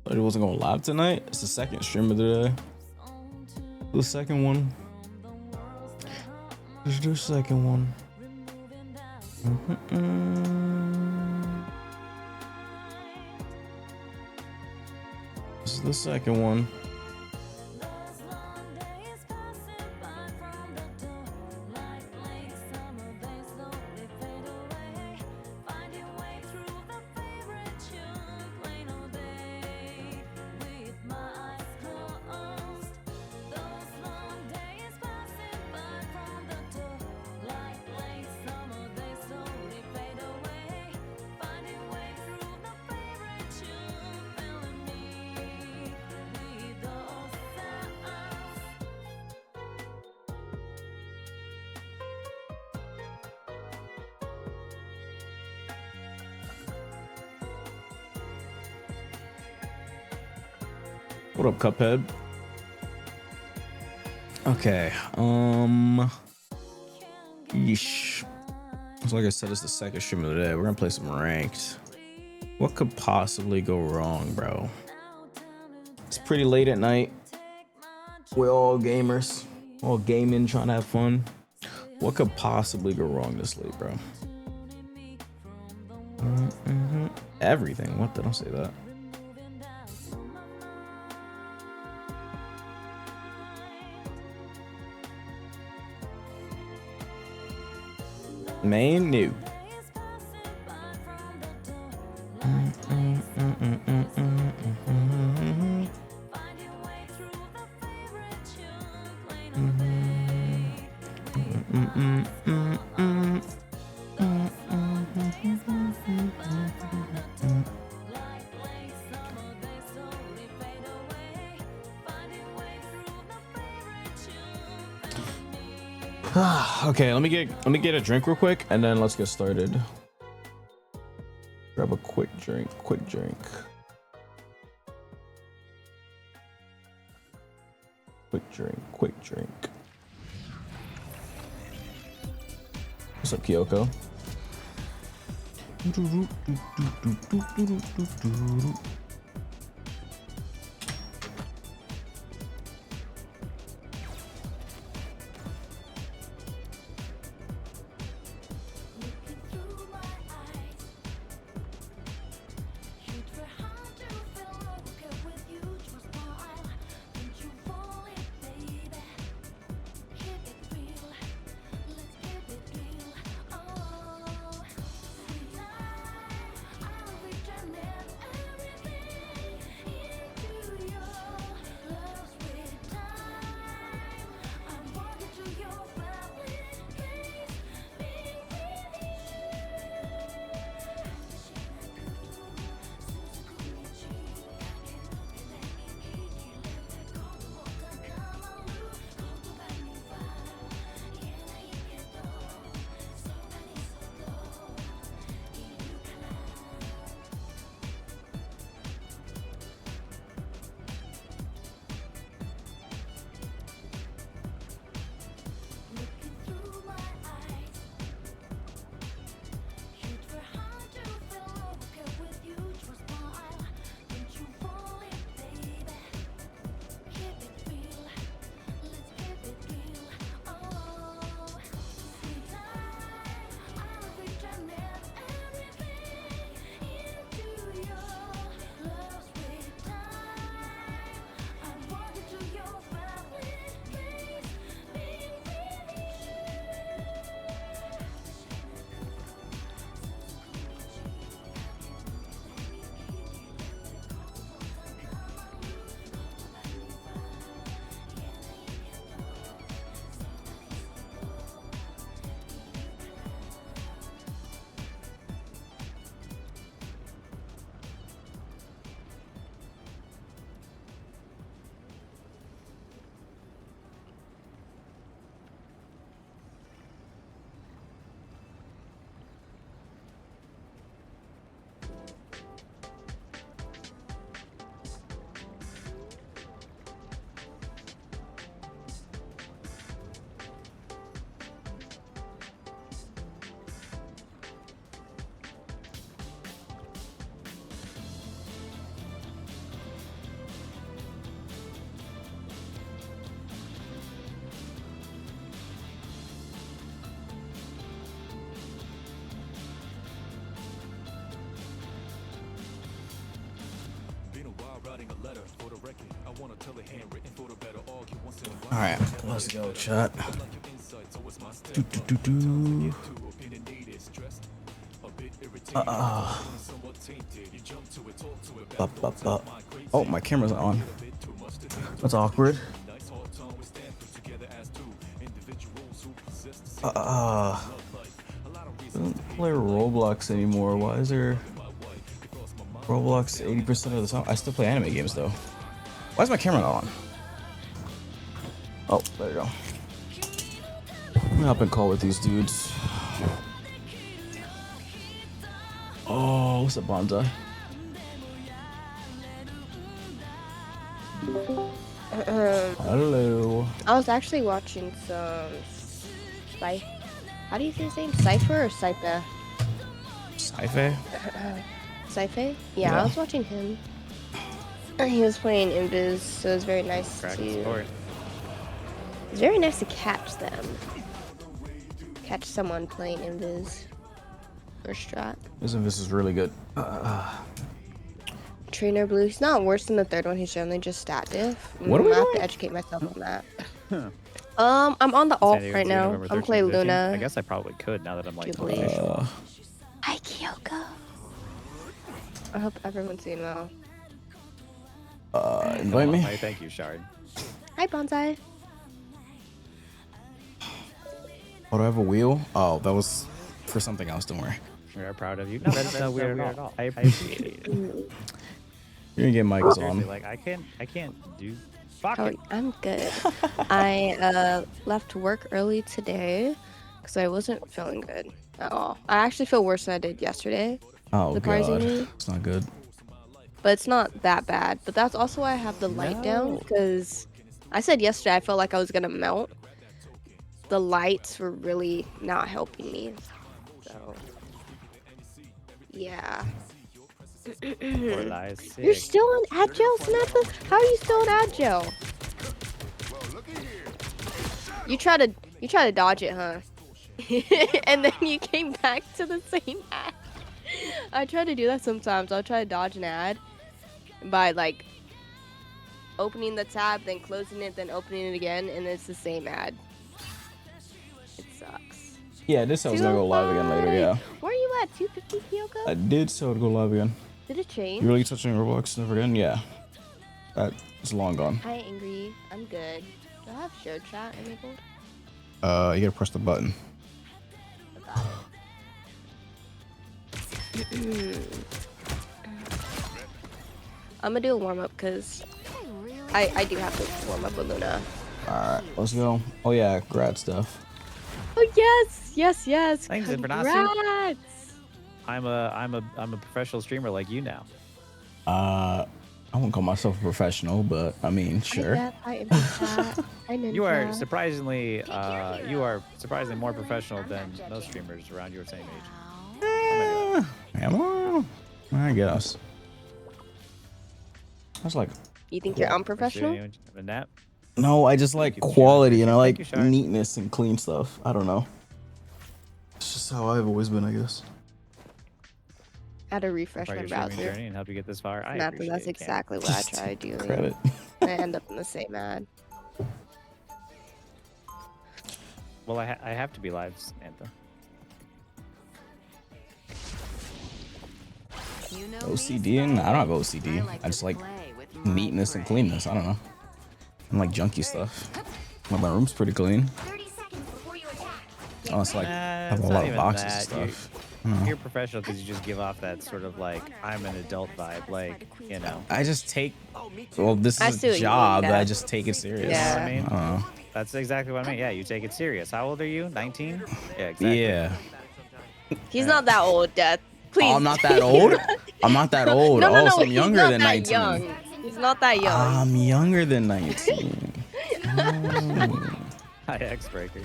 But it wasn't going live tonight. It's the second stream of the day. The second one. Let's do the second one. This is the second one. What up, Cuphead? Okay, yeesh. So like I said, it's the second stream of the day. We're gonna play some ranked. What could possibly go wrong, bro? It's pretty late at night. We're all gamers, all gaming, trying to have fun. What could possibly go wrong this late, bro? Everything. What? They don't say that. Main new. Okay, let me get a drink real quick and then let's get started. Grab a quick drink. Quick drink. What's up, Kyoko? All right, let's go, chat. Do. Oh, my camera's on. That's awkward. Don't play Roblox anymore. Why is there Roblox 80% of the time? I still play anime games though. Why is my camera not on? Oh, there you go. I'm gonna hop in call with these dudes. Oh, what's up, Bonsai? Hello. I was actually watching some how do you say his name? Cypher or Cypher? Sci-fi? Cypher? Yeah, I was watching him. He was playing Invis, so it was very nice It's very nice to catch them. Catch someone playing Invis or Strat. This Invis is really good. Trainer Blue, he's not worse than the third one, he's generally just stat diff. What are we I have doing? to educate myself on that. I'm on the alt right now. I'm playing Luna. I guess I probably could now that I'm like Hi Kyoko. I hope everyone's doing well. Invite me. Thank you, Shard. Hi Bonsai. Oh, do I have a wheel? Oh, that was for something else, don't worry. We are proud of you. No, that's not weird at all. I appreciate it. You're gonna get mics Seriously, on. like I can't do fuck Oh, it. I'm good. I left work early today because I wasn't feeling good at all. I actually feel worse than I did yesterday. Oh god, surprisingly. it's not good. But it's not that bad. But that's also why I have the light down, because I said yesterday I felt like I was gonna melt. The lights were really not helping me. So yeah. You're still on Agile, Samantha? How are you still on Agile? You try to dodge it, huh? And then you came back to the same ad. I try to do that sometimes. I'll try to dodge an ad by like opening the tab, then closing it, then opening it again, and it's the same ad. It sucks. Yeah, this I was gonna go live again later, yeah. Where are you at? 250 Kyoko? I did so to go live again. Did it change? You really touching Roblox stuff again? Yeah. That's long gone. Hi, Angry. I'm good. Do I have shared chat enabled? You gotta press the button. I'm gonna do a warm up because I do have to warm up with Luna. Alright, let's go. Oh yeah, grad stuff. Oh yes. Thanks, Infernasu. Congrats. I'm a professional streamer like you now. I wouldn't call myself a professional, but I mean, sure. You are surprisingly more professional than most streamers around your same age. Yeah, well, I guess. That's like. You think you're unprofessional? A nap? No, I just like quality and I like neatness and clean stuff. I don't know. It's just how I've always been, I guess. I had to refresh my browser. And help you get this far. That's exactly what I try doing. Credit. I end up in the same ad. Well, I have to be live, Samantha. OCD? And I don't have OCD. I just like neatness and cleanness. I don't know. I like junky stuff. Well, my room's pretty clean. Oh, it's like I have a lot of boxes and stuff. You're professional because you just give off that sort of like I'm an adult vibe, like, you know. I just take. Well, this is a job. I just take it serious. Yeah. I mean, I don't know. that's exactly what I mean. Yeah, you take it serious. How old are you? 19? Yeah, exactly. Yeah. He's not that old, Death. Please. Oh, I'm not that old? I'm not that old. No, so I'm younger than 19. Young. He's not that young. I'm younger than 19. Hi, X-Breaker.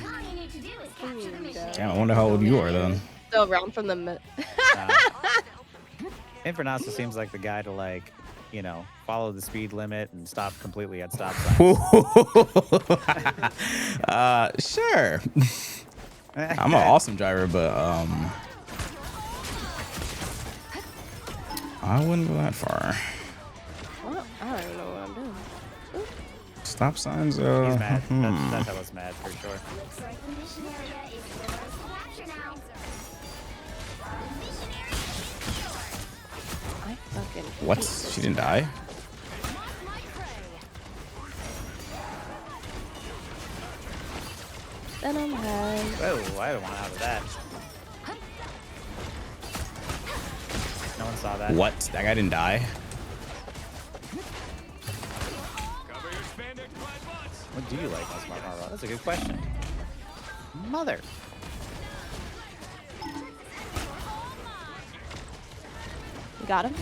Damn, I wonder how old you are then. Still around from the Infernasu seems like the guy to, like, you know, follow the speed limit and stop completely at stop signs. Sure. I'm an awesome driver, but I wouldn't go that far. Well, I don't even know what I'm doing. Ooh. Stop signs. He's mad. That's how it's mad for sure. I fucking. What? hate this. She didn't die? Then I'm high. Whoa, I don't want out of that. No one saw that. What? That guy didn't die? What do you like on Smart Marvel? That's a good question. Mother. Got him.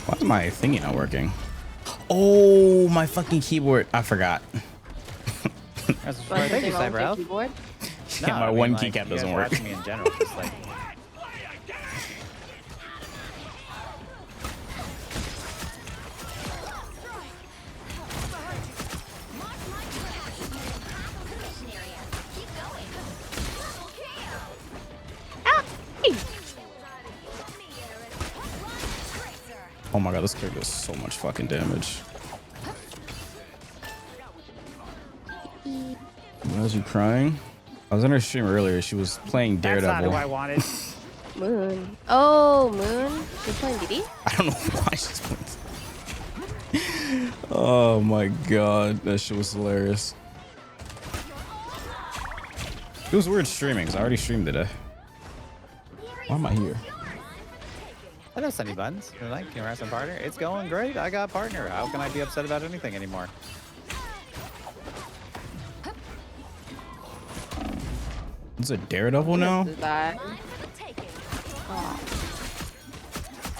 Why is my thingy not working? Oh, my fucking keyboard. I forgot. That's But right. Thank you, something wrong with Cyber the keyboard? Yeah, my I mean, one like, keycap you doesn't guys work. watch me in general, just like, Oh my god, this character does so much fucking damage. Why was you crying? I was on her stream earlier. She was playing that's not Daredevil. who I wanted. Moon. Oh, Moon. She's playing DD? I don't know why she's playing. Oh my god, that shit was hilarious. It was weird streaming because I already streamed today. Why am I here? Hello, Sunny Buns. You like congrats on partner? It's going great. I got partner. How can I be upset about anything anymore? Is it Daredevil now? This is bad. Oh.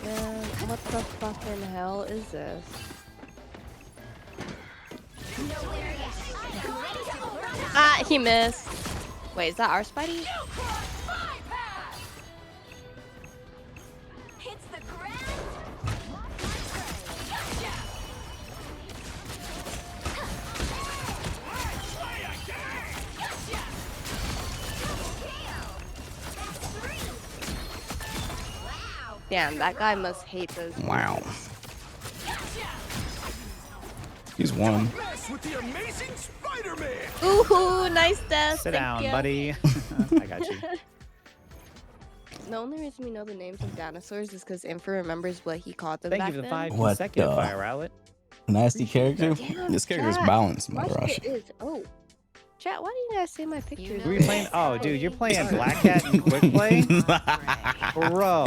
Man, what the fucking hell is this? Ah, he missed. Wait, is that our Spidey? Damn, that guy must hate those. Wow. He's won. Ooh, nice death. Sit thank down, you. buddy. I got you. The only reason we know the names of dinosaurs is because Infer remembers what he called them Thank back you for the then. 5 What consecutive the- fire outlet. Nasty character. Damn, This character is chat. balanced, My Mother shit is. Oh, chat. Why do you guys say my pictures? Who are you playing? Oh, dude, you're playing Black Cat and Quick Play? Bro.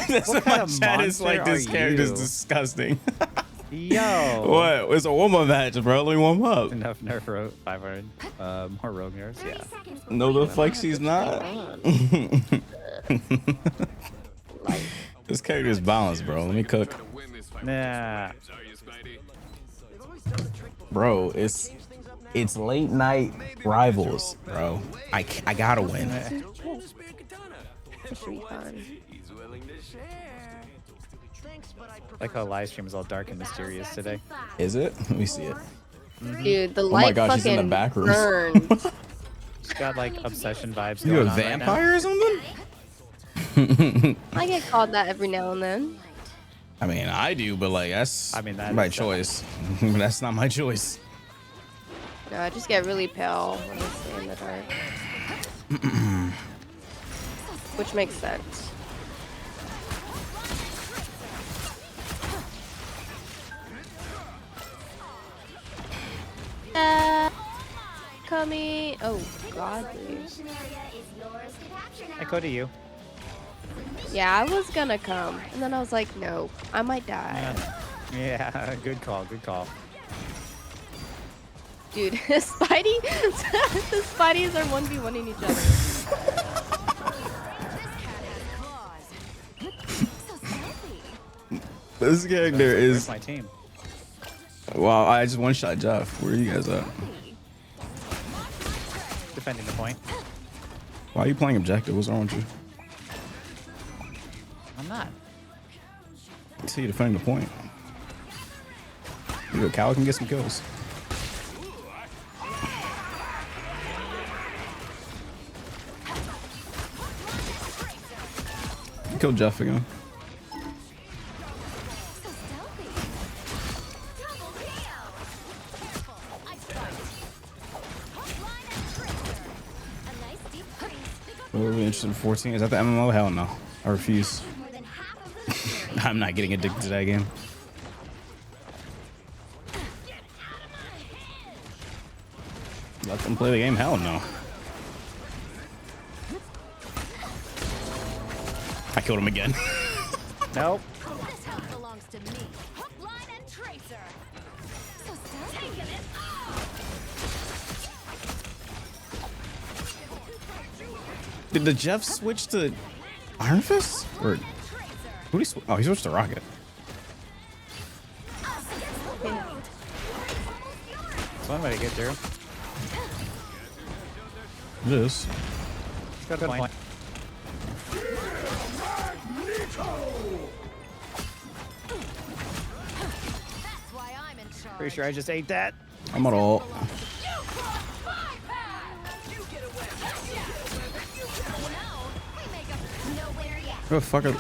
That's What what kind my of chat is monster like. This are character is you? disgusting. Yo. What? It's a warm-up match, bro. Let me warm up. Enough nerf for 500. More rogue nerfs, yeah. No, the fuck she's not. Like, This character is balanced, bro. Let me cook. Nah. Bro, it's late night rivals, bro. I gotta win. this should be fun. Like how live stream is all dark and mysterious today. Is it? Let me see it. Dude, the Oh my light gosh, she's in the fucking back room. burned. It's got like obsession vibes You going a on right vampire or something? I get called that every now and then. I mean, I do, but like that's I mean, that my is choice. That's not my choice. No, I just get really pale when I stay in the dark. Which makes sense. Coming. Oh, godly. Echo to you. Yeah, I was gonna come. And then I was like, no, I might die. Yeah, good call, good call. Dude, Spidey, the Spideys are 1v1ing each other. This character Where's is. my team? Wow, I just one-shot Jeff. Where are you guys at? Defending the point. Why are you playing objective? What's wrong with you? I'm not. I see you defending the point. You a cow can get some kills. Kill Jeff again. We're really interested in 14. Is that the MMO? Hell no. I refuse. I'm not getting addicted to that game. Let them play the game? Hell no. I killed him again. Nope. This house belongs to me. Hook, line, and tracer. So taking it Did the Jeff switch to Iron Fist? Or who did he switch? Oh, he switched to Rocket. It's one way to get through. It is. Good point. That's why I'm in charge. Pretty sure I just ate that. I'm at all. Oh, fuck it.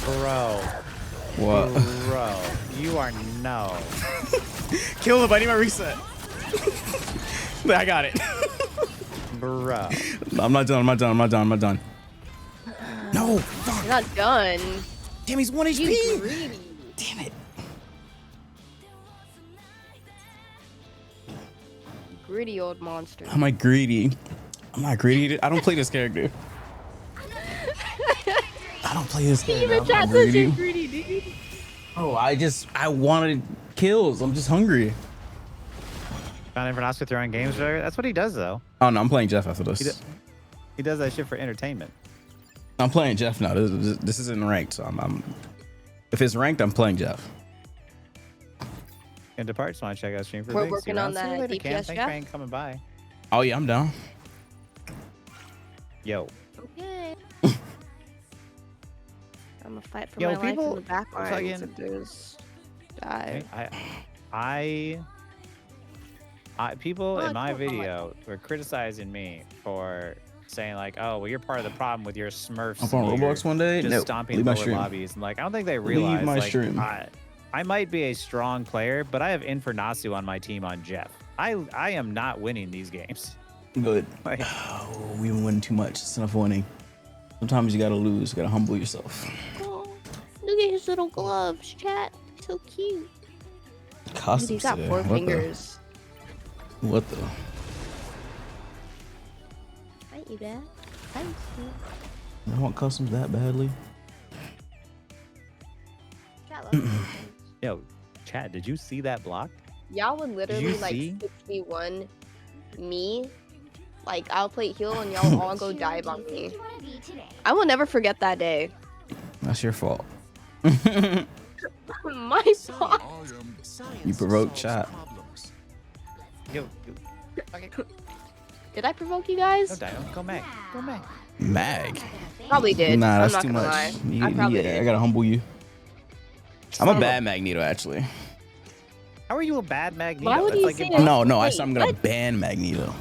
Bro. What? Bro. You are no. Kill him. I need my reset. I got it. Bro. I'm not done. I'm not done. I'm not done. I'm not done. No. Fuck. You're not done. Damn, he's 1 You HP. greedy. Damn it. Greedy old monster. Am I greedy? I'm not greedy. I don't play this character. I don't play this character. Even I'm chat not says greedy. you're greedy, dude. Oh, I wanted kills. I'm just hungry. Found Infernasu throwing games. That's what he does, though. Oh no, I'm playing Jeff after this. He does that shit for entertainment. I'm playing Jeff now. This isn't ranked, so I'm if it's ranked, I'm playing Jeff. And depart. Just want to check out stream for We're Big. working See you on around. See you that later, Cam. DPS, Thanks for Jeff. ain't coming by. Oh yeah, I'm down. Yo. Okay. I'm gonna fight for Yo, my life people in the back lines fucking- if there's dive. People Oh, in my don't call video were criticizing me for saying like, oh, well, you're part of the problem with your Smurfs. Up on and your Roblox one day. just No, stomping leave my lower stream. lobbies. And like, I don't think they realize my like, stream. I might be a strong player, but I have Infernasu on my team on Jeff. I am not winning these games. Good. Like, Oh, we've been winning too much. It's enough winning. Sometimes you gotta lose. You gotta humble yourself. Oh, look at his little gloves, chat. So cute. Dude, Custom he's got today. 4 What fingers. The? What the? Hi, you dad. Thanks, dude. I want customs that badly. Chat loves customs. yo, Chad, did you see that block? Y'all would literally like see? 6v1 me. Like I'll play heal and y'all all go dive on me. I will never forget that day. That's your fault. My fault. You provoked chat. Yo, okay, Did I provoke you no, guys? Dio, go Mag. Go Mag. Mag. Probably did. Nah, I'm that's not too gonna much. lie. You- I probably I did. gotta humble you. I'm Son a of bad Magneto, actually. How are you a bad Magneto? Why would That's you like say impossible. that? No, no, I Wait, said I'm gonna what? ban Magneto.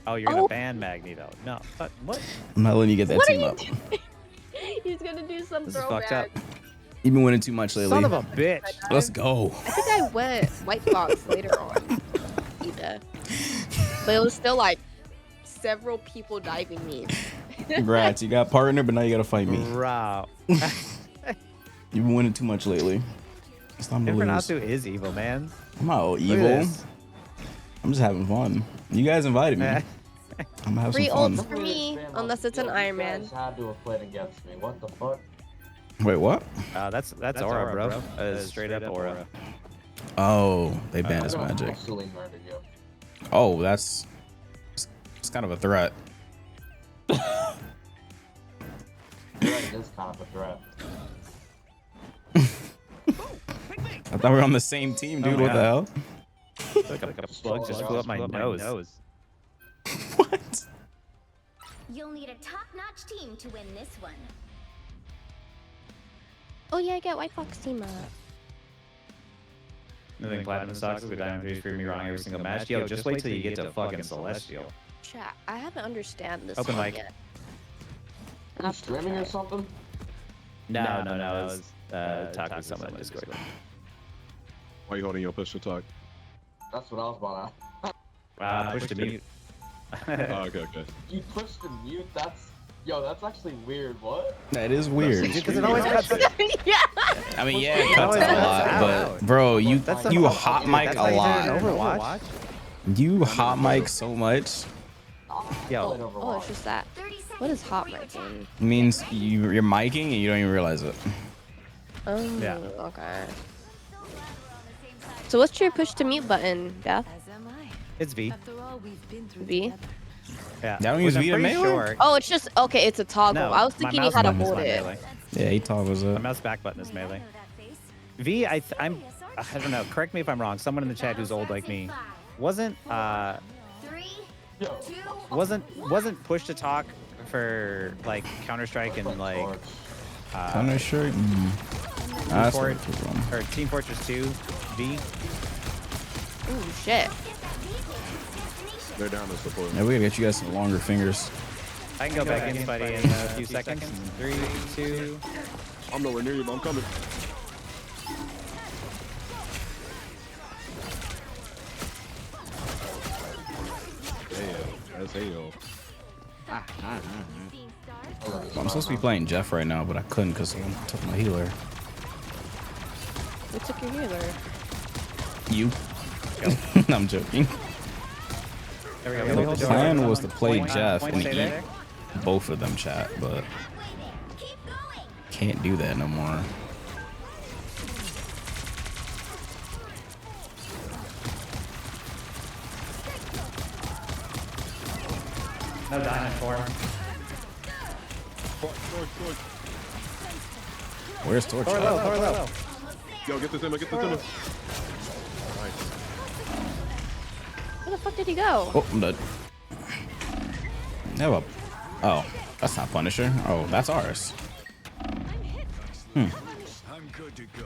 Oh, you're gonna Oh. ban Magneto. No, but what? I'm not letting you get that What are team you up. doing? He's gonna do some This is throwback. fucked up. You've been winning too much lately. Son of a bitch. Let's go. I think I went white box later on. Either. But it was still like several people diving me. Congrats, you got partner, but now you gotta fight me. Bro. You've been winning too much lately. It's time to lose. Infernasu is evil, man. I'm not all Look at evil. this. I'm just having fun. You guys invited me. I'm gonna have Free some ults fun. for me, unless it's an Iron Man. Had to have played against me. What the fuck? Wait, what? That's aura, bro. Straight up aura. Oh, they banned his I magic. actually murdered you. Oh, that's it's kind of a threat. You're right, it is kind of a threat. I thought we were on the same team, dude. Oh my What the hell? Like a bug just flew up my nose. What? You'll need a top-notch team to win this one. Oh yeah, I got White Fox team up. Nothing platinum sucks. The diamond 3's for me wrong every single match. Yo, just wait till you get to fucking Celestial. Chat, I haven't understand this Open one mic. yet. Are you streaming or something? No. I was talking to someone on Discord. Why you holding your push to talk? That's what I was about Push to mute. Oh, okay. to. You pushed the mute? That's actually weird. What? That is weird. Because it always cuts. Yeah. I mean, yeah, it cuts always a lot, cuts but out. bro, you That's you the- hot mic That's a how you lot. did it in Overwatch. You hot mic so much. Yo. Oh, it's just that. What is hot miking? It means you're miking and you don't even realize it. Oh, Yeah. okay. So what's your push to mute button, Beth? As am I. It's V. After all we've been through V? together. Yeah. That don't Which use I'm V to pretty melee? sure- Oh, it's just okay. It's a toggle. No, I was my thinking you mouse had to button is hold my it. melee. Yeah, he toggles My up. mouse back button is melee. V, I don't know. Correct me if I'm wrong. Someone in the chat who's old like me wasn't push to talk for like Counter-Strike and like Counter Strike. That's what it's from. or Team Fortress 2 V. Ooh, shit. They're down to support. Yeah, we gotta get you guys some longer fingers. I can go back in, buddy, in a few seconds. 3, 2. I'm nowhere near you, but I'm coming. Damn, that's AO. I'm supposed to be playing Jeff right now, but I couldn't because someone took my healer. Who took your healer? You? I'm joking. There we go. The plan was to play Jeff Point and stay eat there. both of them, chat, but can't do that no more. No diamond for him. Where's Torch? Thor at? low, Thor low. Yo, get this in, get this in. Nice. Where the fuck did he go? Oh, I'm dead. Never. Oh, that's not Punisher. Oh, that's ours. I'm good to go.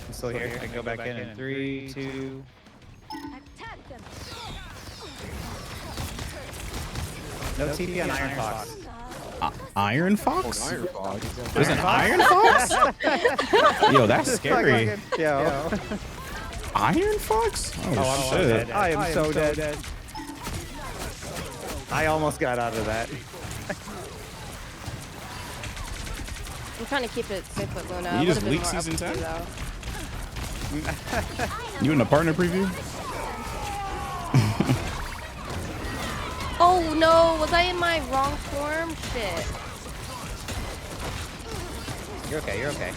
I'm still here. I can go back in 3, 2. Attack them. No TP on Iron Fox. Iron Fox? Iron Fog. There's an Iron Fox? Yo, that's scary. Yo. Iron Fox? Oh, I'm so shit. dead. I am so dead. I almost got out of that. I'm trying to keep it safe with Luna. You I just would've been leaked more season up to 10? though. You in the partner preview? Oh no, was I in my wrong form? Shit. You're okay, you're okay.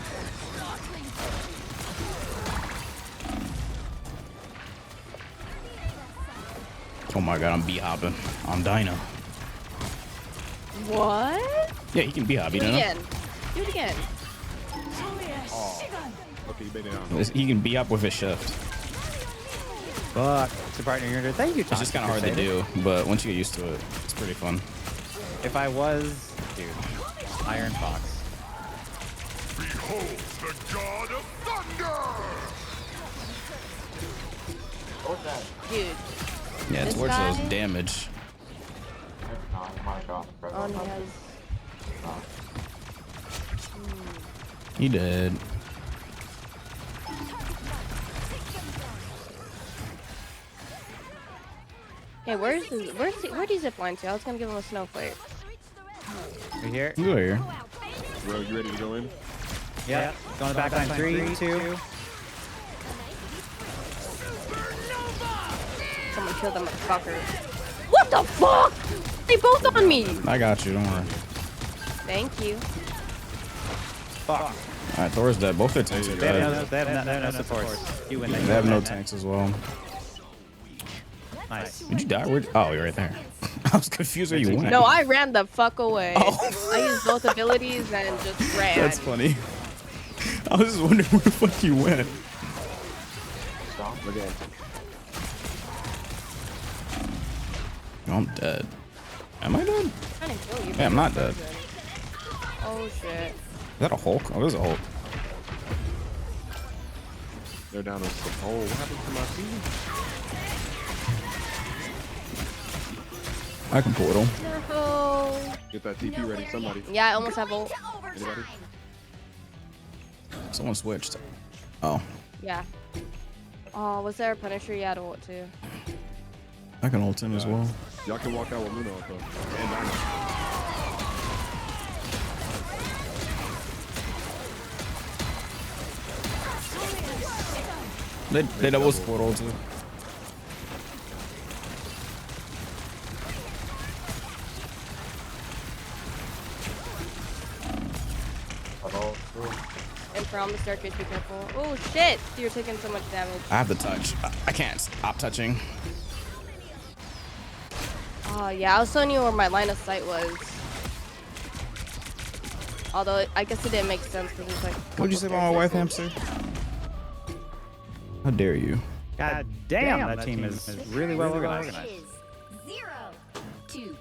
Oh my god, I'm B-hopping. I'm Dino. What? Yeah, he can B-hop, Do you it know? again. Do it again. Okay, you made it out. He can B-hop with his shift. Fuck. So partner, you're good. Thank you, It's just kind of hard to do, but once you get used to it, it's pretty fun. If I was, dude, Iron Fox. Behold the god of thunder! What's that? Dude. Yeah, This Torch guy? does damage. Oh my god. On he has. He did. Hey, where's he zip line to? I was gonna give him a snowflake. You here? You go here. Bro, you ready to go in? Yeah. Going back on 3, 2. Someone kill them motherfuckers. What the fuck? They both on me. I got you, don't worry. Thank you. Fuck. Alright, Thor's dead. Both their tanks are They have dead. no, they have no supports. You win. They have no tanks as well. Nice. Did you die? Oh, you're right there. I was confused where you went. No, I ran the fuck away. Oh. I used both abilities and just ran. That's funny. I was just wondering where the fuck you went. Look at it. I'm dead. Am I dead? I'm trying to kill you. Yeah, I'm not dead. Oh shit. Is that a Hulk? Oh, there's a Hulk. They're down to support. Oh, what happened to my team? I can portal. No. Get that TP ready, somebody. Yeah, I almost have ult. Anybody? Someone switched. Oh, Yeah. Oh, was there a Punisher? Yeah, I had ult too. I can ult him as well. Y'all can walk out with Luna though. And Dynamite. They double portal too. And from the staircase, be careful. Oh shit! You're taking so much damage. I have the touch. I can't stop touching. Oh yeah, I was telling you where my line of sight was. Although I guess it didn't make sense because it's like. What'd you say about my wife, hamster? How dare you? God damn, that team is really well organized. Is 0-2-0.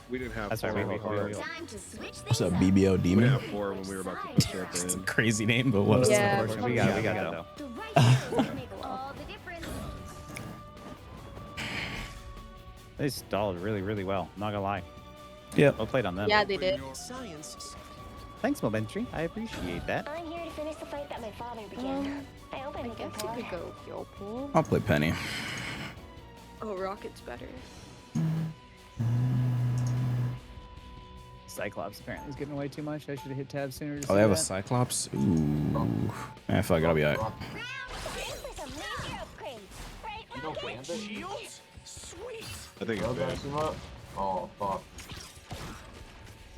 We didn't have That's four. right, we Time to switch What's things up, up. BBO We didn't demon? have 4 when we were about to push it at the end. Crazy name, but what? Yeah. We got it though. The right moves make all the difference. They stalled really, really well. Not gonna lie. Yep. Well played on them. Yeah, they did. Thanks, Momentary. I appreciate that. I'm here to finish the fight that my father began. I hope I I make him guess you proud. could go heal pool. I'll play Penny. Oh, Rocket's better. Cyclops apparently is getting away too much. I should have hit tab sooner. Oh, they have a Cyclops? Ooh. Man, fuck, it'll be alright. Time for some major upgrades. Right? You know Gambit? I think You know it's bad. Gambit? Oh, fuck.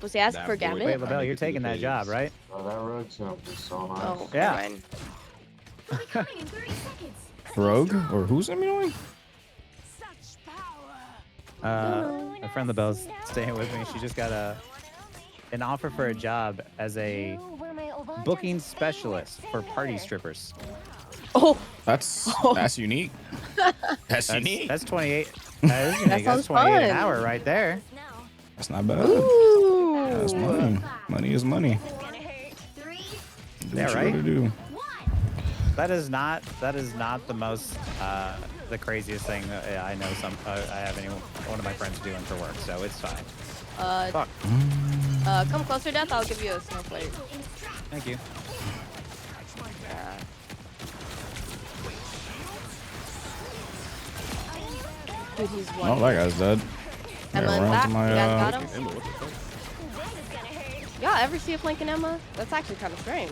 Was he asking That for boy. Gambit? Wait, LaBelle, you're taking that job, right? Oh, that rogue's gonna be so nice. Oh, Yeah. never mind. Recovering in 30 seconds. Rogue? Or who's annoying? Such power. My friend LaBelle's staying with me. She just got an offer for a job as a You were my Obama booking specialist for party strippers. Oh, That's unique. That's unique. That's 28. That is unique. sounds That's 28 an fun. hour right there. Now. That's not bad. ooh. That's money. Money is money. It's gonna hurt. 3, Do Yeah, what you right? gotta do. 1. That is not the most the craziest thing that I know I have one of my friends doing for work, so it's fine. Fuck. Come closer, Death. I'll give you a snowflake. Thank you. Yeah. Dude, he's one. Oh, that guy's dead. Emma Yeah, in run back. to You my, guys got him? Emma, what the fuck? This is gonna hurt. Y'all ever see a flanking Emma? That's actually kind of strange.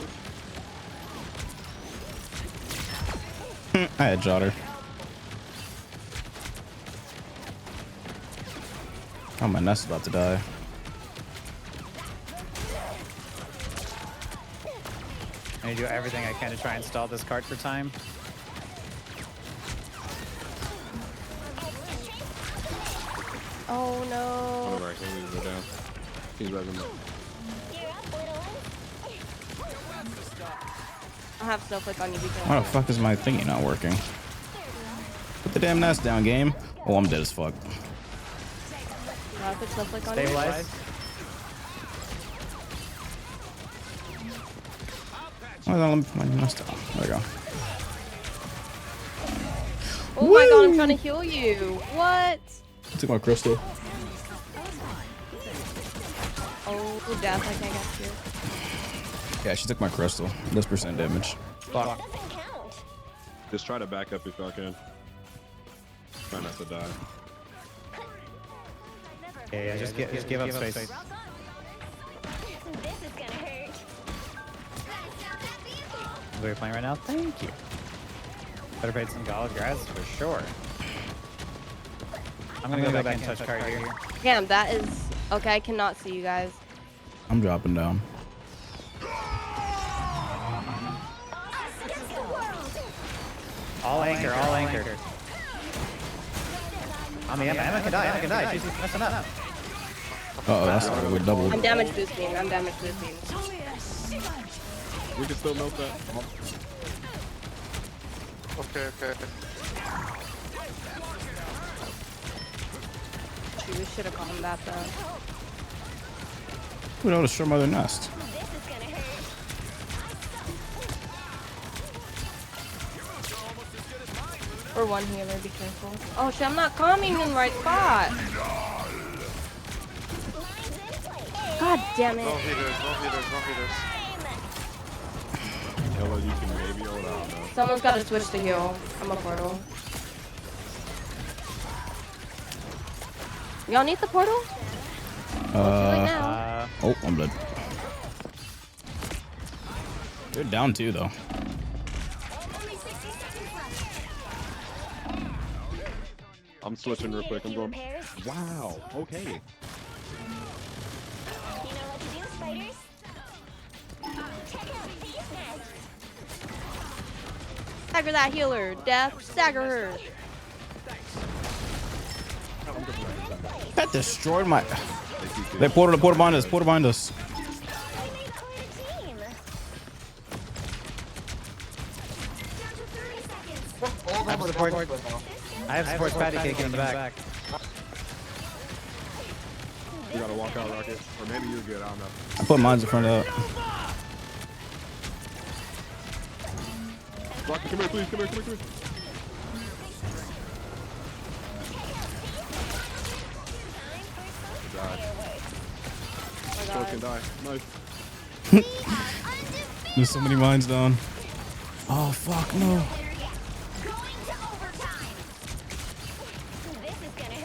I had Jotter. Oh, my nest is about to die. I do everything I can to try and stall this card for time. Oh On no. the right, he needs to go down. He's resin. You're up, little one. I have snowflake on you. Be Why careful. the fuck is my thingy not working? Put the damn nest down, game. Oh, I'm dead as fuck. I put snowflake on you. Stabilize. Oh, let me put my nest down. There we go. Oh my god, I'm trying to heal you. What? Took my crystal. Oh, Death, I can't get you. Yeah, she took my crystal. This percent damage. Fuck. Doesn't count. Just try to back up if y'all can. Try not to die. Yeah, just give up space. This is gonna hurt. We're playing right now. Thank you. Better paid some college grads for sure. I'm gonna go back and touch card here. Damn, that is. Okay, I cannot see you guys. I'm dropping down. All anchor, all anchor. I mean, Emma can die. She's messing up. Uh oh, that's good. We doubled. I'm damage boosting. I'm damage boosting. We can still milk that. Okay. We should have called him that though. Who knows? Destroy mother nest. This is gonna hurt. Or one healer, be careful. Oh shit, I'm not coming in the right spot. damn No it. healers, no healers, no healers. Ella, you can maybe hold on though. Someone's got to switch to heal. I'm a portal. Y'all need the portal? Oh, I'm dead. You're down too, though. I'm switching real quick. I'm going. Wow. Okay. You know what to do, spiders? Check out these nuts. Stagger that healer. Death. Stagger her. That destroyed my. They portal behind us. Portal behind us. We made quite a team. All I have over support. right now. I have support patty cake in the back. You gotta walk out, Rocket. Or maybe you're good. I don't know. I put mines in front of that. Rocket, come here, please. Come here, come here, come here. Die. Sword can die. Nice. There's so many mines down. Oh, fuck, no. Going to overtime. This is gonna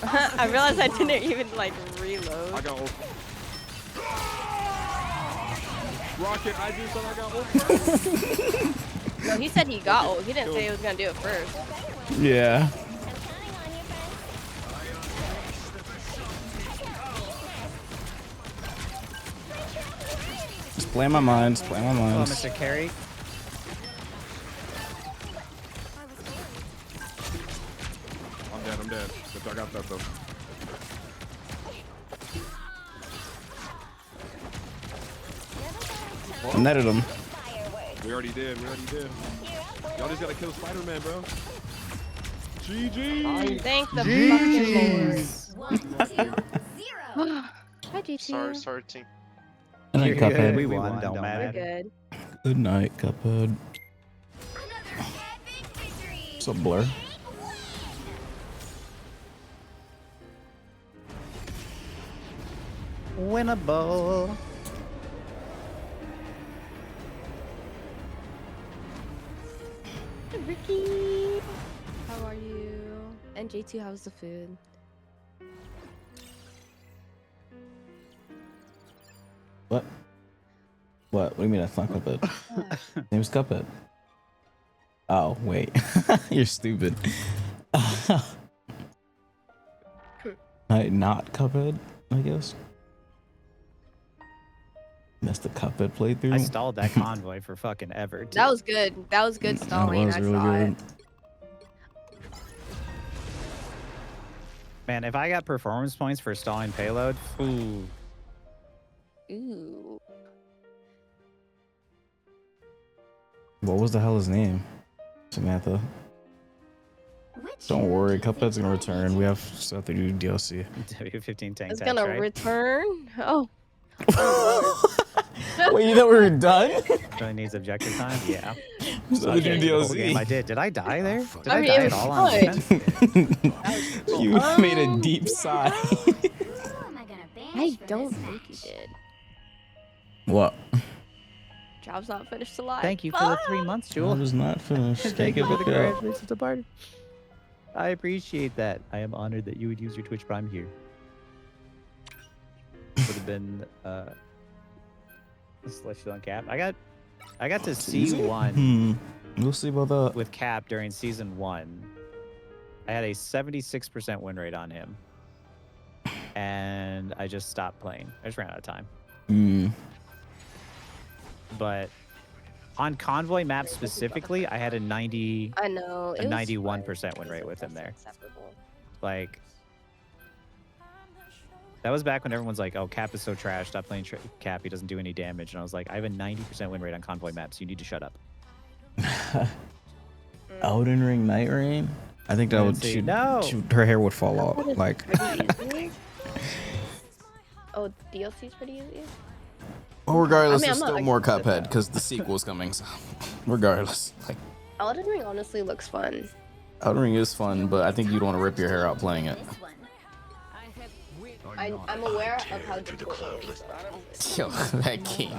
hurt. I realized I didn't even like reload. I got ult. Rocket, I just said I got ult. No, he said he got ult. He didn't say he was gonna do it first. Yeah. I'm counting on you, friends. Just play my mines. Play my Oh, mines. Mr. Carey. I'm dead, I'm dead. But I got that though. I netted him. We already did, we already did. Y'all just gotta kill Spider-Man, bro. GG! Thank the Jeez. fucking Lord. Hi, GT. Sorry, team. Good night, Cuphead. We won, don't We're matter. good. Good night, Cuphead. What's up, Blur? Winnable. Hi, Ricky. How are you? And J2, how's the food? What? What do you mean that's not Cuphead? Name's Cuphead. Oh, wait. You're stupid. Not Cuphead, I guess. Missed the Cuphead playthrough. I stalled that convoy for fucking ever. Too. That was good. That was good stalling. That was really I saw good. it. Man, if I got performance points for stalling payload, ooh. Ooh. What was the hell his name? Samantha. Don't worry, Cuphead's gonna return. We still have to do DLC. W15 tank. It's tax, gonna right? return. Oh. Wait, you thought we were done? Really needs objective time. Yeah. So we do The whole game I DLC. did. Did I die there? Did I I, mean, die it at was all on fun. defense? You made a deep sigh. I don't think you did. What? Job's not finished alive. Thank you for the 3 months, I Jewel. was not finished. Thank you for the Take it back. congratulations to party. I appreciate that. I am honored that you would use your Twitch Prime here. Would have been Celestial on Cap. I got to see one We'll see about that. with Cap during season 1. I had a 76% win rate on him. And I just stopped playing. I just ran out of time. But on convoy map specifically, I had a 90 I know. a it was 91% fun. win rate with him there. Acceptable. Like that was back when everyone's like, "Oh, Cap is so trash. Stop playing Cap. He doesn't do any damage." And I was like, "I have a 90% win rate on convoy maps. You need to shut up." Elden Ring Night Rain? I think that would see. No. her hair would fall off. Like Pretty easy. Oh, DLC's pretty easy. well, regardless, I mean, there's I'm not, still like, more upset Cuphead though. because the sequel's coming. So regardless, like Elden Ring honestly looks fun. Elden Ring is fun, but I think you'd want to rip your hair out playing it. I'm aware of how difficult it is. Yo, that game.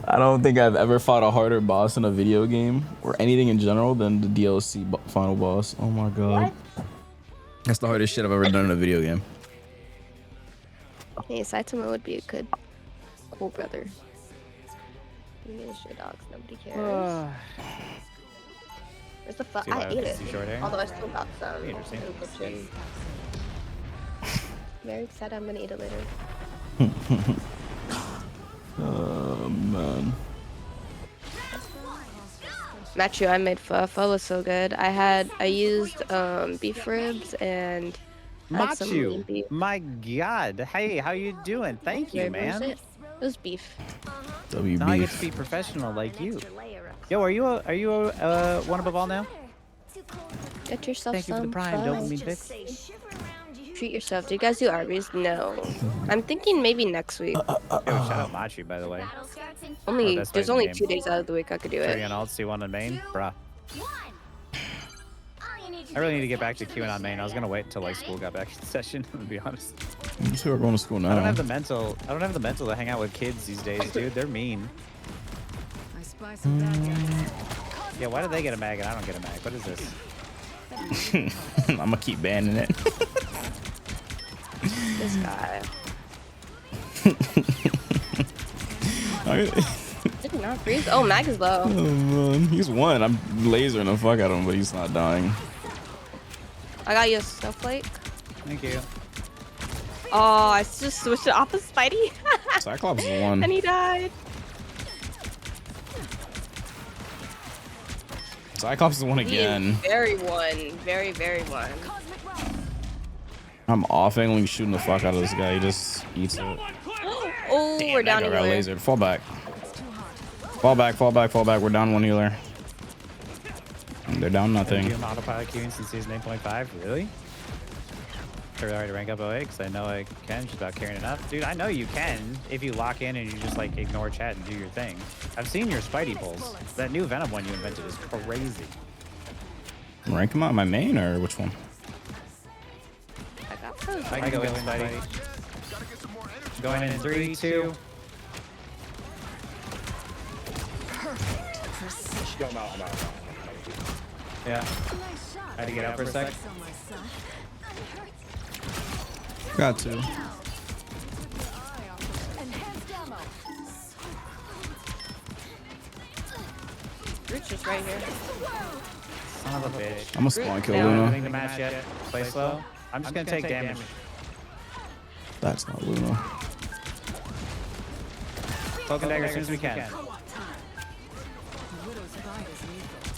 I don't think I've ever fought a harder boss in a video game or anything in general than the DLC final boss. Oh my god. That's the hardest shit I've ever done in a video game. Hey, Saitama would be a good cool brother. Give me the shit dogs, nobody cares. Where's the fuck? I ate it. Although I still got some. Interesting. in the kitchen. Very excited, I'm gonna eat it later. Oh man. Matthew, I made pho. Pho was so good. I used beef ribs and I had some lean beef. Machu, my god. Hey, how you doing? Thank you, Wait, where's man. it? It was beef. WB. Now I get to be professional like you. Yo, are you one above all now? Get yourself Thank you for the some prime pho. dopamine fix. Treat yourself. Do you guys do Arby's? No. I'm thinking maybe next week. Yo, shout out Machu, by the way. Only best there's way in only the 2 game. days out of the week I could do 3 it. on alt, C1 on main. Bruh. I really need to get back to queuing on main. I was gonna wait until like school got back in session, to be honest. You two are going to school now. I don't have the mental to hang out with kids these days, dude. They're mean. I spy some bad guys. Yeah, why do they get a mag and I don't get a mag? What is this? I'm gonna keep banning it. This guy. Did he not freeze? Oh, Mag is low. Oh man, he's one. I'm lasering the fuck out of him, but he's not dying. I got you a snowflake. Thank you. Oh, I just switched it off of Spidey. Cyclops is one. And he died. Cyclops is one He is again. very one. Very, very one. I'm off-angling shooting the fuck out of this guy. He just eats it. Oh, Damn, we're that down guy got healer. lasered. Fall back. Fall back, fall back, fall back. We're down one healer. And they're down nothing. I'm autopilot queuing since season 8.5. Really? Sure, already rank up 08 because I know I can. Just about carrying it up. Dude, I know you can if you lock in and you just like ignore chat and do your thing. I've seen your Spidey pulls. That new Venom one you invented is crazy. Rank him out my main or which one? I got those. I can go with Spidey. Going in 3, 2. Yeah. I had to get out for a sec. Got to. Rich is right here. Son of a bitch. I'm gonna spawn kill Yeah. Winning Luna. the match yet. Play slow. I'm just gonna take damage. That's not Luna. Cloak and dagger as soon as we can.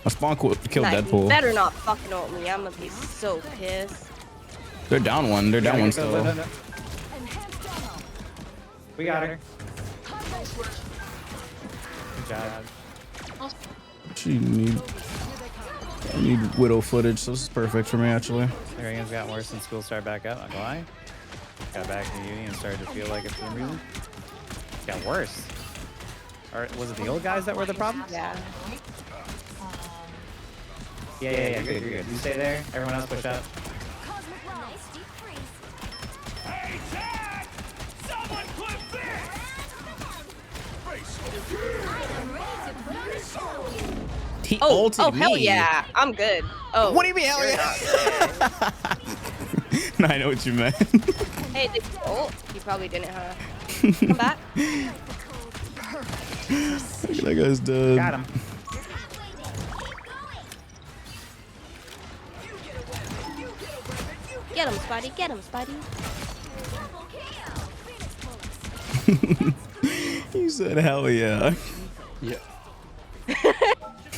I spawn killed Nah, you Deadpool. better not fucking ult me. I'm gonna be so pissed. They're down one. They're down one Go, still. no, no. We got her. Good job. She need. I need Widow footage, so this is perfect for me actually. The games got worse since school started back up. Not gonna lie. Got back to uni and started to feel like it for some reason. It got worse. Or was it the old guys that were the problem? Yeah. Yeah, you're good, you're good. You stay there. Everyone else push up. Nice deep freeze. He Oh, ulted oh hell me. yeah. I'm good. Oh. What do you mean hell yeah? No, I know what you meant. Hey, did you ult? You probably didn't, huh? Come back. That guy's dead. Got him. Get him, Spidey. Get him, Spidey. He said hell yeah.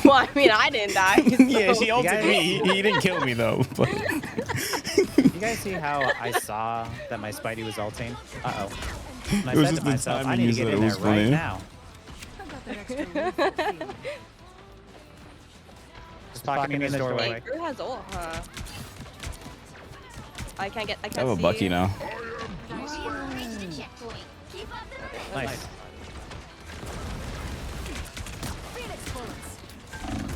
Well, I mean, I didn't die. Yeah, she so- ulted guys- me. He didn't kill me though. But You guys see how I saw that my Spidey was ulting? Uh-oh. And I It was said just to the myself, I timing need you to get said in it there was funny. right now. Just pocketing me in the doorway. Wait, Drew has ult, huh? I can't I see have a Bucky you. now. Reach the checkpoint. Keep up the Nice.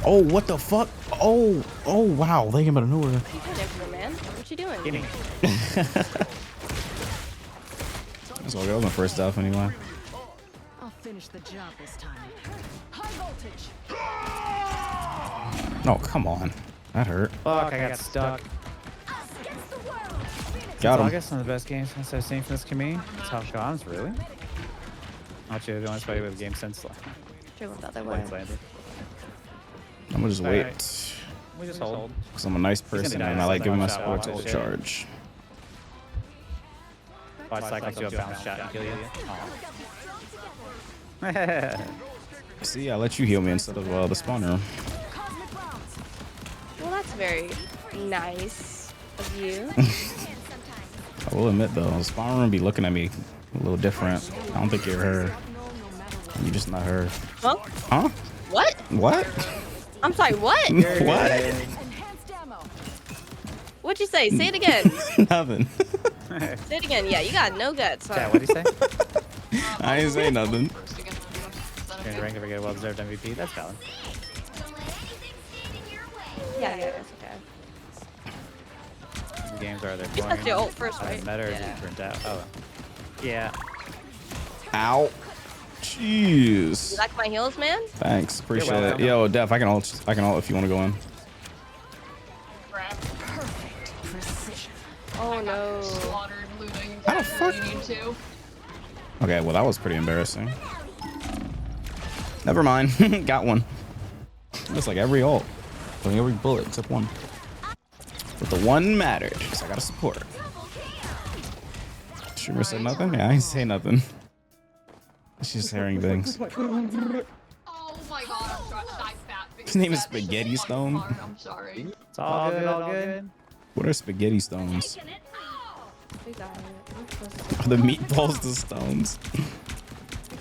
Oh, what the fuck? Oh, wow. They came out of nowhere. What you doing, Infer, man? What you doing? Kidding. That's all. That was my first death anyway. I'll finish the job this time. High voltage. Oh, come on. That hurt. Fuck, I got stuck. Got him. August, one of the best games since I've seen from this community. That's how it goes, really. Not you, the only way with a game since Sure, what the other way. landed. I'm gonna just All wait. right. We just hold. Because I'm a nice gonna person die and I like giving my something sports like ult that. charge. Watch cycle to a bounce shot and kill you. Aw. See, I let you heal me instead of the spawner. Well, that's very nice of you. I will admit though, the spawner would be looking at me a little different. I don't think you're her. You're just not her. Huh? Huh? What? What? I'm sorry, what? What? Enhanced ammo. What'd you say? Say it again. Nothing. Say it again. Yeah, you got no guts. Yeah, Huh? what'd he say? I didn't say nothing. You're in rank if I get a well-deserved MVP. That's valid. Yeah, that's okay. The games are there You for touched your ult first, Are they right? meta or is Yeah. it burnt out? Oh. Yeah. Ow. Jeez. You like my heals, man? Thanks. Appreciate it. welcome. Yo, Def, I can ult if you want to go in. Oh no. Slaughtered looting. How the fuck? You need to. Okay, well that was pretty embarrassing. Never mind. Got one. It's like every ult. Like every bullet except one. But the one mattered, because I got a support. Streamer said nothing? Yeah, I didn't say nothing. She's just hearing things. Oh my god, I'm trying to die fat. His name is Spaghetti Stone. I'm sorry. It's all good, all good. What are spaghetti stones? We got it. Are the meatballs the stones?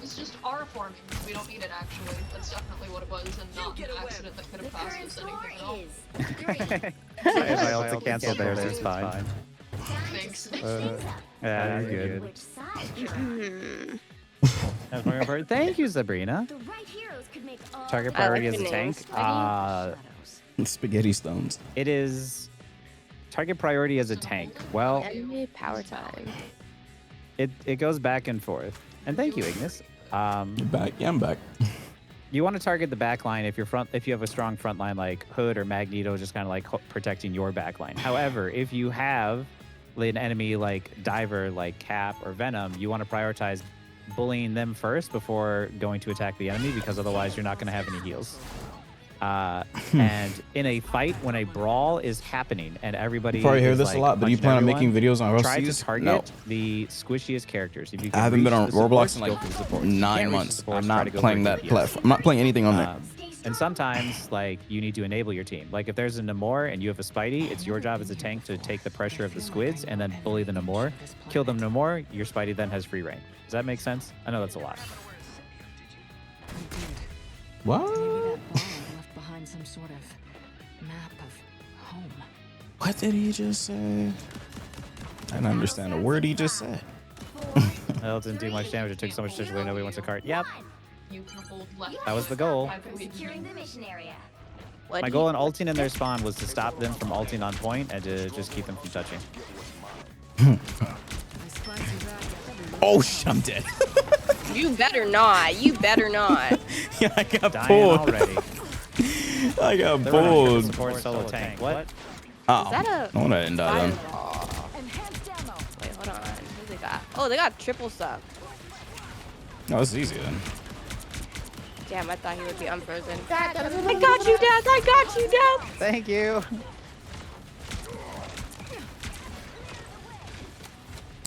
It's just R forming. We don't need it actually. That's definitely what it was, and not an accident that could have passed us anything at all. If I also cancel theirs, it's fine. Thanks. Yeah, you're good. That's more important. Thank you, Sabrina. The right heroes could make all Target I like priority as the a tank. names. Spaghetti stones. It is target priority as a tank. Well, Enemy power time. it goes back and forth. And thank you, Ignis. You're back. Yeah, I'm back. You want to target the back line if you have a strong front line like Hood or Magneto, just kind of like protecting your back line. However, if you have an enemy like Diver, like Cap or Venom, you want to prioritize bullying them first before going to attack the enemy, because otherwise you're not going to have any heals. And in a fight, when a brawl is happening and everybody You probably hear is, this like, a lot, but do you punching plan on everyone, making videos on try to Roasties? target No. the squishiest characters. If you I can haven't been reach on the supports, Roblox in go like for the supports. If you 9 can't reach the months. supports, I'm try not to go playing for that DPS. platform. I'm not playing anything on there. And sometimes, like, you need to enable your team. Like, if there's a Namor and you have a Spidey, it's your job as a tank to take the pressure of the squids and then bully the Namor. Kill the Namor, your Spidey then has free reign. Does that make sense? I know that's a lot. What? Left behind some sort of map of home. What did he just say? I didn't understand a word he just said. Well, it didn't do much damage. It took so much digitally, nobody wants a cart. Yep, You can hold left. that was the goal. I believe in securing you. the mission area. What My do goal you- in ulting in their spawn was to stop them from ulting on point and to just keep them from touching. Oh, I'm dead. You better not. You better not. Yeah, I got Dying pulled. already. I got They're running for pulled. support solo tank. What? Oh, Is that a no, I didn't die then. fireball? Enhanced ammo. Wait, hold on. What do they got? Oh, they got triple stuff. No, this is easy then. Damn, I thought he would be unfrozen. I got you, Dad. I got you, Dad. Thank you.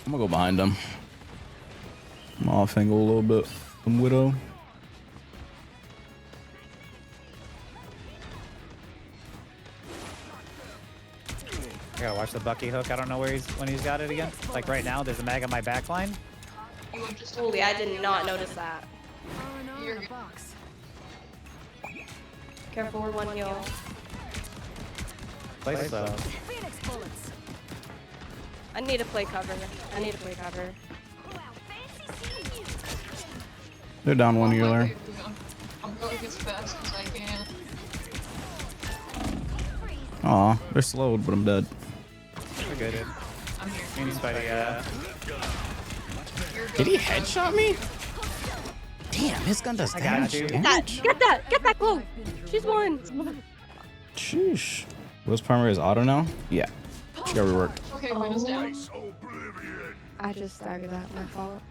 I'm gonna go behind him. I'm off angle a little bit. I'm Widow. I gotta watch the Bucky hook. I don't know when he's got it again. Like right now, there's a mag on my back line. You would just Holy, I did not notice that. You're in a good. box. Careful, we're one heal. Place so. Phoenix bullets. I need to play cover. I need to play cover. They're down one healer. I'm going as fast as I can. Aw, they're slowed, but I'm dead. We're good. I'm here. Me and Spidey, Did he headshot me? Damn, his gun does got damage. you. Get that glow. She's won. Sheesh. Will's primary is auto now? Yeah. She got rework. Okay, Luna's down. I just staggered that. My fault.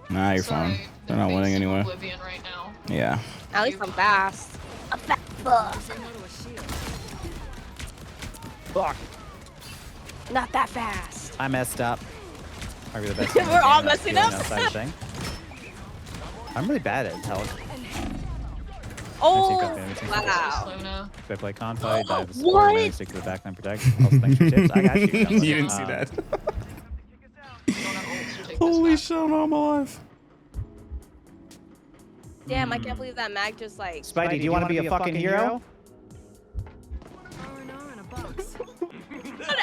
Nah, you're Sorry, fine. They're not winning anyway. Oblivion right now. Yeah. At least I'm fast. I'm fast. Fuck. Not that fast. I messed up. Are we the best? We're all messing up. I'm really bad at health. Oh, Wow. wow. Luna. Do I play confight? Dive the What? support, and stick to the backline protect. Also, thanks for tips. I got you. You didn't see that. Don't have ults to take Holy this shit, I'm alive. Damn, I can't believe that mag just like. Spidey, do you want to be a fucking hero?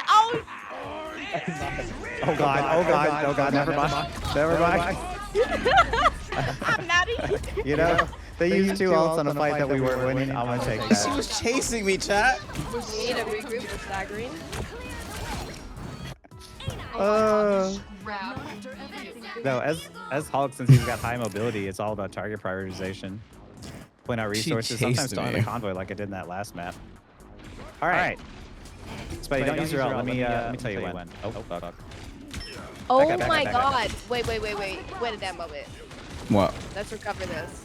Oh, Oh god, never mind. Never mind. I'm mad at you. You know, they used 2 ults on a fight that we weren't winning. I'm gonna take She that. was chasing me, chat. We need to regroup for staggering. Grab. No, as Hulk, since he's got high mobility, it's all about target prioritization. Point out She resources. Sometimes chased don't have me. a convoy like I did in that last map. All right. Spidey, don't use your ult. Let me tell you when. Oh, fuck. Oh Back up, my back up. god. Wait a damn moment. What? Let's recover this.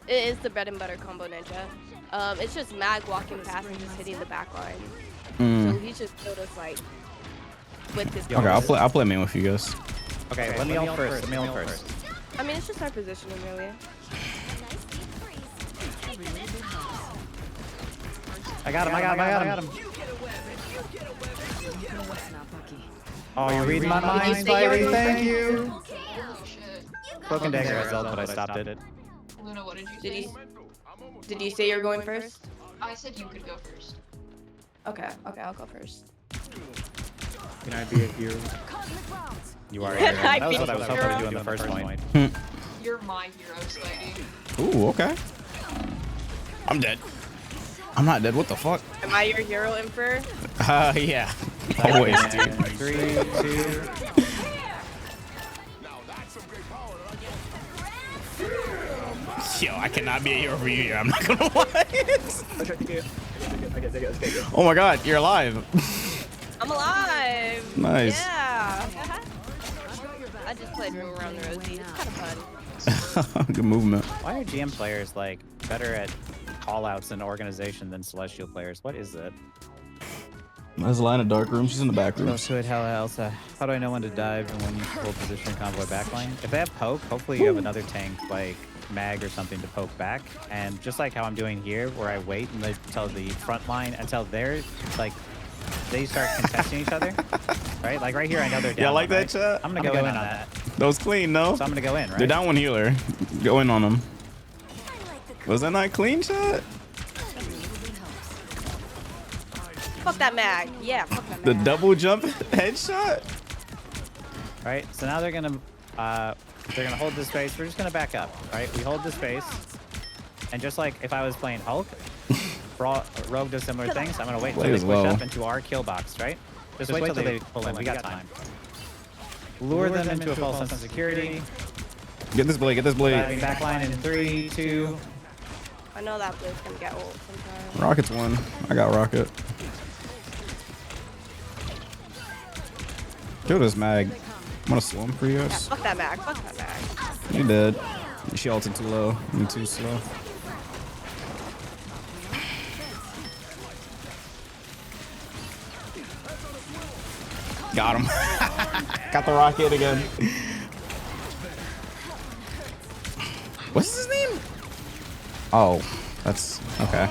It is the bread and butter combo ninja. It's just mag walking past and just hitting the back line. So he just killed us like with his. Okay, I'll play main with you guys. Okay, let me ult first. Let me ult first. I mean, it's just our positioning, really. I got him. Oh, you're reading my mind, Spidey. Thank you. Holy shit. Broken dagger has ult, but I stopped it. Luna, what did you say? Did you say you're going first? I said you could go first. Okay, I'll go first. Can I be a hero? You are a hero. That was what I was hoping to do in the first point. You're my hero, Spidey. Ooh, okay. I'm dead. I'm not dead. What the fuck? Am I your hero, Infer? Yeah. Always, dude. 3, 2. Yo, I cannot be a hero for you here. I'm not gonna lie. Oh my god, you're alive. I'm alive. Nice. Yeah. I just played Room Around the Rosie. It's kind of fun. Good movement. Why are GM players like better at callouts and organization than Celestial players? What is it? There's a line of dark room. She's in the back room. Oh, shit, how else? How do I know when to dive and when you hold position convoy backline? If they have poke, hopefully you have another tank like mag or something to poke back. And just like how I'm doing here, where I wait until the front line, until they're like, they start contesting each other, right? Like right here, I know they're down. Yeah, like that, right? chat? I'm gonna go in on that. That was clean, no? So I'm gonna go in, right? They're down one healer. Go in on them. Was that not clean, chat? Fuck that mag. Yeah, fuck that mag. The double jump headshot? Right, so now they're gonna hold this space. We're just gonna back up, right? We hold the space, and just like if I was playing Hulk, Rogue does similar things. I'm gonna wait until they push up into our kill box, right? Just wait till they pull in. We got time. Lure them into a false sense of security. Get this blade, get this blade. Diving backline in 3, 2. I know that blade's gonna get ult sometime. Rocket's one. I got Rocket. Kill this mag. I'm gonna slow him for you guys. Fuck that mag. Fuck that mag. You dead. She ulted too low. You too slow. Got him. Got the rocket again. What's his name? Oh, that's okay.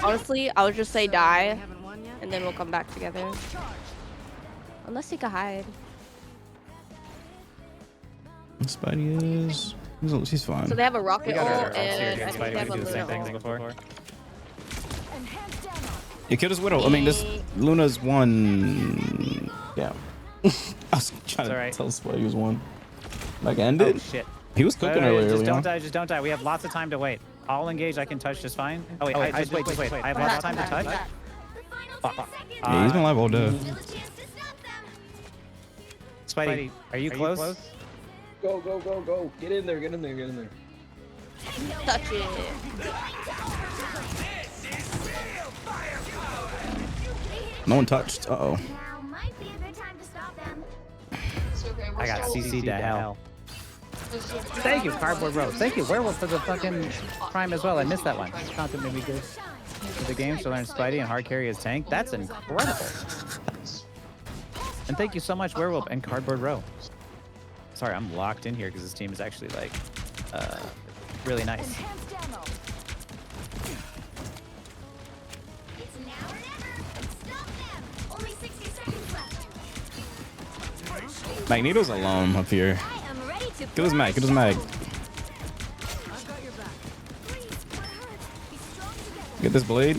Honestly, I would just say die, and then we'll come back together. Unless he can hide. Spidey is. He's fine. So they have a rocket ult, Our and I Syrian think they Spidey have a do the same Luna things ult. before. You killed his widow. I mean, this Luna's one. Yeah. I was trying to tell Spidey he was one. Like ended. Oh shit. He was cooking earlier. Just don't die. Just don't die. We have lots of time to wait. I'll engage. I can touch just fine. Oh wait. Just wait. I have lots of time to touch. Yeah, he's been live all day. Still a chance to stop them. Spidey, are you close? Go, go, go, go. Get in there, get in there, get in there. Touch it. No one touched. Uh-oh. Now might be a good time to stop them. It's okay, we're I got still- CC to hell. It's okay. Thank you, Cardboard Rose. Thank you, Werewolf, for the fucking Prime as well. I missed that one. Content made me good. For the games to learn Spidey and hard carry his tank. That's incredible. And thank you so much, Werewolf and Cardboard Row. Sorry, I'm locked in here because this team is actually like really nice. It's now or never. Stop them. Only 60 seconds left. Magneto's alone up here. I am ready to Get his mag, get his mag. Get this blade.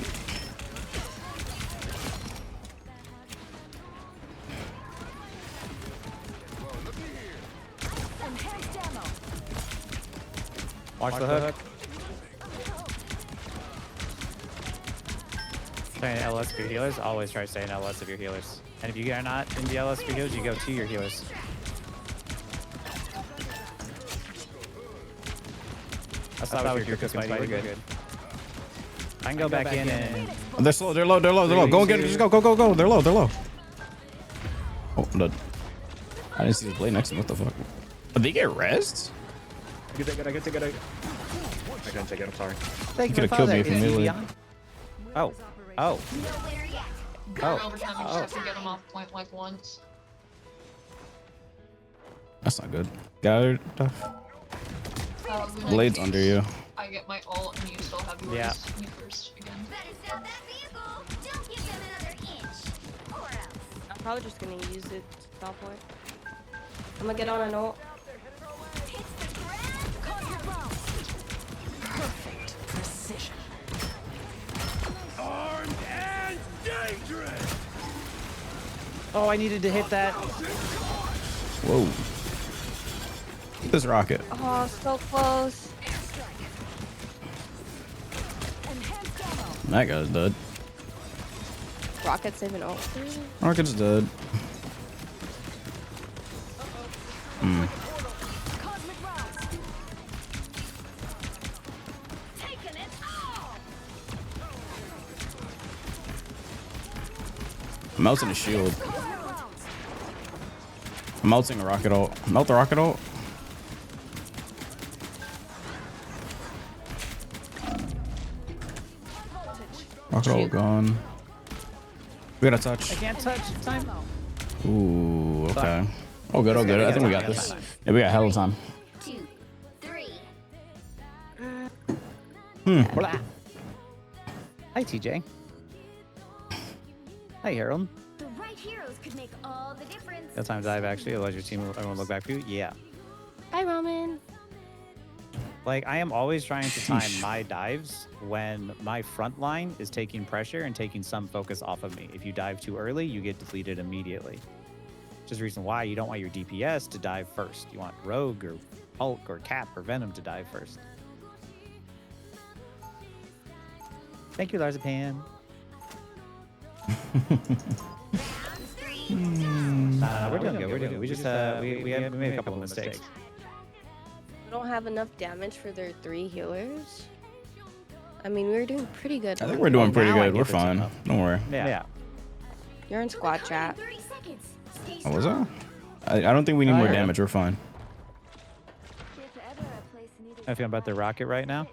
Watch the hook. Stay in LS for your healers. Always try to stay in LS of your healers. And if you are not in the LS for your healers, you go to your healers. I thought with your cooking Spidey, we're good. I can go back in and... Oh, they're slow, they're low, they're low, they're low. Go and get it, just go, go, go, go. They're low, they're low. Oh, I'm dead. I didn't see the blade next to me. What the fuck? Did they get rezzed? I couldn't take it, I'm sorry. Thank You could've killed me if you knew it. Oh. Oh. No winner yet. During overtime, you just have to get them off point like once. That's not good. Got it. Luna, Blade's under you. I get my ult and you still have yours. Yeah. You first again. Better stop that vehicle. Don't give them another inch. Or else. I'm probably just gonna use it to stop point. I'm gonna get on an ult. Hits the ground. Cosmic Ball. Perfect precision. Armed and dangerous. Oh, I needed to hit that. Whoa. This rocket. Oh, so close. That guy's dead. Rocket saving ult. Rocket's dead. Hmm. Cosmic Rocks. Taking it all. I'm melting a shield. I'm melting a rocket ult. Melt the rocket ult. Rocket ult gone. We gotta touch. I can't touch. Time. Ooh, okay. Oh good, oh good. I think we got this. Yeah, we got hell of time. 2, 3. Blah. Hi, TJ. Hi, Harold. The right heroes could make all the difference. No time to dive, actually. Otherwise, your team everyone look back for you. Yeah. Bye, Roman. Like, I am always trying to time my dives when my front line is taking pressure and taking some focus off of me. If you dive too early, you get depleted immediately. Which is the reason why you don't want your DPS to dive first. You want Rogue or Hulk or Cap or Venom to dive first. Thank you, Larzapan. We're doing good. We're doing good. We just we made a couple of mistakes. We don't have enough damage for their 3 healers. I mean, we're doing pretty good. I think we're doing pretty Now I good. get We're this fine. enough. Don't worry. Yeah. You're in squad chat. 30 seconds. Stay Oh, was strong. that? I don't think we need more yeah. damage. We're fine. If ever a place needed How you feeling about the rocket right now?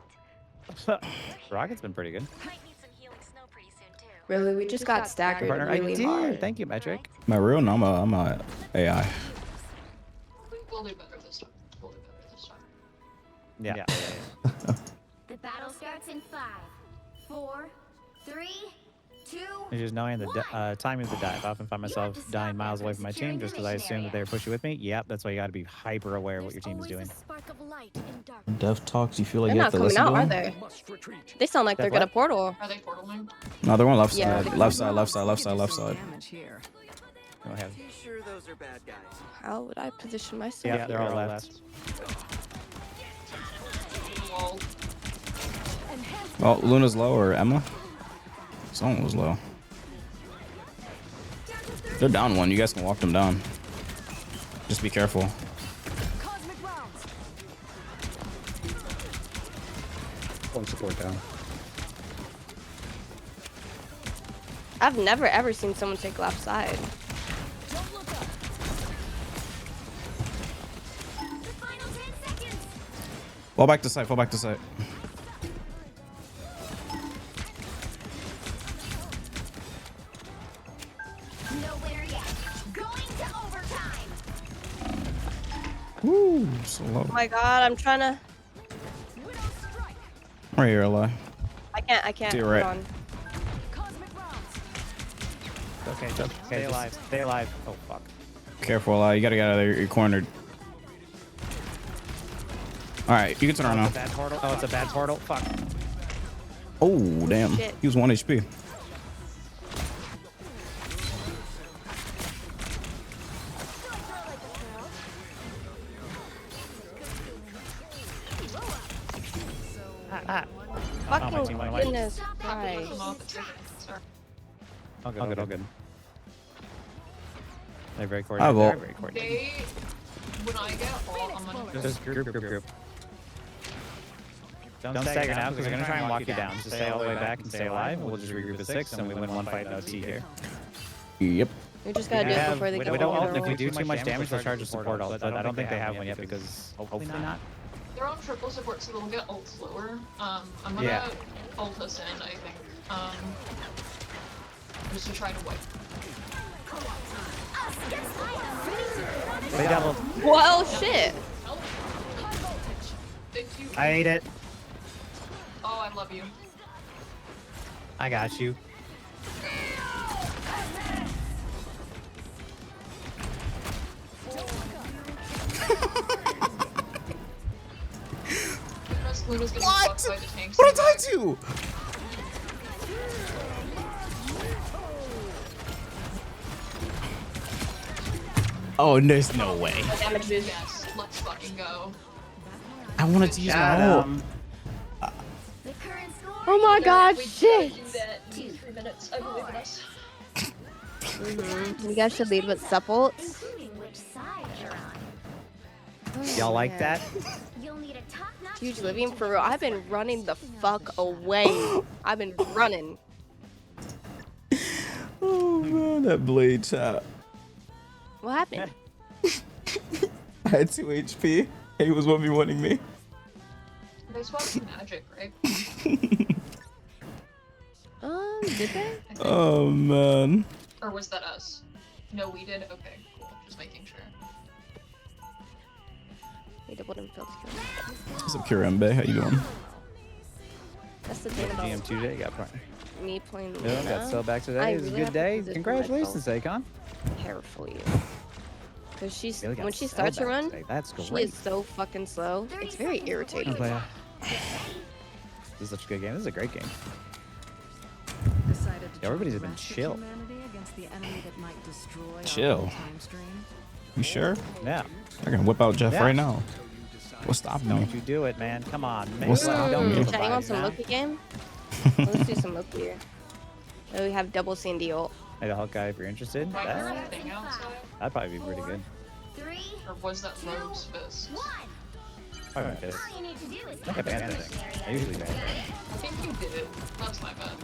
Rocket's been pretty good. might need some healing snow pretty soon too. Really, we just got staggered Partner, I really did. hard. Thank you, Metric. Am I real? No, I'm a AI. We'll do better this time. We'll do better this time. Yeah. The battle starts in 5, 4, 3, 2. It's just knowing the timing of the dive. I often find myself dying miles away from my team just because I assume that they're pushing with me. Yep, that's why you got to be hyper aware of what your team is doing. Spark of light in dark. Dev talks. You feel like They're you not have to coming listen out, to are them? they? Must retreat. They sound like they're What? gonna portal. Are they portaling? No, they're on left Yeah. side. Left side. Left side. Left side. Left side. Go ahead. Sure, those are bad guys. How would I position myself? Yeah, they're all left. Wall. Oh, Luna's low or Emma? Someone was low. They're down one. You guys can walk them down. Just be careful. Cosmic rounds. One support down. I've never ever seen someone take left side. Don't look up. The final 10 seconds. Fall back to site. Fall back to site. Nowhere yet. Going to overtime. Woo, so low. Oh my god, I'm trying to. Widow strike. Right here, Eli. I can't. To your Hold right. on. Cosmic rounds. Okay, stay alive. Stay alive. Oh fuck. Careful, Eli. You gotta get out of there. You're cornered. All right, you can turn around It's a now. bad portal. Oh, it's a bad portal. Fuck. Oh, damn. shit. He was 1 HP. Ah. Fucking my team went away. goodness Happy with Christ. the market ticket, sir. All good. All good. They're very I coordinated. will. They're very coordinated. They, when I get all, I'm gonna Just group. Don't stagger now because they're gonna try and walk you down. Just stay all the way back and stay alive. We'll just regroup at 6 and we win one fight no T here. Yep. We just gotta do it before they get Widow ult, over. and if we do too much damage, they'll charge a support ult. But I don't think they have one yet because hopefully not. They're on triple support, so they'll get ult slower. I'm gonna Yeah. ult us in, I think. Just to try to wipe. They doubled. Well, shit. Help. Thank you. I ate it. Oh, I love you. I got you. Luna's getting What? fucked by the tanks. What did I do? Oh, there's no way. Damage boost. Yes, let's fucking go. I wanted to use my Got ult. him. The current score. Oh my god, shit. that 2-3 minutes, I believe in us. You guys should lead with support. Including which side you're on. Y'all like that? You'll need a top-notch Huge team living to for real. I've been running the fuck away. I've been running. Oh man, that blade chat. What happened? I had 2 HP. He was 1v1ing me. They swapped magic, right? Did they? I think. Oh man. Or was that us? No, we did? Okay, cool. Just making sure. They doubled and failed to kill. What's up, Kirambe? How you doing? That's the thing about GM today got prime. me playing Yeah, got Luna. sell back I today. It was a really have good to day. position Congratulations, Akon. carefully. Because she's Really got when she sell starts to back run, today. That's she great. is so fucking slow. It's very irritating. This is such a good game. This is a great game. Decided to Yeah, everybody's try been wrest chill. humanity against the enemy that might destroy our Chill. whole time stream. You sure? Yeah. I can whip out Jeff Yeah. right now. What's stopping me? Don't you do it, man. Come on. Man. What's stopping Don't me? give a Chat, you want vibe some now. Loki game? Let's do some Loki here. So we have double Sandy ult. Hey, the Hulk guy, if you're interested. Might there That'd anything outside? probably be pretty good. 3, Or was that Rogue's fist? 1. Probably like this. All you need to do is Like a band thing. I usually band thing. I think you did. That's my bad.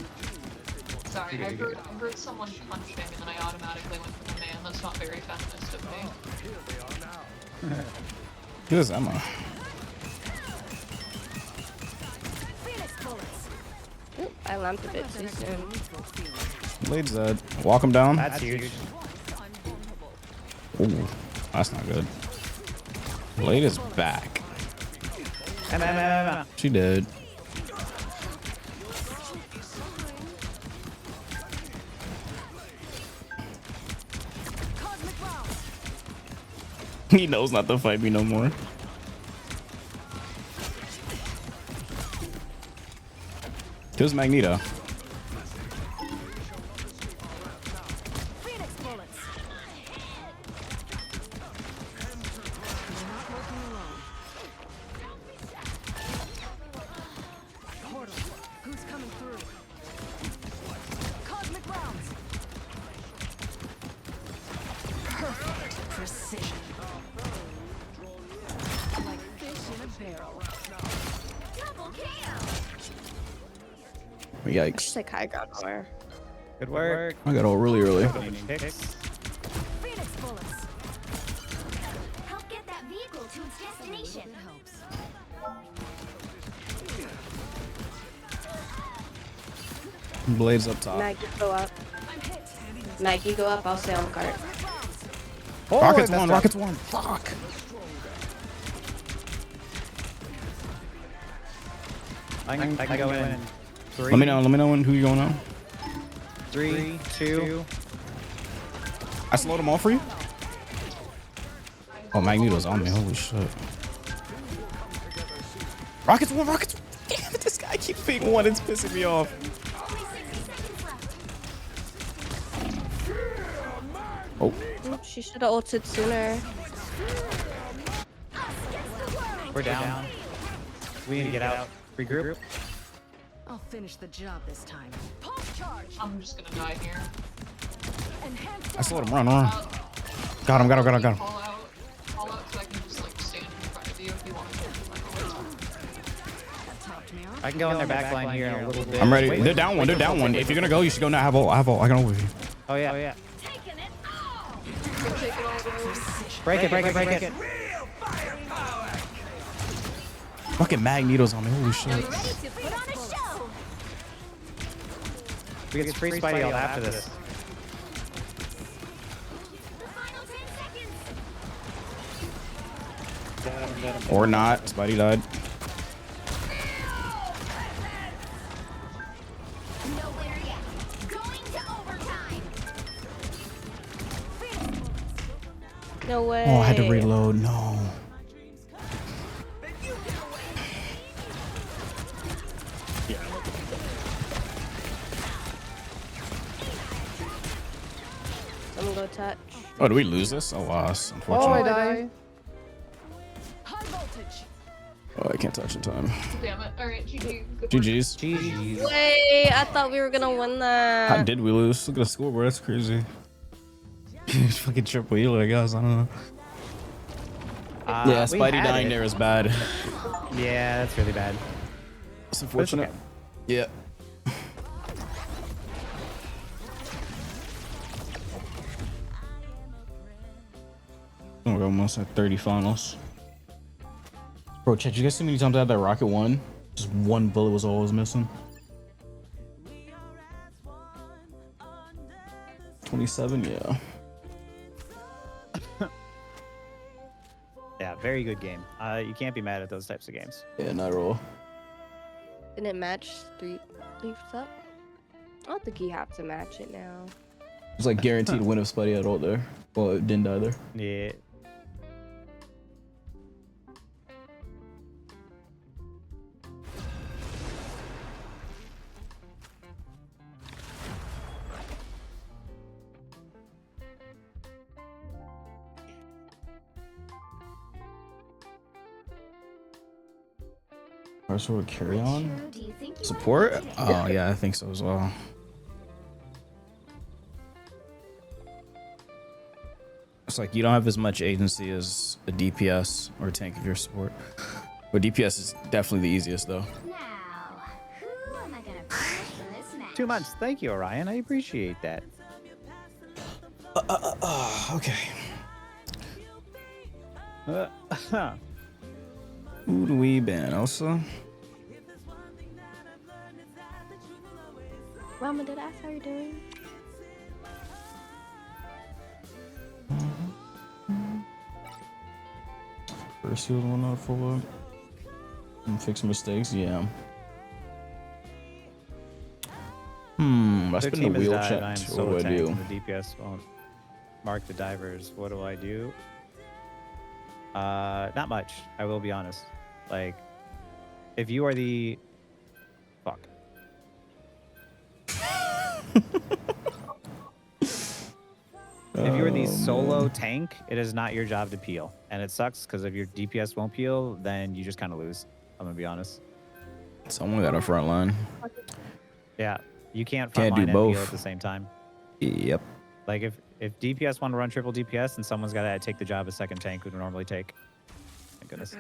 Sorry, You're I good, heard someone punching and then I automatically went for the man. That's not very feminist of me. Who's Emma? Phoenix bullets. Oop, I lamped a bit too soon. Blade's dead. Walk him down. That's huge. Ooh, that's not good. Blade is back. She did. Cosmic rounds. He knows not to fight me no more. Kills Magneto. Phoenix bullets. You're not working alone. Portal. Who's coming through? Cosmic rounds. precision. Like fish in a barrel. Double kill. Yikes. Just like high ground more. Good work. I got all really early. Picks. Phoenix bullets. Help get that vehicle to its destination. It helps. Blades up top. Maggie, go up. Maggie, go up. I'll stay on cart. Oh, Rockets I one, messed rockets one. Fuck. up. I can go in. 3, Let me know who you going on. 3, 2. I slowed them all for you. Oh, Magneto's on me. Holy shit. Rockets one, rockets. Damn it, this guy keeps being one. It's pissing me off. Oh, She should have ulted sooner. We're down. We need to get out. Regroup. I'll finish the job this time. I'm just gonna die here. I slowed him. Run. Got him. Call out so I can just like stand in front of you if you want to. That topped me off. I can go in their back line here in a little bit. I'm ready. Wait, They're down one. They're down one. If you're gonna go, you should go now. I have ult. I can ult with you. Oh yeah. Taking it all. Take it all the Break it. Real firepower. Fucking Magneto's on me. Holy shit. Ready to put on a show. We get free Spidey ult after this. The final 10 seconds. Or not. Spidey died. No winner yet. Going to overtime. No way. Oh, I had to reload. No. I'm gonna go touch. Oh, did we lose this? A loss, Oh, I unfortunately. died. High voltage. Oh, I can't touch in time. Damn it. Alright, GG. Good work. GG's. Jeez. Wait, I thought we were gonna win that. How did we lose? Look at the scoreboard. That's crazy. Fucking triple healer, I guess. I don't know. Yeah, We Spidey had dying it. there is bad. Yeah, that's really bad. It's unfortunate. Yeah. Oh, we're almost at 30 finals. Bro, chat, you guys see how many times I had that rocket one? Just one bullet was all I was missing. 27, yeah. Yeah, very good game. You can't be mad at those types of games. Yeah, not at all. Didn't it match three leaves up? I don't think you have to match it now. It's like guaranteed win if Spidey had ult there. Well, it didn't either. Yeah. Our sort of carry on. Hero do you think you Support? are? Oh, yeah, I think so as well. It's like you don't have as much agency as a DPS or a tank if you're support. But DPS is definitely the easiest though. Now, who am I gonna punish for this match? 2 months. Thank you, Orion. I appreciate that. Okay. Uh, Who do we ban? Elsa? Mama, did I ask how you're doing? First healed one not full up. And fix mistakes, yeah. I their spin team the has wheel died. I'm check. so What do I do? and the DPS won't mark the divers. What do I do? Not much. I will be honest. Like, if you are the fuck. If you're the solo tank, it is not your job to peel, and it sucks because if your DPS won't peel, then you just kind of lose. I'm gonna be honest. Someone got a front line. Yeah, you can't Can't frontline do and both. peel at the same time. Yep. Like If DPS want to run triple DPS, then someone's got to take the job a second tank would normally take. Thank goodness.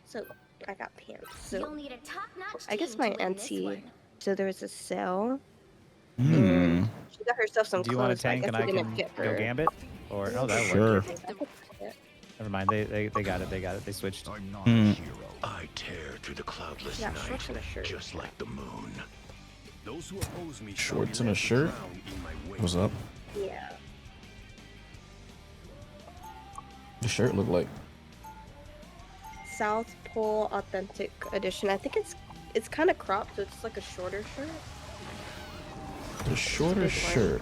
So I got pants. You'll So need a top-notch I guess team my to win this auntie. one. So there was a sale. Hmm. She got herself some Do you want a clothes. But I tank guess and it I didn't can fit go her. gambit? Or no, that Sure. worked. Never mind. They got it. They got it. They switched. I'm not Hmm. a hero. I tear through the cloudless Yeah, night, shorts and a shirt. just like the moon. Those who oppose me Shorts shall and a let the shirt? crown in my way. What's up? Yeah. The shirt look like. South Pole Authentic Edition. I think it's kind of cropped, so it's like a shorter shirt. The shorter Big one. shirt.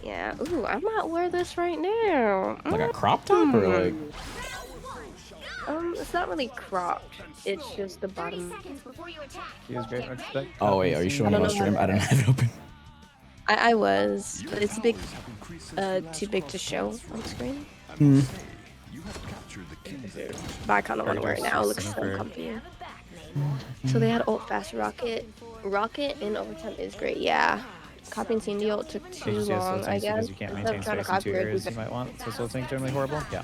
Yeah. Ooh, I might wear this right now. Like a crop top or like. It's not really cropped. It's just the 30 bottom. seconds before you attack. Use great respect. Oh wait, are you showing I it don't on know stream? how I didn't have it open. I was, but it's big. Too big to show on screen. Hmm. But I kind of want to wear it now. It looks so comfy. So they had ult fast rocket. Rocket in overtime is great. Yeah. Copying Cindy ult took too It's just so long. I tanks because guess. you can't Instead maintain of trying to space in copy two her, areas you might want. So slow tank generally horrible. Yeah.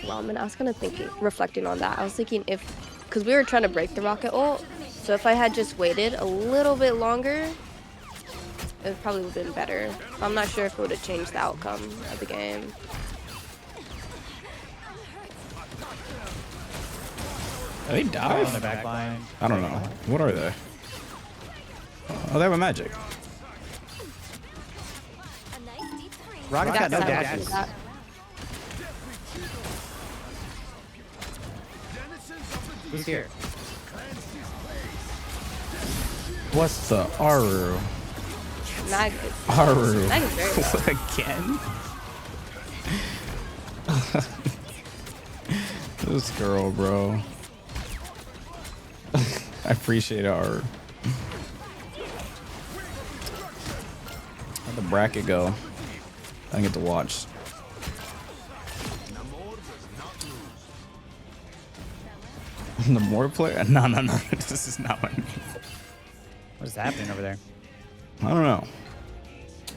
well, I mean, I was kind of thinking, reflecting on that. I was thinking because we were trying to break the rocket ult. So if I had just waited a little bit longer, it probably would have been better. I'm not sure if it would have changed the outcome of the game. Are they On the dive? back line. I don't know. What are they? Oh, they have a magic. A nice deep three. Rocket's got no That- dashes. that- Who's here? What's the Aru? Mag, Aru. Mag is very low. Again? This girl, bro. I appreciate Aru. How'd the bracket go? I didn't get to watch. The more player? No. This is not what I mean. What is happening over there? I don't know.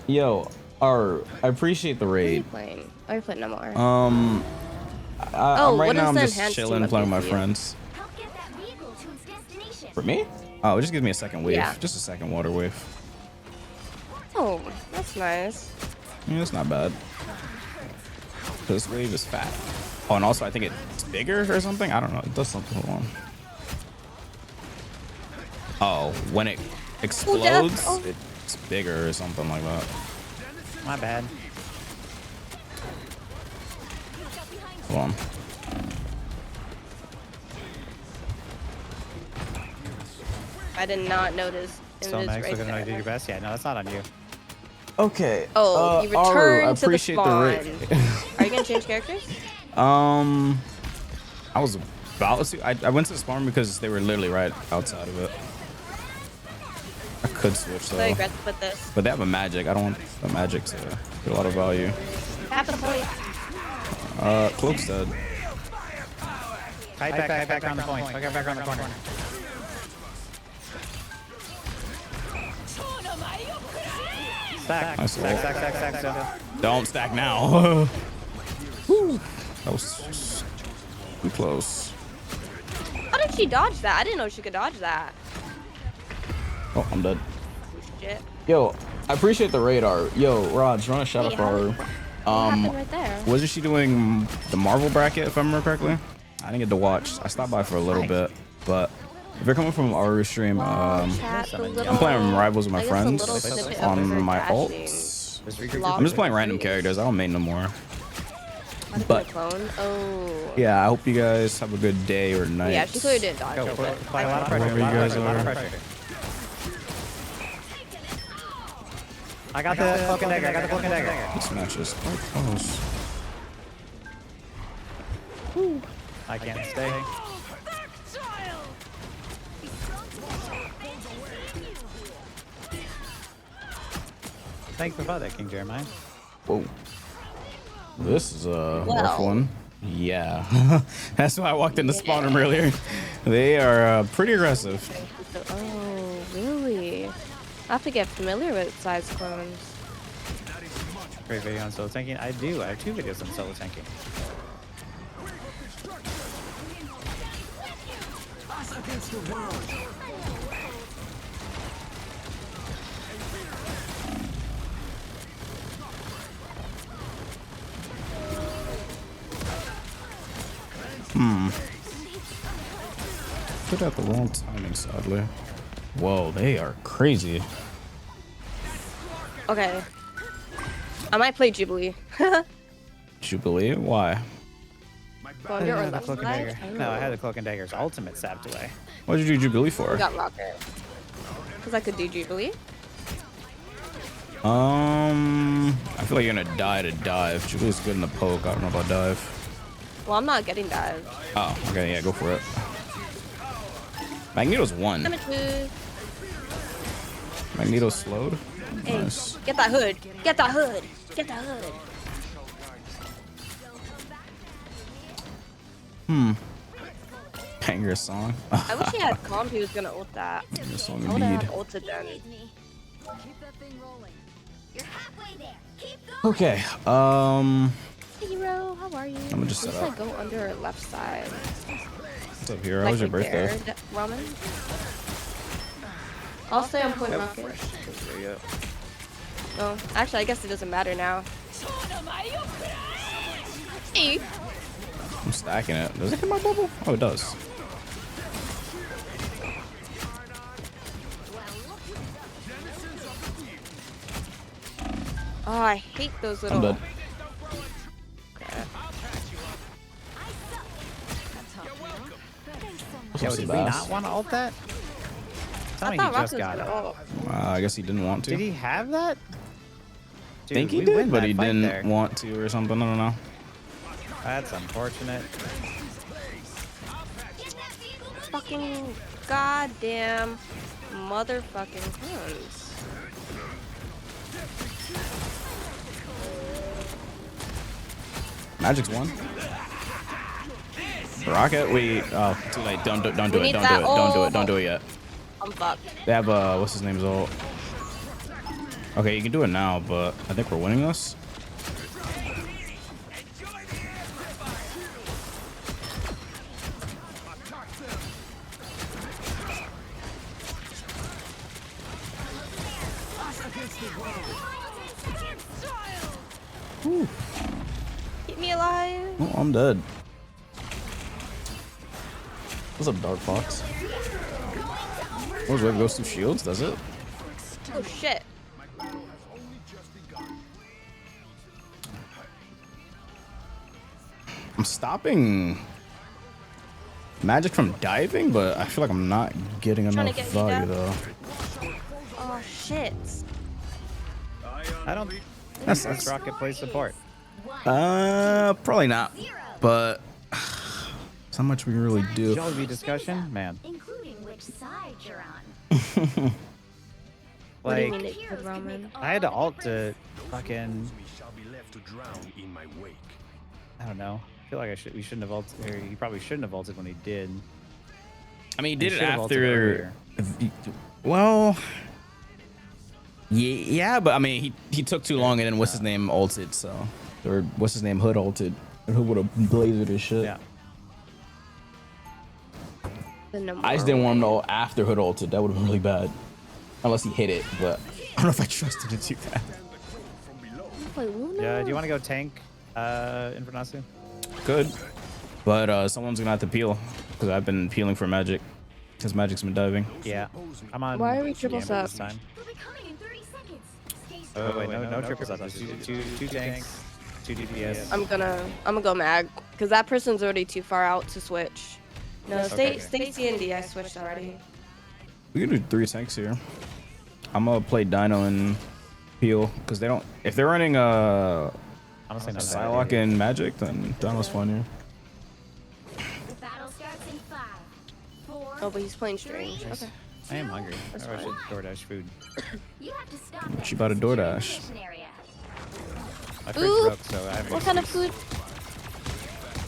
Yo, I appreciate the What are you raid. playing? Oh, you're playing no more. I'm what right is now. I'm the just enhanced chilling, team playing with my update for you? friends. Help get that vehicle to its destination. For me? Oh, it just gives me a second wave. Yeah. Just a second water wave. Oh, that's nice. Yeah, it's not bad. This wave is fat. Oh, and also I think it's bigger or something. I don't know. It does something. Hold on. Oh, when it explodes, Oh. it's bigger or something like that. My bad. Hold on. I did not notice in So this Max, race. looking like you did your best. Yeah, no, that's not on you. Okay. Oh, you Aru, returned I to the appreciate spawn. raid. Are you gonna change characters? I was about to. I went to the spawn because they were literally right outside of it. I could switch So I though, regret to put this. but they have a magic. I don't want the magic to get a lot of value. Half the point. Cloak's dead. Kite back on the point. Kite back on the corner. Stack. Nice Stack. Don't stack now. Whew. That was too close. How did she dodge that? I didn't know she could dodge that. Oh, I'm dead. Shit. Yo, I appreciate the radar. Yo, Raj, run a shout out Wait, for her. What happened right there? Wasn't she doing the Marvel bracket, if I remember correctly? I didn't get to watch. I stopped by for a little bit, but if you're coming from Aru stream, Chat, the little, I'm playing Rivals with my I guess friends a little snippet of on her my dashing. alts. Lock I'm just playing the random trees. characters. I don't main no more. Might have been a But clone. Oh. yeah, I hope you guys have a good day or night. Yeah, she clearly didn't dodge Go, it, play but a lot of pressure. Wherever you guys are. I got the cloak and dagger. I got the cloak and dagger. This match is quite close. I can't stay. Thanks for that, King Jeremiah. Whoa. This is a rough Well. one. Yeah. That's why I walked in the spawn room earlier. They are pretty aggressive. oh, really? I have to get familiar with size clones. Great video on solo tanking. I do. I have 2 videos on solo tanking. Us against the world. Put out the wrong timing, sadly. Whoa, they are crazy. Okay. I might play Jubilee. Jubilee? Why? Well, you're on the left Cloak and side. Dagger. No, I had the Cloak and Dagger's ultimate sapped away. What did you do Jubilee I for? got Rocket. Because I could do Jubilee. I feel like you're gonna die to dive. Jubilee's good in the poke. I don't know about dive. Well, I'm not getting dive. Oh, okay, yeah, go for it. Magneto's 1. Damage. Magneto slowed. Hey, Nice. get that hood. Get that hood. Get that hood. Banger song. I wish he had comp. He was gonna ult that. Banger song I would have indeed. ulted then. Keep that thing rolling. You're halfway there. Keep going. Okay, Hero, how are you? I'm gonna just set Who's up. that go under left side? What's up, Hero? How was your birthday? prepared Ramen. I'll stay on point rocket. Oh, actually, I guess it doesn't matter now. Hey. I'm stacking it. Does it hit my bubble? Oh, it does. Oh, I hate those little. I'm dead. Yo, What's did the we best? not want to ult that? Tell I me thought he Rocket just was got gonna it. ult. I guess he didn't want to. Did he have that? I think he we did, win but that he fight didn't there. want to or something. I don't know. That's unfortunate. Fucking goddamn motherfucking clones. Magic's 1. Rocket, we. Oh, too late. Don't do it. Don't do We it. need Don't do that it. Don't do ult. it. Don't do it yet. I'm fucked. They have what's his name's ult. Okay, you can do it now, but I think we're winning this. Keep me alive. Oh, I'm dead. What's up, Dark Fox? What was wave goes through shields? Does it? Oh shit. I'm stopping Magic from diving, but I feel like I'm not getting Trying to enough get me value down. though. Oh shit. I don't. That's Let's Rocket play support. Probably not. But how much we can really do. Jollibee discussion, man. Including which side you're on. What do you Like, mean it could ramen? I had to ult to fucking. shall be left to drown in my wake. I don't know. I feel like we shouldn't have ulted. Or he probably shouldn't have ulted when he did. I mean, he did it should have ulted after. earlier. Well, yeah, but I mean, he took too long, and then what's his name ulted, so or what's his name Hood ulted, and Hood would have blazered his shit. Yeah. I just didn't want him to ult after Hood ulted. That would have been really bad, unless he hit it. But I don't know if I trusted to do that. Yeah. Do you want to go tank, Infernasu? Good, but someone's gonna have to peel because I've been peeling for Magic because Magic's been diving. Yeah. I'm on. Why are we triple Gambit this sub? time. We'll be coming in 30 seconds. Stay Oh wait, no triples up. Just two tanks, 2 DPS. I'm gonna go mag because that person's already too far out to switch. No, stay C and D. I switched already. We can do 3 tanks here. I'm gonna play Dino and peel because they don't. If they're running Honestly, not Psylocke and Magic, then Dino's fun here. The battle starts in 5, 4. Oh, but he's playing strange. Okay. I am hungry. That's I should fine. DoorDash food. You have to stop What them you about to from securing DoorDash? the mission area. My fridge Ooh. broke, so I haven't. What kind of food?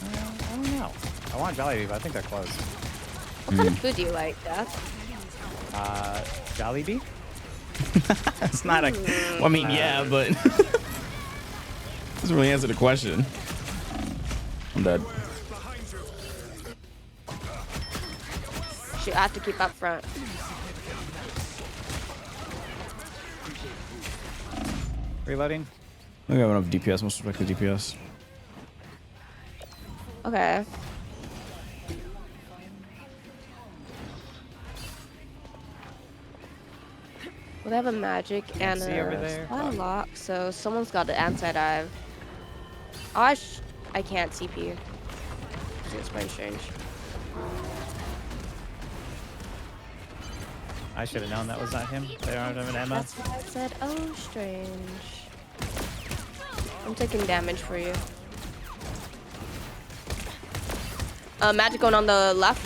I don't know. I want Jollibee, but I think they're closed. What kind of food do you like, Death? Jollibee? It's not a. Well, I mean, yeah, but doesn't really answer the question. I'm dead. Shoot, I have to keep up front. Reloading. I don't have enough DPS. Most respect to DPS. Okay. Well, they have a magic and See over a there? spell lock, so someone's got an anti-dive. Oh, I can't CP. It's pretty strange. I should have known that was not him. They don't have an ammo. That's why I said, oh, strange. I'm taking damage for you. Magic going on the left.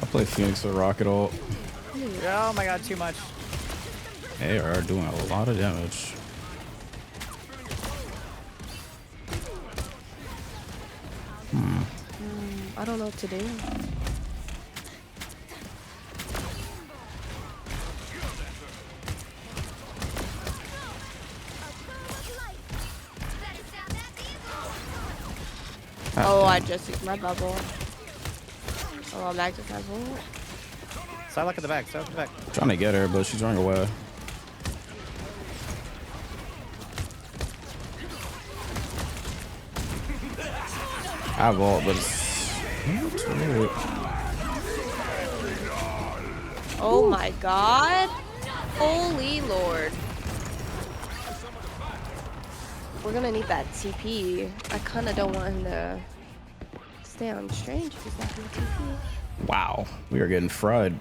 I play Phoenix with Rocket ult. Oh my god, too much. They are doing a lot of damage. I don't know what to do. Oh, I just used my bubble. Oh, I'm back to my bubble. Psylocke at the back. Psylocke at the back. Trying to get her, but she's running away. I have ult, but it's weird. Oh my god. Holy lord. We're gonna need that TP. I kinda don't want him to stay on strange if he's not gonna TP. Wow, we are getting fried.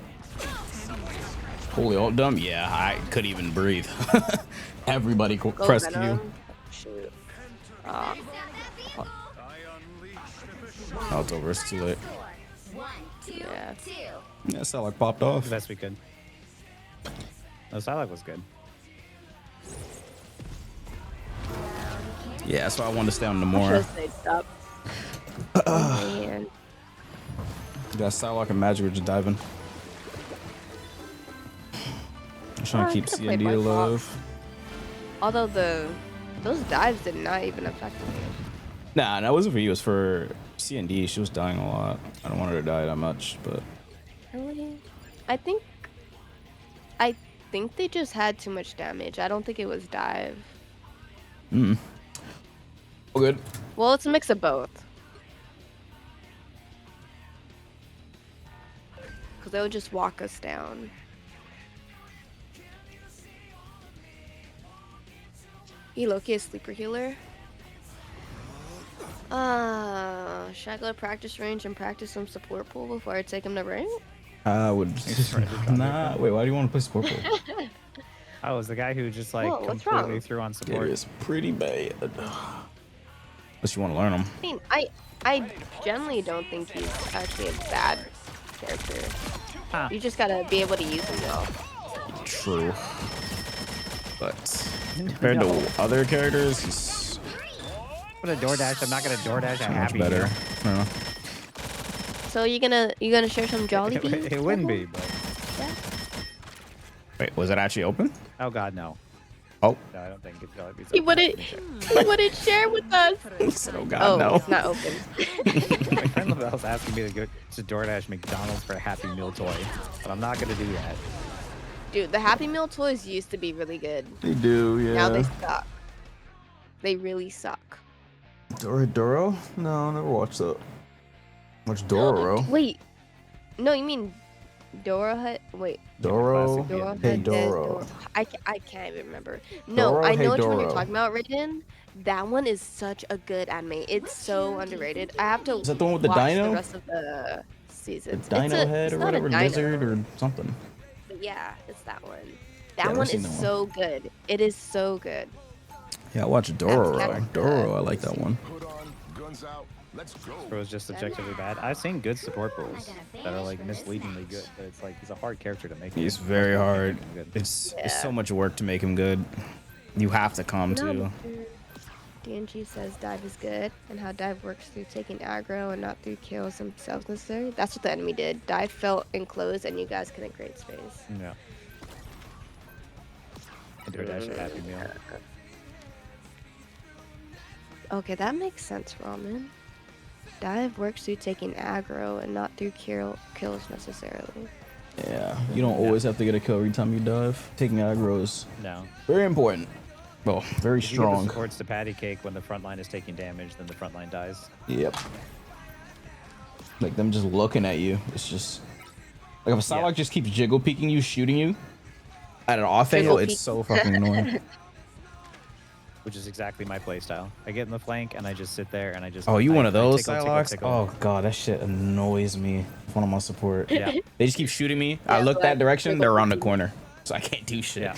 Holy ult dump? Yeah, I couldn't even breathe. Everybody Go pressed Q. Venom. Shoot. Oh, it's over. It's too late. Yeah. Yeah, Psylocke popped off. The best we could. No, Psylocke was good. Yeah, that's why I wanted to stay on I Namor. should've stayed up. Oh, man. You got Psylocke and Magic, we're just diving. I'm trying to keep could've played CND my alive. Although those dives did not even affect me. Nah, that wasn't for you. It was for CND. She was dying a lot. I don't want her to die that much, but Really? I think they just had too much damage. I don't think it was dive. all good. Well, it's a mix of both. Because they would just walk us down. Loki is sleeper healer. Should I go to practice range and practice some support pool before I take him to rank? I would. Nah, wait. Why do you want to play support pool? I was the guy who just like Whoa, what's completely wrong? threw on It support. is pretty bad. Unless you want to learn them. I mean, I generally don't think he's actually a bad character. Huh. You just gotta be able to use him well. True. But compared to other characters, he's Put a DoorDash. I'm not gonna DoorDash a so much happy better. meal. I don't know. So you gonna share some Jolly Beans? It wouldn't be, but Wait, was it actually open? oh god, no. Oh, No, I don't think it's gonna be. He wouldn't share with us. oh God, Oh, no. it's not open. My friend was asking me to go to DoorDash McDonald's for a Happy Meal toy, but I'm not gonna do that. Dude, the Happy Meal toys used to be really good. They do, yeah. Now they suck. They really suck. Doro? No, never watched that. Watch Doro. Wait. No, you mean Dora Hut? Wait. Doro. Classic, Dora Hey, Hut, Doro. I can't even remember. No, Doro, I know Hey, which one you're Doro. talking about, Raiden. That one is such a good anime. It's so underrated. I have to Is that the one with the watch dino? the rest of the seasons. Dino It's head or not a whatever, dino, lizard or something. but yeah, it's that one. Yeah, That I've one seen is that one. so good. It is so good. Yeah, I watched Doro. That's Doro, I like that one. Put on, guns out, let's go. It was just objectively bad. I've seen good support pools that are like misleadingly good, but it's like he's a hard character to make. He's very hard. Good. It's Yeah. so much work to make him good. You have to come No, to. DNG says dive is good, and how dive works through taking aggro and not through kills themselves necessarily. That's what the enemy did. Dive felt enclosed, and you guys couldn't create space. Yeah. DoorDash a Happy Meal. Okay, that makes sense, Ramen. Dive works through taking aggro and not through kills necessarily. Yeah, you don't always have to get a kill every time you dive. Taking aggro is No. very important. Well, very If you give the strong. supports to patty cake when the front line is taking damage, then the front line dies. Yep. Like them just looking at you. It's just like if a Psylocke just keeps jiggle peeking you, shooting you at an off angle, it's so fucking annoying. Which is exactly my playstyle. I get in the flank and I just sit there and I just. Oh, you one of those tickle, Psylocks? tickle. Oh god, that shit annoys me. One of my support. Yeah. They just keep shooting me. I look that direction, they're around the corner, so I can't do shit. Yeah.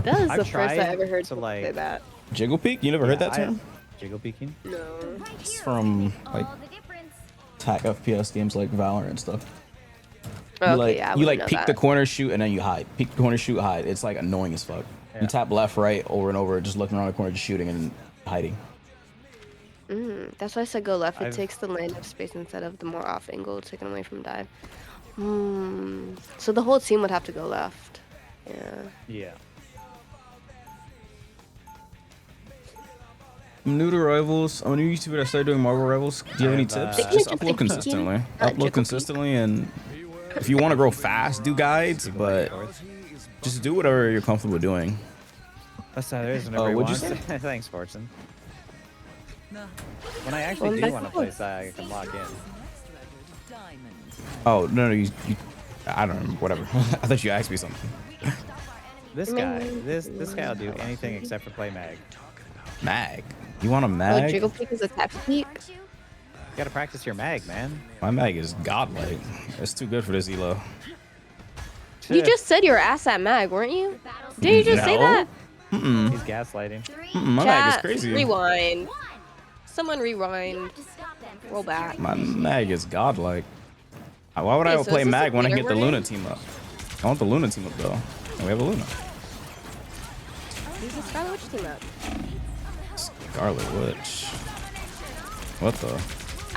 That is I've the first I tried ever heard to, someone say like- that. Jiggle peek? You never heard that term? Jiggle peeking? No. It's from like attack FPS games like Valorant and stuff. Okay, You like, yeah, I you wouldn't like know peek that. the corner, shoot, and then you hide. Peek the corner, shoot, hide. It's like annoying as fuck. Yeah. You tap left, right, over and over, just looking around the corner, just shooting and hiding. That's why I said go left. It I've- takes the land of space instead of the more off angle, taken away from dive. So the whole team would have to go left. Yeah. Yeah. I'm new to Rivals. I'm a new YouTuber that started doing Marvel Rivals. Do you have any I've, tips? Just upload consistently. Upload consistently, and if you want to grow fast, do guides, but just do whatever you're comfortable doing. That's how there is Oh, whatever what'd you say? say? Thanks, Fortune. When I actually do want to play Sai, I can log in. Oh no, you I don't know. Whatever. I thought you asked me something. This guy, this guy will do anything except for play mag. Mag. You want a Oh, mag? jiggle peek is a tap peek. You gotta practice your mag, man. My mag is godlike. It's too good for this elo. You just said you were ass at mag, weren't you? Did you just say No. that? Mm-mm. He's gaslighting. My mag is Chat, crazy. Rewind. Someone rewind. Roll back. My mag is godlike. Why would I Wait, so play is this mag a when I theater get the we're in? Luna team up? I want the Luna team up though. And we have a Luna. Who's the Scarlet Witch team up? Scarlet Witch. What the?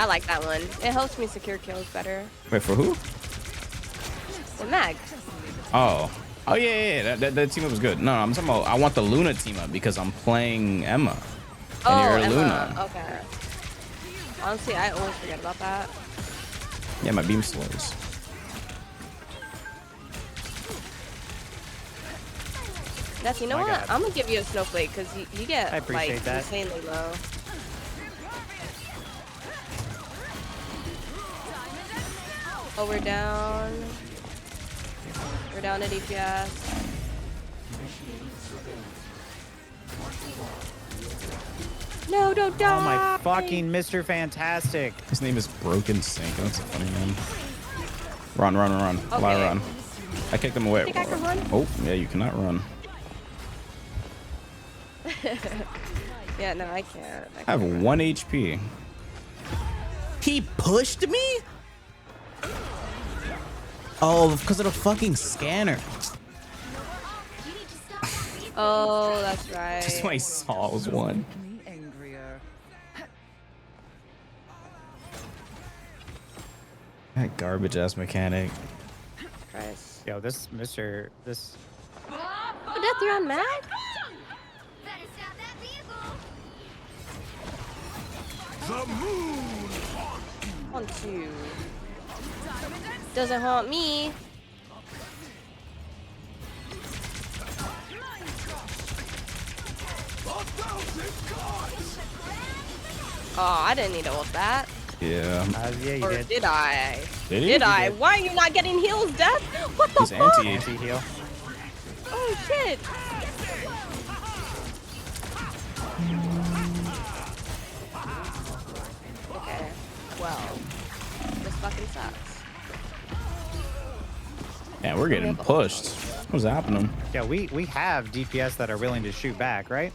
I like that one. It helps me secure kills better. Wait, for who? The mag. Oh. Oh yeah. That team up was good. No, I'm talking about I want the Luna team up because I'm playing Emma. And you're Emma. Luna. Okay. Honestly, I always forget about that. Yeah, my beam slows. Ness, you know My what? God. I'm gonna give you a snowflake because you get I appreciate like that. insanely low. Oh, we're down. We're down at DPS. No, don't die. Oh my fucking Mr. Fantastic. His name is Broken Sync. That's a funny name. Run. Fly Okay. run. I kicked him away. Think I can run? Oh, yeah, you cannot run. Yeah, no, I can't. I have 1 HP. He pushed me? Oh, because of the fucking scanner. Oh, that's right. Just what I saw was one. That garbage ass mechanic. Christ. Yo, this Mr. This. Oh, Death, you're on mag? Better stop that vehicle. The moon. Haunt you. Doesn't haunt me. Oh, I didn't need to ult that. Yeah. Yeah, you Or did. did I? Did he? Did I? Why are you not getting heals, Death? What the He's fuck? anti-heal. Oh shit. Okay. Well, this fucking sucks. Yeah, we're getting pushed. What's happening? Yeah, we have DPS that are willing to shoot back, right?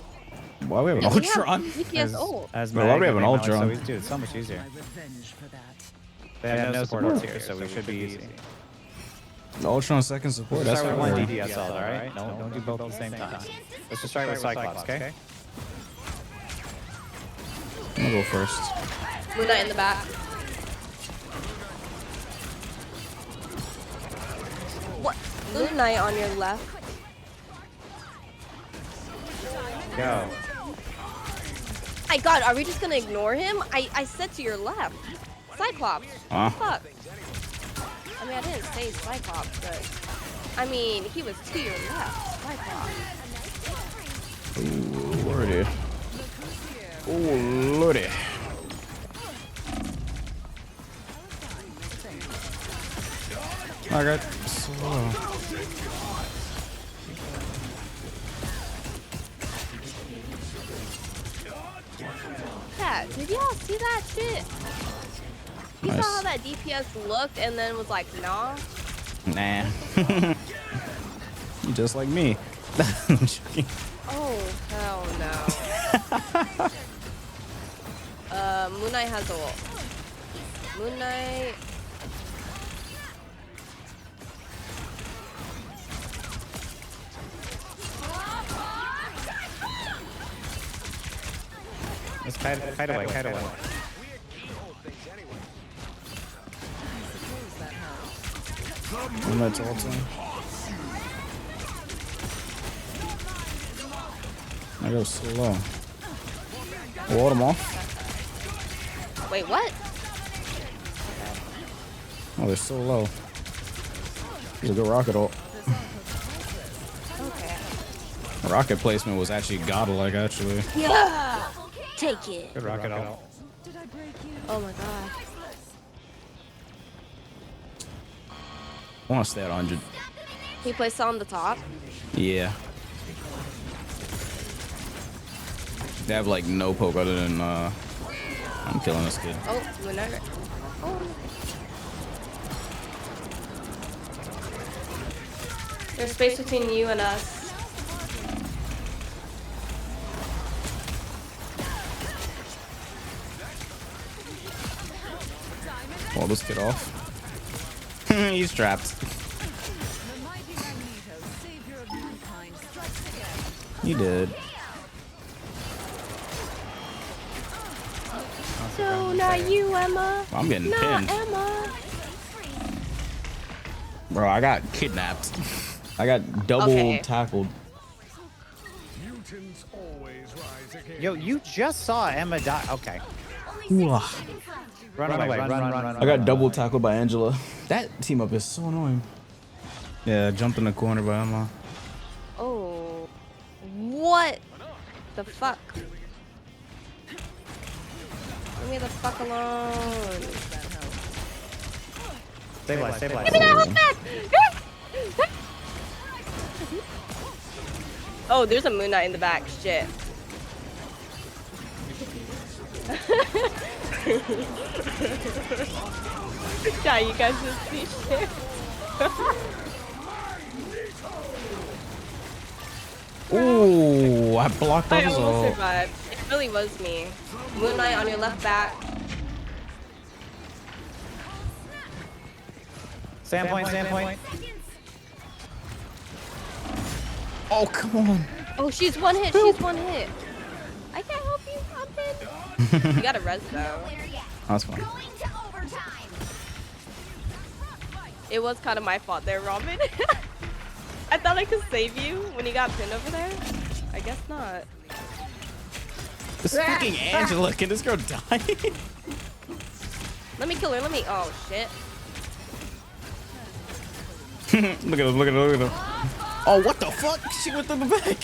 Why we have an Yeah, we have Ultron? DPS ult. As Bro, why do we mag, have an they might Ultron? So dude, it's so much easier. They have no support ults here, so we should be easy. The Ultron second support. That's Start with what one we're. DDS ult, alright? Don't do both at the same time. Let's just start with Cyclops, okay? I'm gonna go first. Moon Knight in the back. What? Moon Knight on your left. Go. My God, are we just gonna ignore him? I said to your left. Cyclops. Huh? Fuck. I mean, I didn't say Cyclops, but I mean, he was to your left. Cyclops. Ooh, lordy. Ooh, lordy. I got slow. Yeah, did y'all see that shit? You Nice. saw how that DPS looked and then was like, nah? Nah. You just like me. I'm joking. Oh, hell no. Moon Knight has ult. Moon Knight. Let's kite away, kite away. I'm not ulting. I go slow. Ward him off. Wait, what? Oh, they're so low. He's a good rocket ult. Okay. Rocket placement was actually godlike, actually. Yeah! Take it. Good rocket out. Oh my God. I want to stay at 100. He plays on the top. Yeah. They have like no poke other than I'm killing this kid. Oh, Moon Knight. Oh. There's space between you and us. Wall this kid off. He's trapped. He did. So not you, Emma. I'm getting Not pinned. Emma. Bro, I got kidnapped. I got double Okay. tackled. Mutants always rise again. Yo, you just saw Emma die. Okay. Ooh, Run away, run. I got double tackled by Angela. That team up is so annoying. Yeah, jumped in the corner by Emma. Oh. What the fuck? Leave me the fuck alone. Stabilize. Give me that hook back! Oh, there's a Moon Knight in the back. Shit. Yeah, you guys just see shit. Ooh, I blocked I those almost all. survived. It really was me. Moon Knight on your left back. Standpoint. Oh, come on. Oh, she's one hit. She's one hit. I can't help you. I'm pinned. You got a res though. That's fine. It was kind of my fault there, Robin. I thought I could save you when you got pinned over there. I guess not. This fucking Angela, can this girl die? Let me kill her. Let me. Oh shit. Look at him. Oh, what the fuck? She went through the back.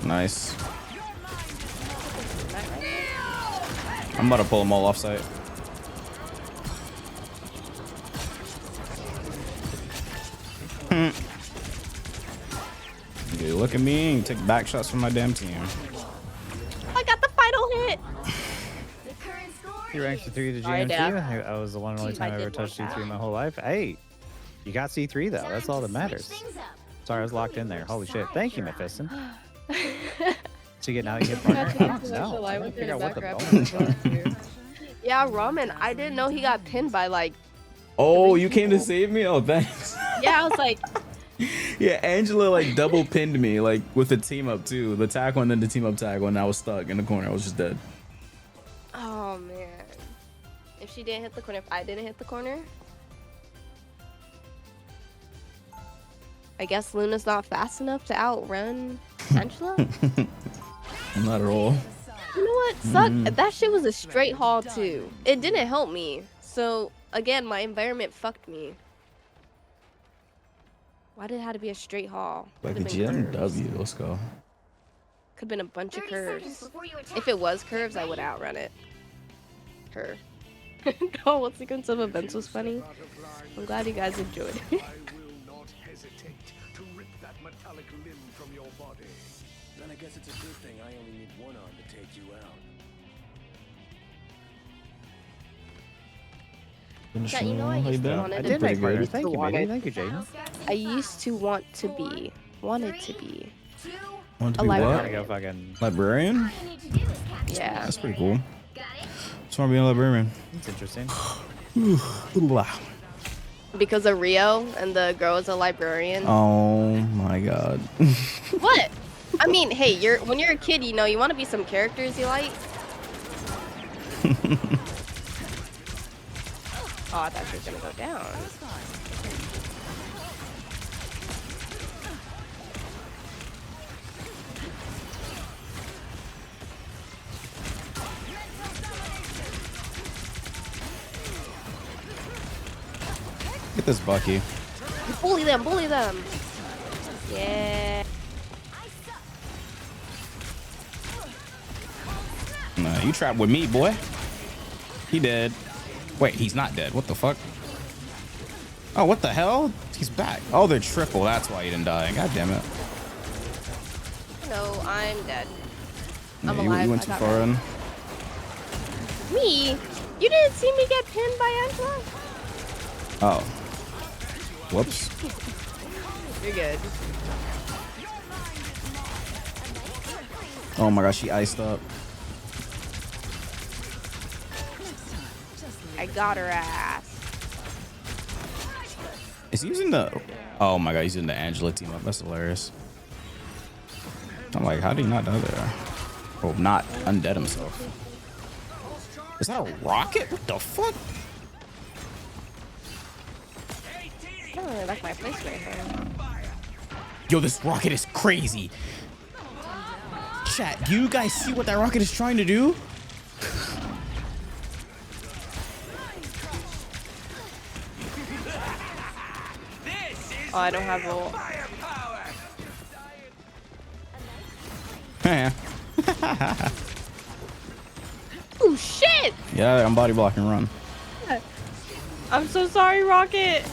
Nice. I'm about to pull them all off site. You look at me and take back shots from my damn team. I got the final hit. You ranked C3 to Sorry, GM2. Dad. I was the one and only Jeez, time I I ever did touched like C3 that. in my whole life. Hey, you got C3 though. That's all that matters. Sorry, I was locked in there. Holy shit. Thank you, Mephiston. So you get now you get partner. I don't know. I don't figure out what the bonus are. Yeah, Ramen. I didn't know he got pinned by like. Oh, 3 you came to people. save me? Oh, thanks. Yeah, I was like, Yeah, Angela like double pinned me like with the team up too. The tag one, then the team up tag one. I was stuck in the corner. I was just dead. Oh man. If she didn't hit the corner, if I didn't hit the corner. I guess Luna's not fast enough to outrun Angela. Not at all. You know what? Suck. That shit was a straight haul too. It didn't help me. So again, my environment fucked me. Why did it have to be a straight haul? Like a GMW. Let's go. Could've been a bunch of curves. If it was curves, I would outrun it. Her. Oh, what sequence of events was funny? I'm glad you guys enjoyed it. I will not hesitate to rip that metallic limb from your body. Then I guess it's a good thing I only need one arm to take you out. Yeah, you know, I used to wanted I to did be. make partner. used to Thank you, want baby. it. Thank you, Jaden. I used to want to be. Wanted to be. Want to A be I'm librarian. gonna go fucking. Librarian? Yeah. That's pretty cool. Just want to be a librarian. It's interesting. Because of Rio and the girl is a librarian. Oh my god. What? I mean, hey, when you're a kid, you know, you want to be some characters you like. Oh, I thought she was gonna go down. Get this Bucky. Bully them, bully them. Yeah. Nah, you trapped with me, boy. He dead. Wait, he's not dead. What the fuck? Oh, what the hell? He's back. Oh, they're triple. That's why he didn't die. God damn it. No, I'm dead. I'm Yeah, alive. you went I too got far red. in. Me? You didn't see me get pinned by Angela? Oh. Whoops. You're good. Oh my gosh, she iced up. I got her ass. Is he using the... Oh my god, he's using the Angela team up. That's hilarious. I'm like, how did he not die there? Oh, not undead himself. Is that a rocket? What the fuck? I don't really like my placement here. Yo, this rocket is crazy. Chat, do you guys see what that rocket is trying to do? Oh, I don't have ult. Yeah. Oh shit! Yeah, I'm body blocking. Run. I'm so sorry, Rocket.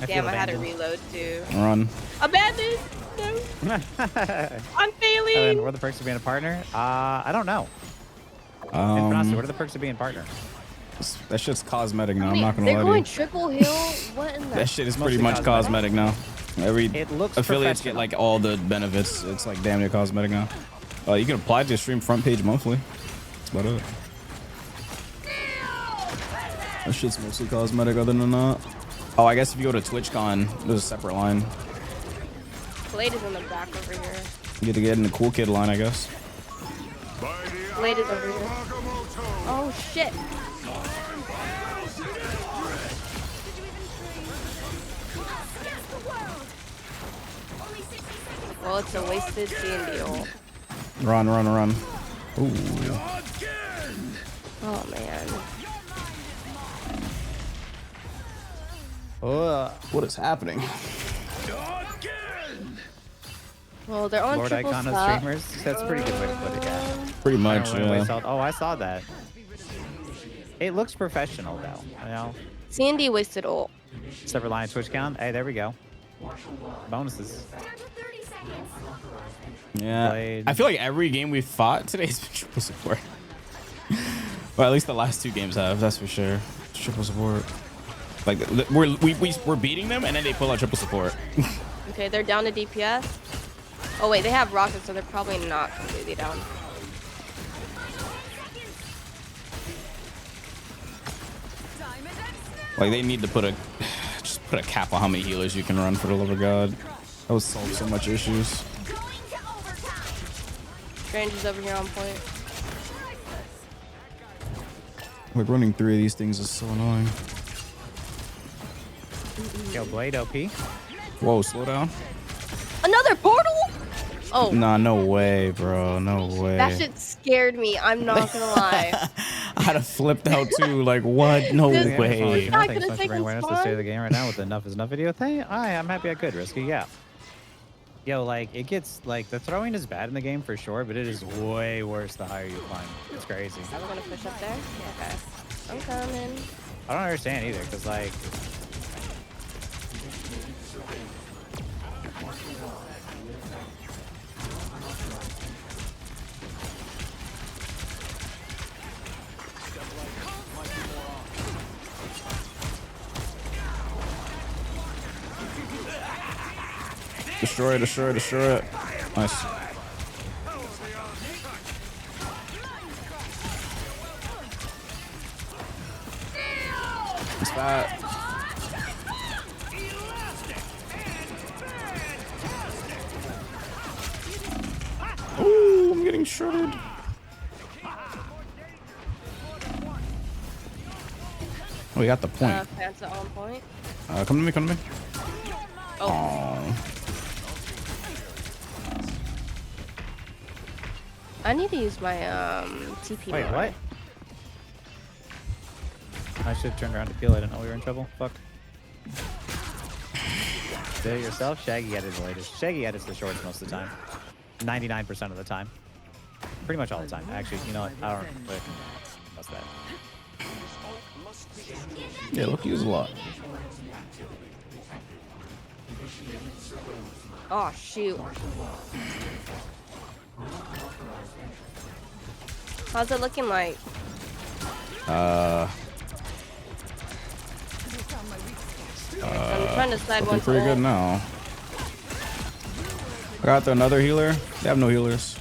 Damn, I had to reload too. Run. Abandoned. No. I'm failing. And what are the perks of being a partner? I don't know. Infernasu, what are the perks of being a partner? That shit's cosmetic now. I'm Wait, not gonna they're lie to going you. triple heal. What in the? That shit is pretty Mostly much cosmetic now. Every It looks affiliates get like all the benefits. It's like damn near cosmetic now. You can apply to your stream front page monthly. That's about it. That shit's mostly cosmetic other than that. Oh, I guess if you go to TwitchCon, there's a separate line. Blade is in the back over here. You get to get in the cool kid line, I guess. Blade is over here. Oh shit. Well, it's a wasted C&D ult. Run, run, run. Ooh. Oh man. What is happening? Well, they're on Lord triple Icon of stop. streamers? That's a pretty good way to put it, yeah. Pretty I much, don't wanna waste yeah. all- Oh, I saw that. It looks professional, though. You know, C&D wasted ult. separate line Twitch count. Hey, there we go. Bonuses. Yeah. Blade. I feel like every game we've fought today has been triple support. Well, at least the last two games have, that's for sure. It's triple support. Like we're beating them and then they pull out triple support. Okay, they're down to DPS. Oh wait, they have rockets, so they're probably not completely down. Like they need to put a just put a cap on how many healers you can run, for the love of God. That would solve so much issues. Strange is over here on point. Like running 3 of these things is so annoying. Yo, Blade OP. Whoa, slow down. Another portal? Oh. Nah, no way, bro. No way. That shit scared me. I'm not gonna lie. I'd have flipped out too. Like, what? No This- way. not Thanks gonna so much for take bringing him awareness to the state of the spawn? game right now with the Enough is Enough video. I'm happy I could, Risky. Yeah. Yo, like, it gets, like, the throwing is bad in the game for sure, but it is way worse the higher you climb. It's crazy. I'm gonna push up there. Okay. I'm coming. I don't understand either, because, like, Destroy it, destroy it, destroy it. Nice. It's fat. Ooh, I'm getting shredded. We got the point. Fanta on point. Come to me, come to me. Oh. Aww. I need to use my TP. wait, more. what? I should have turned around to peel. I didn't know we were in trouble. Fuck. Did it yourself? Shaggy edits the latest. Shaggy edits the shorts most of the time. 99% of the time. Pretty much all the time. Actually, you know what? I don't wait. What's that? Yeah, look, use a lot. Oh shoot. How's it looking like? I'm trying to slide looking one pretty good now. I got another healer. They have no healers.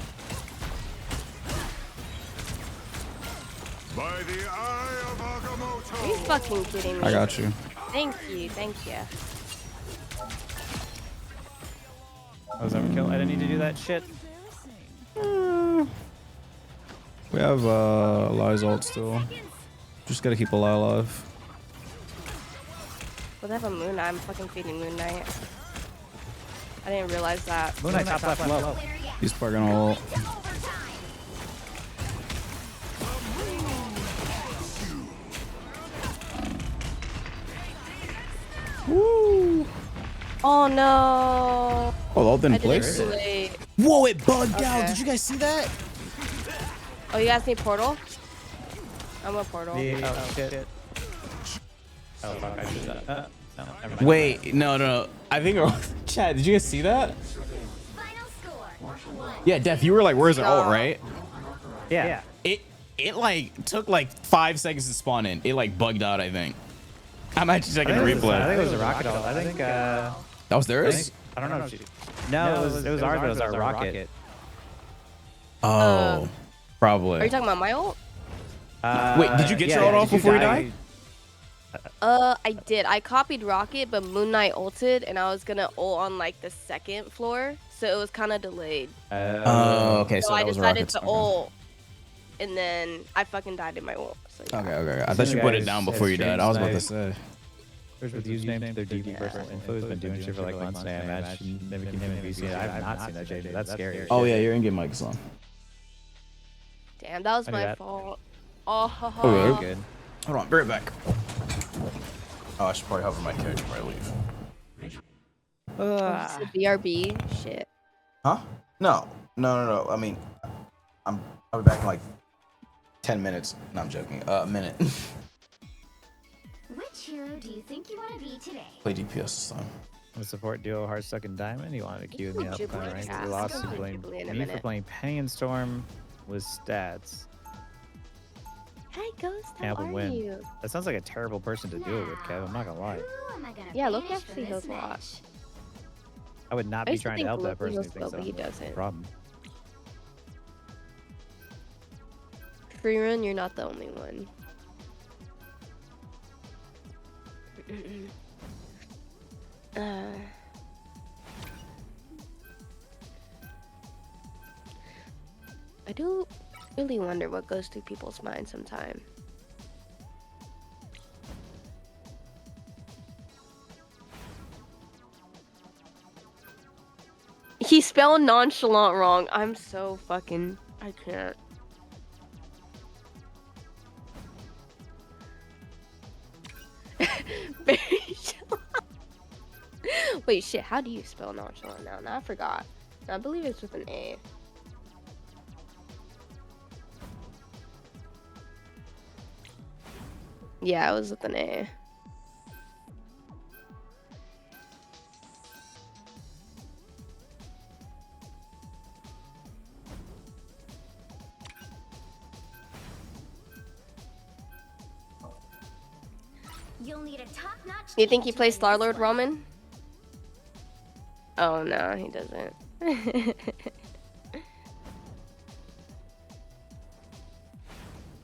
By the eye of Agamotto. Are you fucking kidding me? I got you. Thank you, thank you. I was overkill. I didn't need to do that shit. We have Eli's ult still. Just gotta keep Eli alive. Well, they have a Moon Knight. I'm fucking feeding Moon Knight. I didn't realize that. Moon Knight, top left, low. He's probably gonna ult. Woo! Oh no! Oh, the ult I didn't did it place. too late. Whoa, it bugged out. Okay. Did you guys see that? Oh, you guys need portal? I'm a portal. Oh, shit. Oh, fuck. I should have no, never mind. Wait, no. I think, Chad, did you guys see that? Yeah, Def, you were like, where's the ult, right? Yeah. It like took like 5 seconds to spawn in. It like bugged out, I think. I'm actually checking the I think replay. it was a rocket ult. I think, That was theirs? I don't know if she... No, it was ours, but it was our rocket. Oh, probably. Are you talking about my ult? Wait, did you get your ult off before you died? I did. I copied Rocket, but Moon Knight ulted, and I was gonna ult on like the 2nd floor, so it was kind of delayed. Oh, okay. So So I that was decided rockets. to ult, and then I fucking died in my ult. So yeah. Okay. I thought you put it down before you died. I was about to say. There's with username, their DB personal info has been doing shit for like months now. Imagine mimicking him in VC. I have not seen that shit. That's scary. Oh yeah, your in-game mic's on. Damn, that was I knew my that. fault. Oh, Oh, yeah. Good. Hold on, be right back. Oh, I should probably hover my character before I leave. oh, this is BRB. Shit. Huh? No. I mean, I'll be back in like 10 minutes. No, I'm joking. A minute. Which hero do you think you want to be today? Play DPS this time. The support duo Heartstuck and Diamond. He wanted to queue me up. Jubilee Right? cast. We lost Go to with blame Jubilee in a me for minute. playing Penny and Storm with stats. Hi, Ghost. How Can't are win. you? That sounds like a terrible person to do it with, Kev. I'm not gonna lie. Who am I gonna Yeah, Loki banish actually from heals this a lot. match? I would not I be used to trying to think help that Loki person who heals thinks slow, but he doesn't. problem. Free run, you're not the only one. I do really wonder what goes through people's minds sometimes. He spelled nonchalant wrong. I'm so fucking... I can't. Very Wait, shit, how do you spell nonchalant now? Now I forgot. I believe it's with an A. Yeah, it was with an A. You'll need a top-notch. Do you think he plays Star-Lord Roman? Oh no, he doesn't.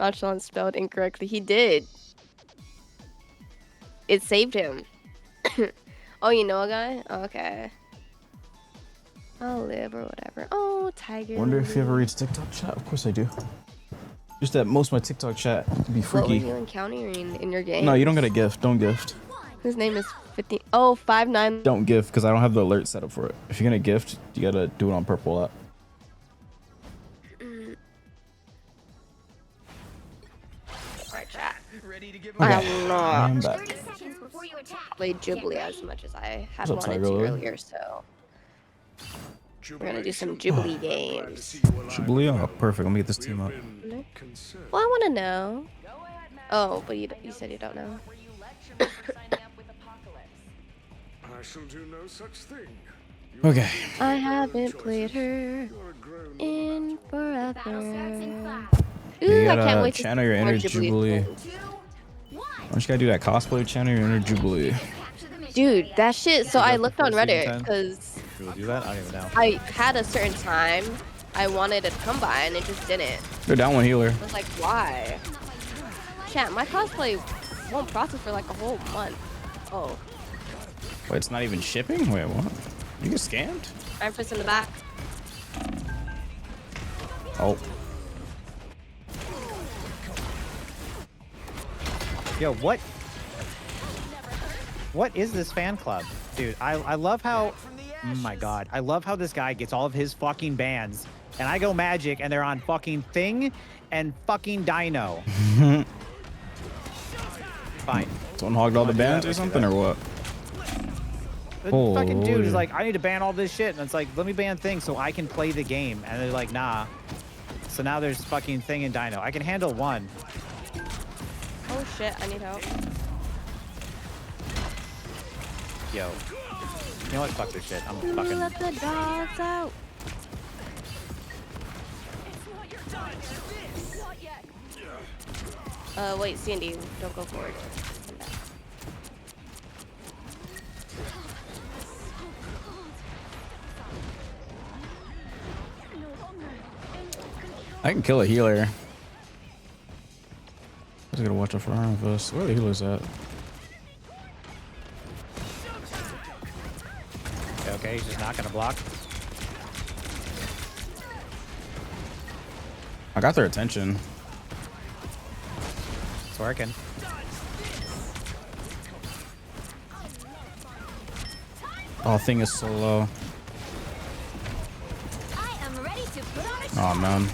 Nonchalant spelled incorrectly. He did. It saved him. Oh, you know a guy? Okay. I'll live or whatever. Oh, Tiger. Wonder if he ever reads TikTok chat. Of course I do. Just that most of my TikTok chat can be What, freaky. were you in county or in your game? No, you don't get a gift. Don't gift. His name is 50. Oh, 59. Don't gift because I don't have the alert set up for it. If you're gonna gift, you gotta do it on purple app. Right, chat. Okay, I have not I'm back. 30 seconds before you attack. played Ghibli as much as I had What's up, wanted to Tiger? earlier, so we're gonna do some Ghibli games. Jubilee? Oh, perfect. Let me get this team up. Well, I want to know. Oh, but you said you don't know. I shall do no such thing. Okay. I haven't played her in forever. You Ooh, I gotta can't wait to channel your see more inner Jubilee. games. Why don't you gotta do that cosplay? Channel your inner Jubilee. Dude, that shit. So I looked on before season Reddit 10? because People do that? I don't even know. I had a certain time I wanted it to come by and it just didn't. They're down one healer. I was like, why? Chat, my cosplay won't process for like a whole month. Oh, Wait, it's not even shipping? Wait, what? You get scammed? I'm first in the back. Oh. Yo, what? What is this fan club? Dude, I love how... Oh my god. I love how this guy gets all of his fucking bans. And I go Magic and they're on fucking Thing and fucking Dino. Fine. Someone hogged all the bans or something, or what? The fucking dude Holy. is like, I need to ban all this shit. And it's like, let me ban Thing so I can play the game. And they're like, nah. So now there's fucking Thing and Dino. I can handle one. Oh shit, I need help. Yo. You know what? Fuck this shit. I'm fucking... Let the dogs out. Wait, Sandy, don't go forward. Come back. I can kill a healer. I just gotta watch out for arm of us. Where are the healers at? Okay, he's just not gonna block. I got their attention. It's working. Oh, thing is so low. I am ready to put on a Oh man.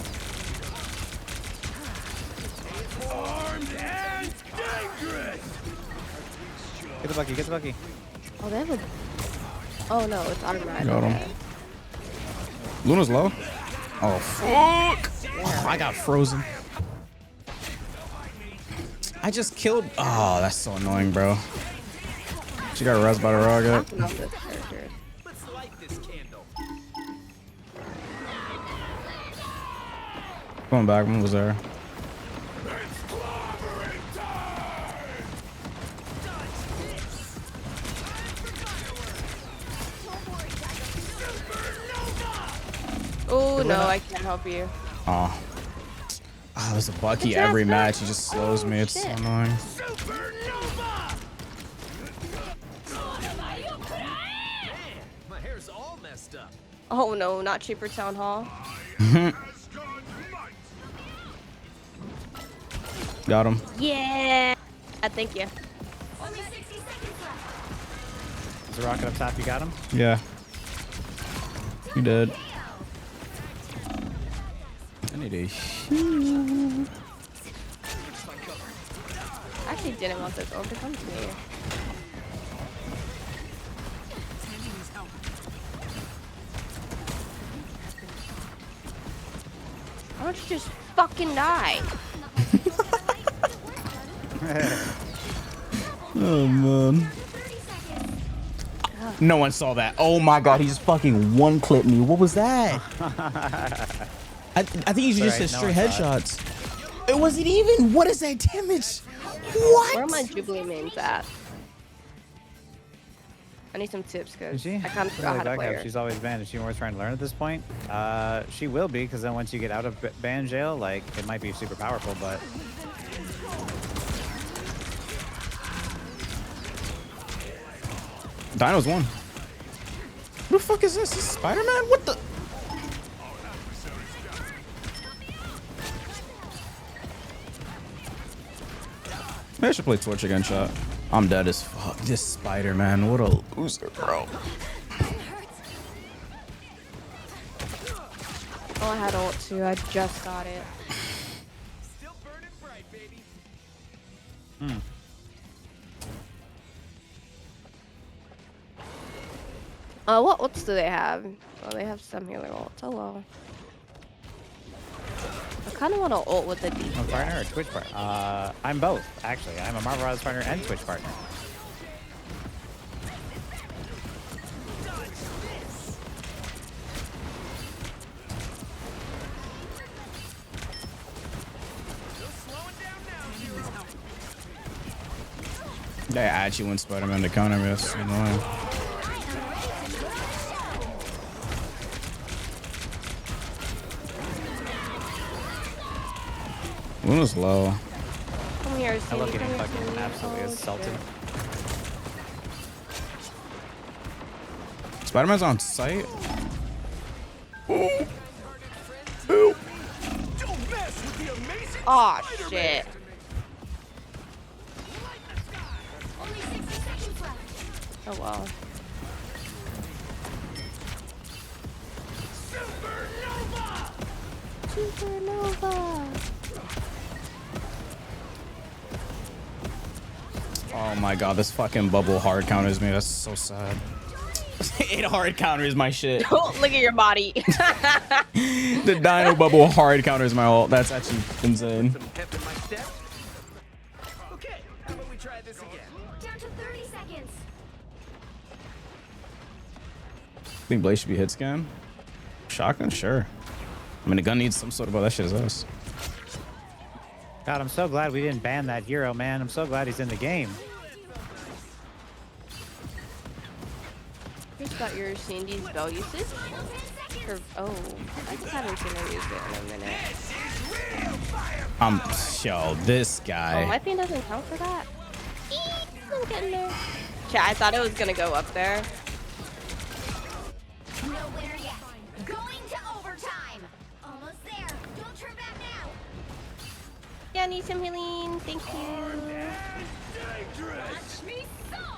Get the Bucky, get the Bucky. Oh, they have a... Oh no, it's automatic. Got him. Okay. Luna's low. Oh fuck! Oh, I got frozen. I just killed. Oh, that's so annoying, bro. She got res by the rocket. Bouncing off this character. Going back. One was there. Oh no, I can't help you. Oh. Oh, there's a Bucky Good job, every Buck. match. He just slows me. It's so shit. annoying. Oh no, not cheaper town hall. Got him. Yeah. Thank you. Only 60 seconds left. Is the rocket up top? You got him? Yeah. You did. I need a heal. I actually didn't want this ult to come to me. Why don't you just fucking die? Oh man. No one saw that. Oh my god, he just fucking one clipped me. What was that? I think he just hit straight headshots. It wasn't even. What is that damage? What? Where are my Jubilee mains at? I need some tips because I kind of forgot how to play her. She's always banned. Is she worth trying to learn at this point? She will be, because then once you get out of ban jail, like, it might be super powerful, but... Dino's one. Who the fuck is this? This is Spider-Man? What the? Maybe I should play Torch again, shot. I'm dead as fuck. This Spider-Man, what a loser, bro. Oh, I had ult too. I just got it. Still burning bright, baby. What ults do they have? Oh, they have some healer ults. Oh well. I kind of want to ult with the DPS. I'm a partner or Twitch partner? I'm both, actually. I'm a Marvel Rise partner and Twitch partner. They actually went Spider-Man to counter me. That's annoying. Luna's low. Come here, I Cindy. love getting Come here, fucking Cindy. absolutely Oh, assaulted. shit. Spider-Man's on site. Oh shit. Only 60 seconds left. Oh wow. Supernova. Oh my god, this fucking bubble hard counters me. That's so sad. It hard counters my shit. Don't look at your body. The Dino bubble hard counters my ult. That's actually insane. Some pep in my step. Okay, how about we try this again? Down to 30 seconds. Think Blaze should be hit scan? Shotgun? Sure. I mean, the gun needs some sort of, that shit is us. God, I'm so glad we didn't ban that hero, man. I'm so glad he's in the game. Here's about your Sandy's bell usage. Oh, I just haven't seen her use it in a minute. Yo, this guy. Oh, my thing doesn't count for that. I'm getting there. Chat, I thought it was gonna go up there. Nowhere yet. Going to overtime. Almost there. Don't turn back now. Yeah, I need some healing. Thank you. Watch me soar.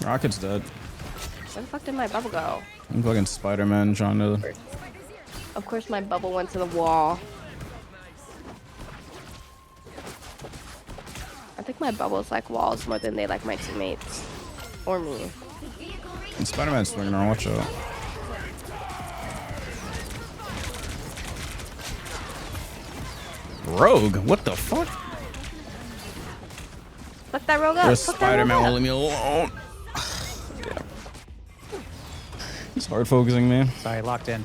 Rocket's dead. Where the fuck did my bubble go? I'm fucking Spider-Man trying to. Of course, my bubble went to the wall. I think my bubbles like walls more than they like my teammates. Or me. And Spider-Man's swinging around. Watch out. Rogue? What the fuck? Fuck that rogue up. There's Fuck that rogue Spider-Man up. will leave me alone. Damn. It's hard focusing, man. Sorry, locked in.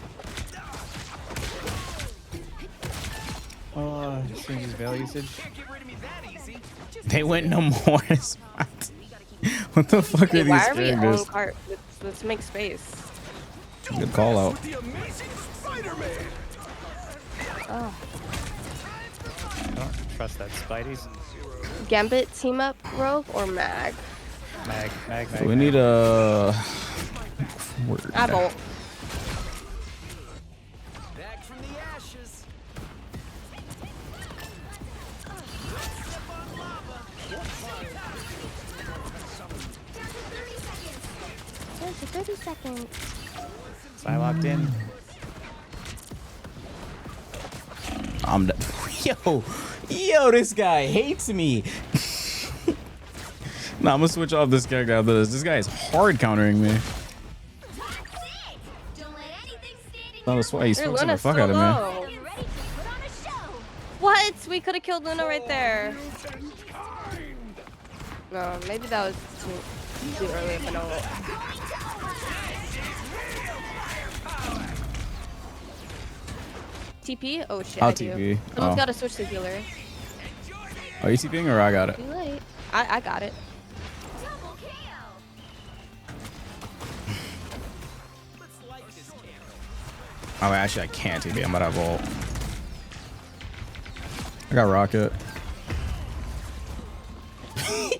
Oh, just Sandy's veil usage. They went no more. What the fuck are Hey, these why are we on characters? cart? Let's make space. Good call out. The amazing Spider-Man. Oh. I don't trust that Spidey's. Gambit team up rogue or mag? Mag. We need a. I bolt. Back from the ashes. Down to 30 seconds. So I locked in. I'm done. Yo, this guy hates me. Nah, I'm gonna switch off this guy after this. This guy is hard countering me. That's why he's switching the fuck out of me. What? We could have killed Luna right there. No, maybe that was too early of an ult. TP? Oh shit, I'll I do. TP. Someone's Oh. gotta switch the healer. Are you TPing or I got it? Too late. I got it. Oh, actually, I can't TP. I'm about to vault. I got rocket.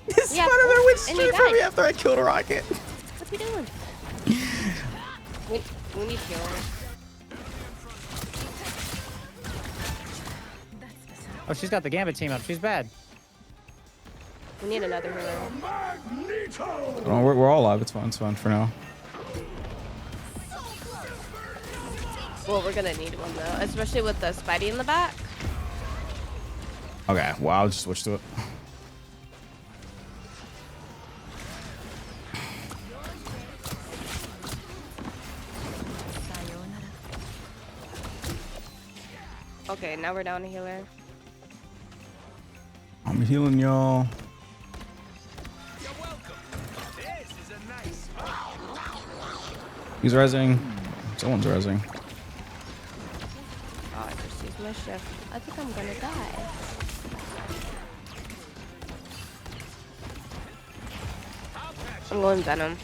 This Yeah, Spider-Man went and you straight for got me it. after I killed a rocket. What's he doing? we need healer. Oh, she's got the Gambit team up. She's bad. We need another healer. Oh, we're all live. It's fine for now. Well, we're gonna need one though, especially with the Spidey in the back. Okay, well, I'll just switch to it. Okay, now we're down a healer. I'm healing y'all. He's rezzing. Someone's rezzing. Oh, I just used my shift. I think I'm gonna die. I'm going Venom.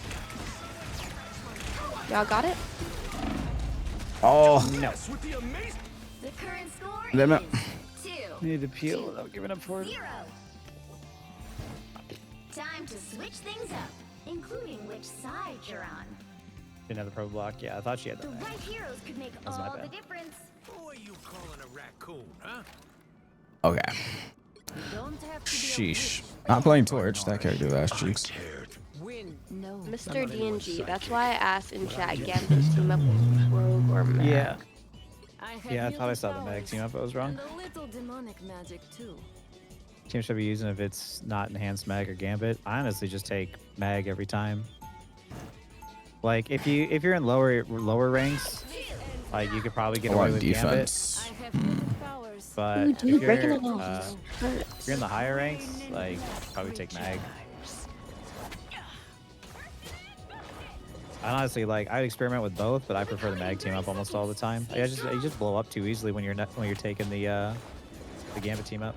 Y'all got it? Oh, No. The current score damn it. is 2. Need to peel without giving up for it. 0. Time to switch things up, including which side you're on. Didn't have the pro block. Yeah, I thought she had The that. right heroes could make That's my all the bad. difference. Who are you calling a raccoon, huh? Okay. Sheesh. Not playing Torch. That character that's cheeks. Win. No. Mr. DNG. That's why I asked in chat, Gambit team up with Rogue or Mag. Yeah. Yeah, I thought I saw the mag team up. I was wrong. A little demonic magic too. Team should be using if it's not enhanced mag or gambit. I honestly just take mag every time. Like if you're in lower ranks, like you could probably get A away lot of with gambit. defense. But Ooh, if dude, breaking you're, it off. if you're in the higher ranks, like probably take mag. I honestly I experiment with both, but I prefer the mag team up almost all the time. You just blow up too easily when you're taking the gambit team up.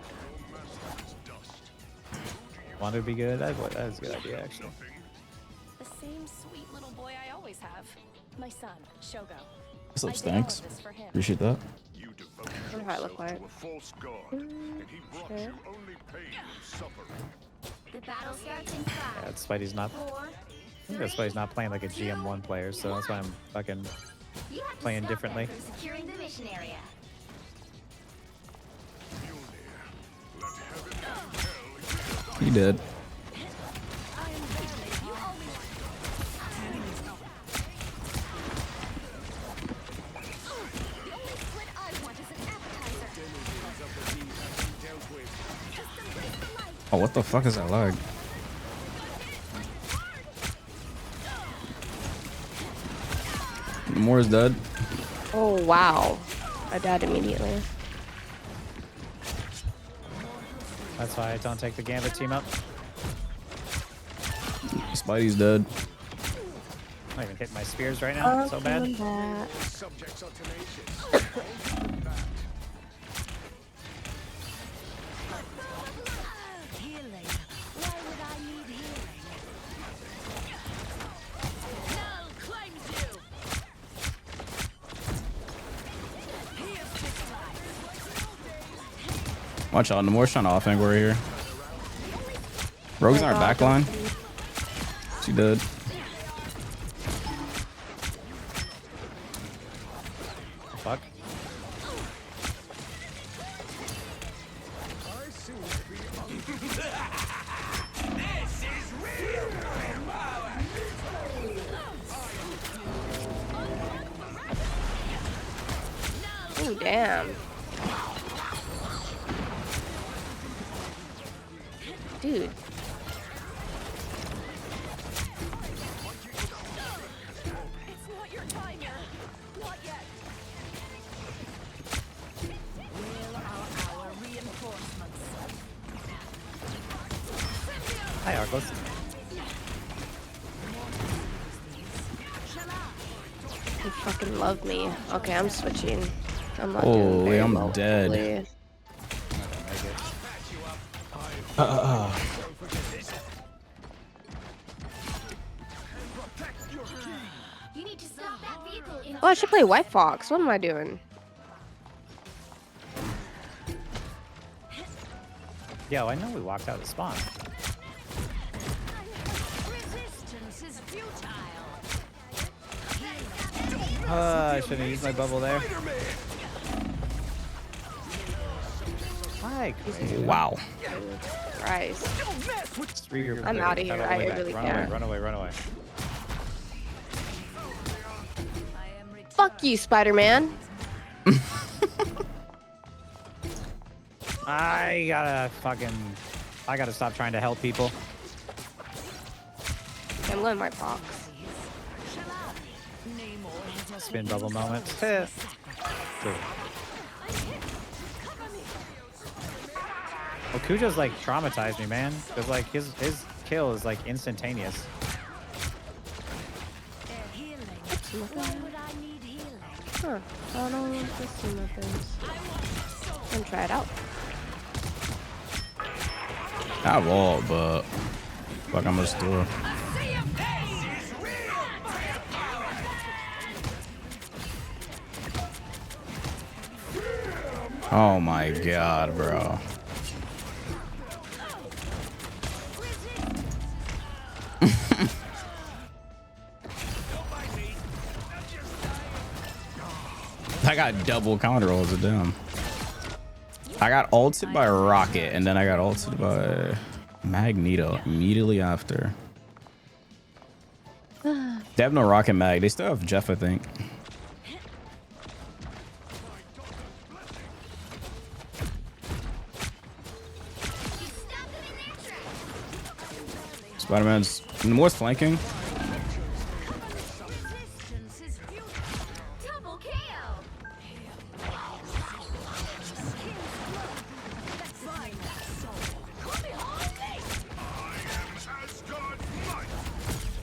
Wanda would be good. That's a good idea actually. The same sweet little boy I always have. My son, Shogo. What's up, I did all Stanks? of this for him. Appreciate that. You devote I wonder how it look like. to a false god, and he brought sure. you only pain and suffering. The battle starts in Yeah, 5, Spidey's not. 4. I think that Spidey's not playing like a GM1 player, so that's why I'm fucking. You have to Playing stop differently. them from securing the mission area. He did. Oh, what the fuck is that lag? Moore's dead. Oh wow. I died immediately. That's why I don't take the gambit team up. Spidey's dead. I'm not even hitting my spears right now. So bad. That. Subjects are tenacious. Healing. Why would I need healing? Null claims you. Watch out, Moore's trying to off angle right here. Rogue's Oh in my our back God, line. don't- She did. Fuck. Oh damn. Dude. It's not your time yet. Not yet. Where are our reinforcements? Hi, Arcos. You fucking love me. Okay, I'm switching. I'm not Holy, doing very I'm well, dead. hopefully. You need to stop that vehicle. Oh, I should play White Fox. What am I doing? Yo, I know we walked out of the spawn. Resistance is futile. I shouldn't have used my bubble there. Hi, Wow. Christ. I'm outta here. I really run can't. away, run away, run away. Fuck you, Spider-Man. I gotta stop trying to help people. I'm going White Fox. Spin bubble moment. Dude. Well, Kujo's like traumatized me, man. Cause like his kill is like instantaneous. Huh. I don't want to see my things. And try it out. I have all, but fuck, I'm just do it. Oh my god, bro. I got double counter rolls of them. I got ulted by Rocket, and then I got ulted by Magneto immediately after. They have no Rocket Mag. They still have Jeff, I think. Spider-Man's more flanking. Double KO.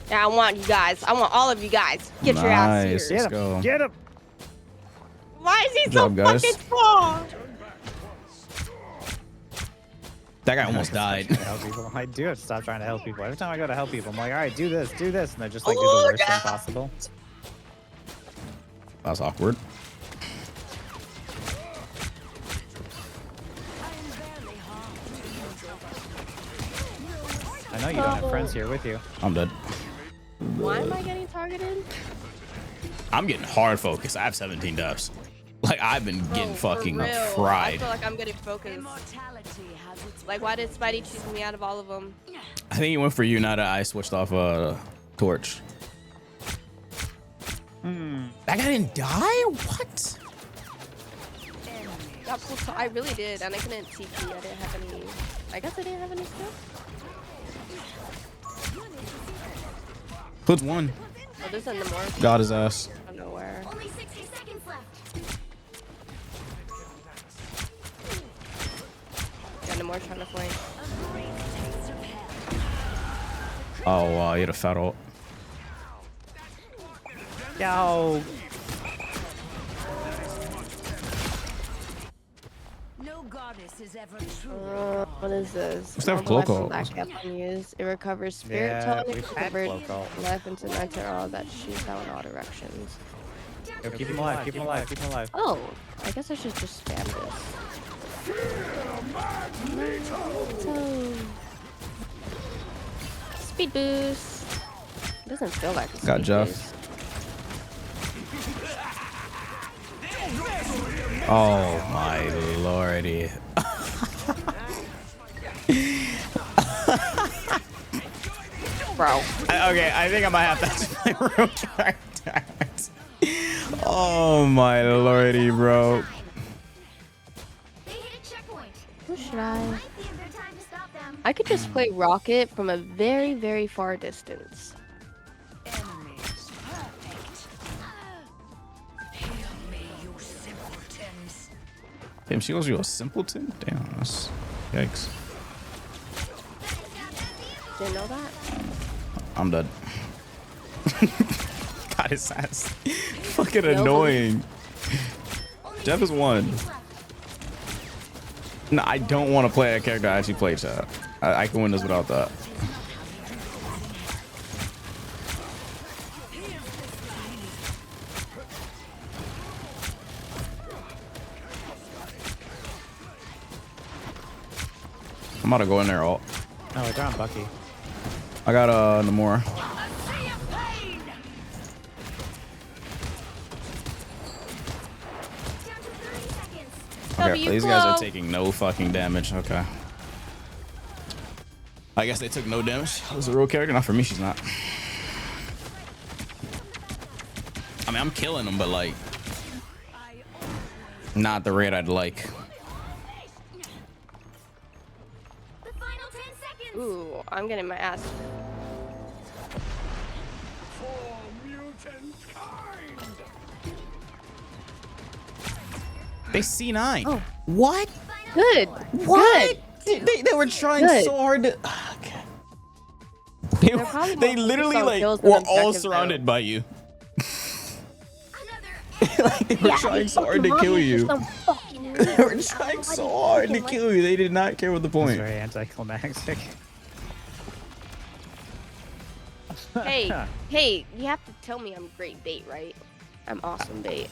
Yeah, I want you guys. I want all of you guys. Get your ass here. Nice. Let's go. Get him! Why is he Good so job, guys. fucking small? That guy almost died. Help people. I do have to stop trying to help people. Every time I go to help people, I'm like, all right, do this, and they just like do the worst thing possible. That's awkward. I know you don't have friends here with you. I'm dead. Why am I getting targeted? I'm getting hard focused. I have 17 deaths. Like, I've been getting For fucking real. I fried. feel like I'm getting focused. Like, why did Spidey choose me out of all of them? I think he went for you now that I switched off Torch. That guy didn't die? What? Yeah, so I really did, and I couldn't TP. I didn't have any. I guess I didn't have any stuff. Who's one? Oh, there's in the morgue. Got his ass. I don't know where. Only 60 seconds left. Got no more trying to flank. Oh, he had a fat ult. Yo. No goddess is ever true. What is this? Let's have All the weapons Cloak that I can use. It recovers spirit Yeah, tonic, we've had recovered Cloak ult. life into mentor all that shoots out in all directions. Yo, keep him alive, keep him alive, keep him alive. Oh, I guess I should just spam this. Speed boost. It doesn't feel like a Got speed Jeff. boost. Oh my lordy. Bro. Okay, I think I might have to play real characters. Oh my lordy, bro. Who should I? I could just play Rocket from a very, very far distance. Damn, she calls you a simpleton? Damn, that's yikes. Didn't know that. I'm dead. God, his ass. Fucking annoying. Jeff is one. No, I don't want to play a character I actually play, chat. I can win this without that. I'm about to go in there all. Oh, they're on Bucky. I got Namora. Okay, these guys are taking no fucking damage. Okay. I guess they took no damage. That was a real character. Not for me, she's not. I mean, I'm killing them, but like, not the rate I'd like. Ooh, I'm getting my ass. For mutant kind. They C9. Oh. What? Good. What? They were trying Good. so hard to. Okay. probably They more literally focused on like kills than were all objective, surrounded though. by you. Like they were trying so hard to kill you. They were trying so hard to kill you. They did not care what the It's point. very anticlimactic. Hey, hey, you have to tell me I'm great bait, right? I'm awesome bait.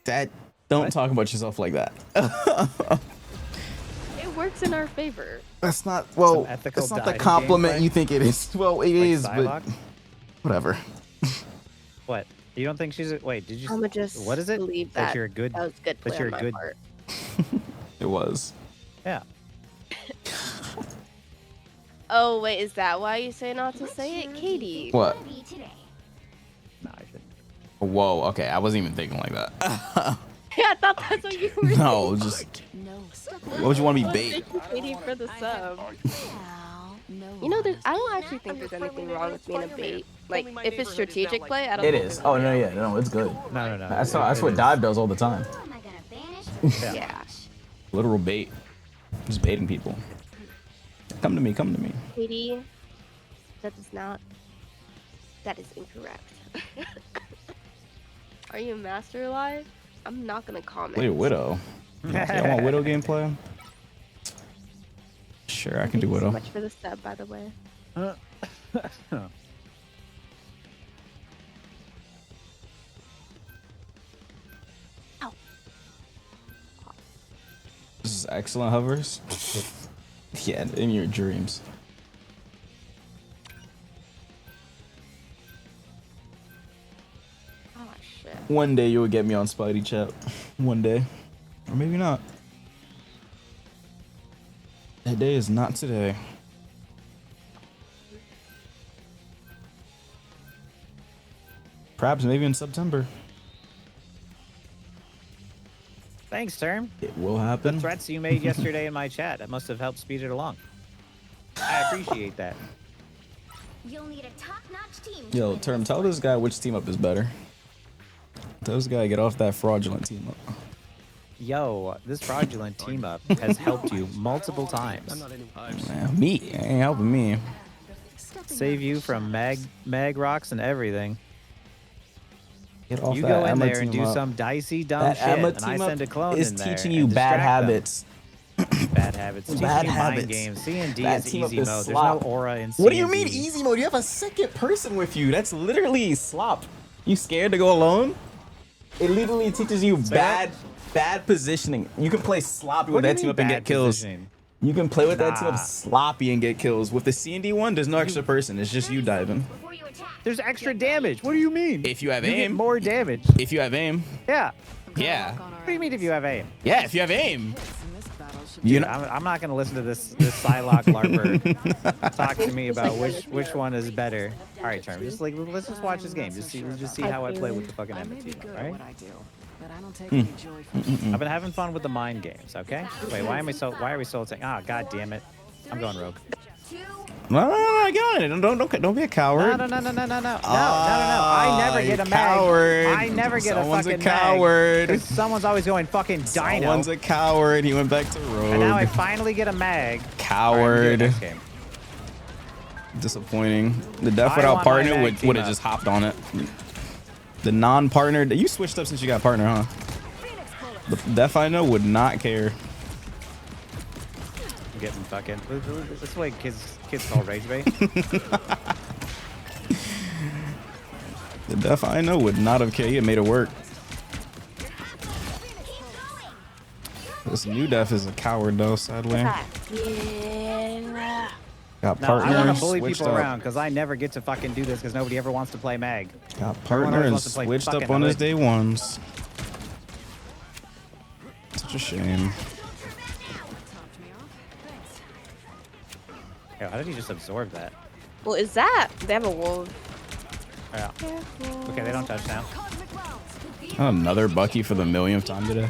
That don't talk about yourself like that. It works in our favor. That's not well. ethical That's not the dive compliment gameplay? you think it is. Well, it Like is, Psylocke? but whatever. What? You don't think she's a wait? Did you? I'ma just What is it? believe That that you're a good. That was good play That you're on a my good. part. It was. Yeah. Oh wait, is that why you say not to say it, Katie? What? No, I shouldn't. Whoa. Okay, I wasn't even thinking like that. Yeah, I thought that's what you were No, just. What would you want to be bait? Thank you, Katie, for the sub. You know, I don't actually think there's anything wrong with being a bait. Like, if it's strategic play, I don't It think is. there's Oh no, yeah, no, it's good. No. That's It what is. dive does all the time. Yeah. Yeah. Literal bait. Just baiting people. Come to me. Come to me. Katie, that is not. That is incorrect. Are you a master alive? I'm not gonna comment. Play a Widow. Y'all want Widow gameplay? Sure, I can do Thank you so Widow. much for the sub, by the way. Ow. This is excellent hovers. Yeah, in your dreams. Oh shit. One day you will get me on Spidey chat. One day. Or maybe not. That day is not today. Perhaps maybe in September. Thanks, Term. It will The happen. threats you made yesterday in my chat, that must have helped speed it along. I appreciate that. You'll need a top-notch team. Yo, Term, tell this guy which team up is better. Tell this guy get off that fraudulent team up. Yo, this fraudulent team up has helped you multiple times. Man, me ain't helping me. Save you from mag rocks and everything. Get off You that go in Emma there and team do up. some dicey dumb That shit, Emma and I team send a up clone is in there teaching and you bad distract them. habits. Bad habits. Teaching Bad you habits. mind games. C&D That is team up easy is mode. slop. There's no aura in C&D. What do you mean easy mode? You have a second person with you. That's literally slop. You scared to go alone? It literally teaches you bad positioning. You can play sloppy What with do you that team mean up and bad get kills. positioning? You can play with that Nah. too sloppy and get kills. With the C&D one, there's no extra person. It's just you diving. There's extra damage. What do you mean? If you have You get aim. more damage. If you have aim. Yeah. Yeah. What do you mean if you have aim? Yeah, if you have aim. You You know, know, I'm not gonna listen to this Psylocke LARPer talk to me about which one is better. All right, Charm. Just like let's just watch this game. Just see how I play with the fucking enemy team, right? I've been having fun with the mind games. Okay. Wait, why are we so saying? Ah, god damn it! I'm going rogue. no, get on it. Don't be a coward. No. I never get a mag. Coward. I never get Someone's a fucking a coward. mag. 'Cause someone's always going fucking dino. Someone's a coward. He went back to rogue. And now I finally get a mag. Coward. All right, I'm doing next game. Disappointing. The Def I without want my partner mag would team have up. just hopped on it. The non-partner. You switched up since you got partner, huh? The Def I know would not care. I'm getting fucking. This is what kids call rage bait. The Def I know would not have cared. He had made it work. This new Def is a coward though, sadly. Yeah. Got No, partners. I want to bully switched people up. around because I never get to fucking do this because nobody ever wants to play mag. Got Everyone always partners wants to play switched up fucking on his hood. day ones. Such a shame. Yo, how did he just absorb that? Well, is that? They have a wolf. Yeah. Okay, they don't touch now. Another Bucky for the millionth time today.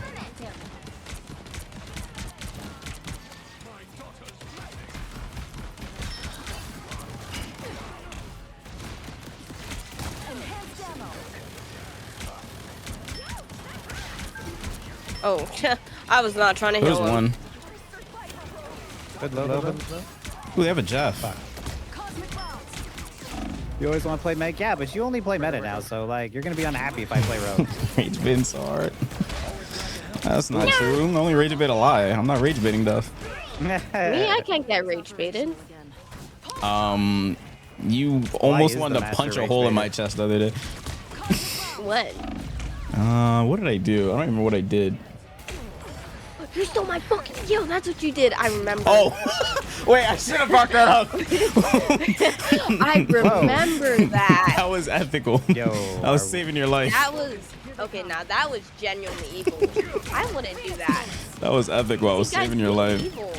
Oh, I was not trying to Who's heal him. one? Good low. Ooh, they have a Jeff. You always want to play mag? Yeah, but you only play meta now, so like you're gonna be unhappy if I play rogue. Rage baiting so hard. That's not true. I'm only rage bait a lie. I'm not rage baiting Duff. Me, I can't get rage baited. You almost is wanted the to master punch a rage hole in baiter? my chest the other day. What? What did I do? I don't remember what I did. You stole my fucking kill. That's what you did. I remember. Oh, wait! I should have brought that up. I remember that. That was ethical. Yo, I was saving your life. That was okay. Now that was genuinely evil. I wouldn't do that. That was ethical. I was You guys saving your were life. evil.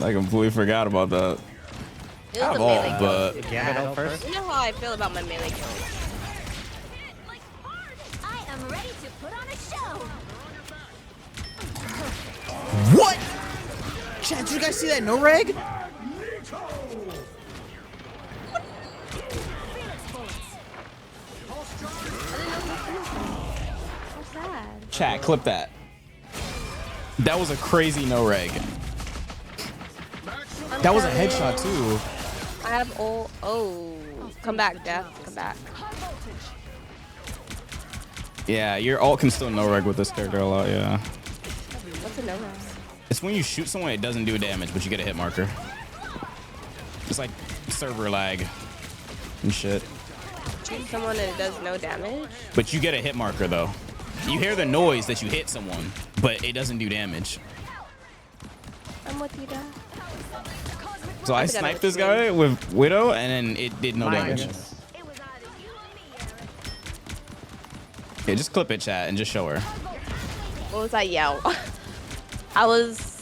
I completely forgot about that. It was I've a all, melee kill. but Gambit first. You know how I feel about my melee kills. I am ready to put on a show. what? Chat, did you guys see that no reg? What's that? Chat, clip that. That was a crazy no reg. That was a headshot too. I have all. Oh, come back, Death. Come back. Yeah, your ult can still no reg with this character a lot. Yeah. What's a no reg? It's when you shoot someone, it doesn't do damage, but you get a hit marker. It's like server lag and shit. Shoot someone and it does no damage. But you get a hit marker though. You hear the noise that you hit someone, but it doesn't do damage. I'm with you, Death. So I think I know sniped what this you guy with Widow, and then it did no My damage. goodness. Okay, just clip it, chat, and just show her. What was that yell? I was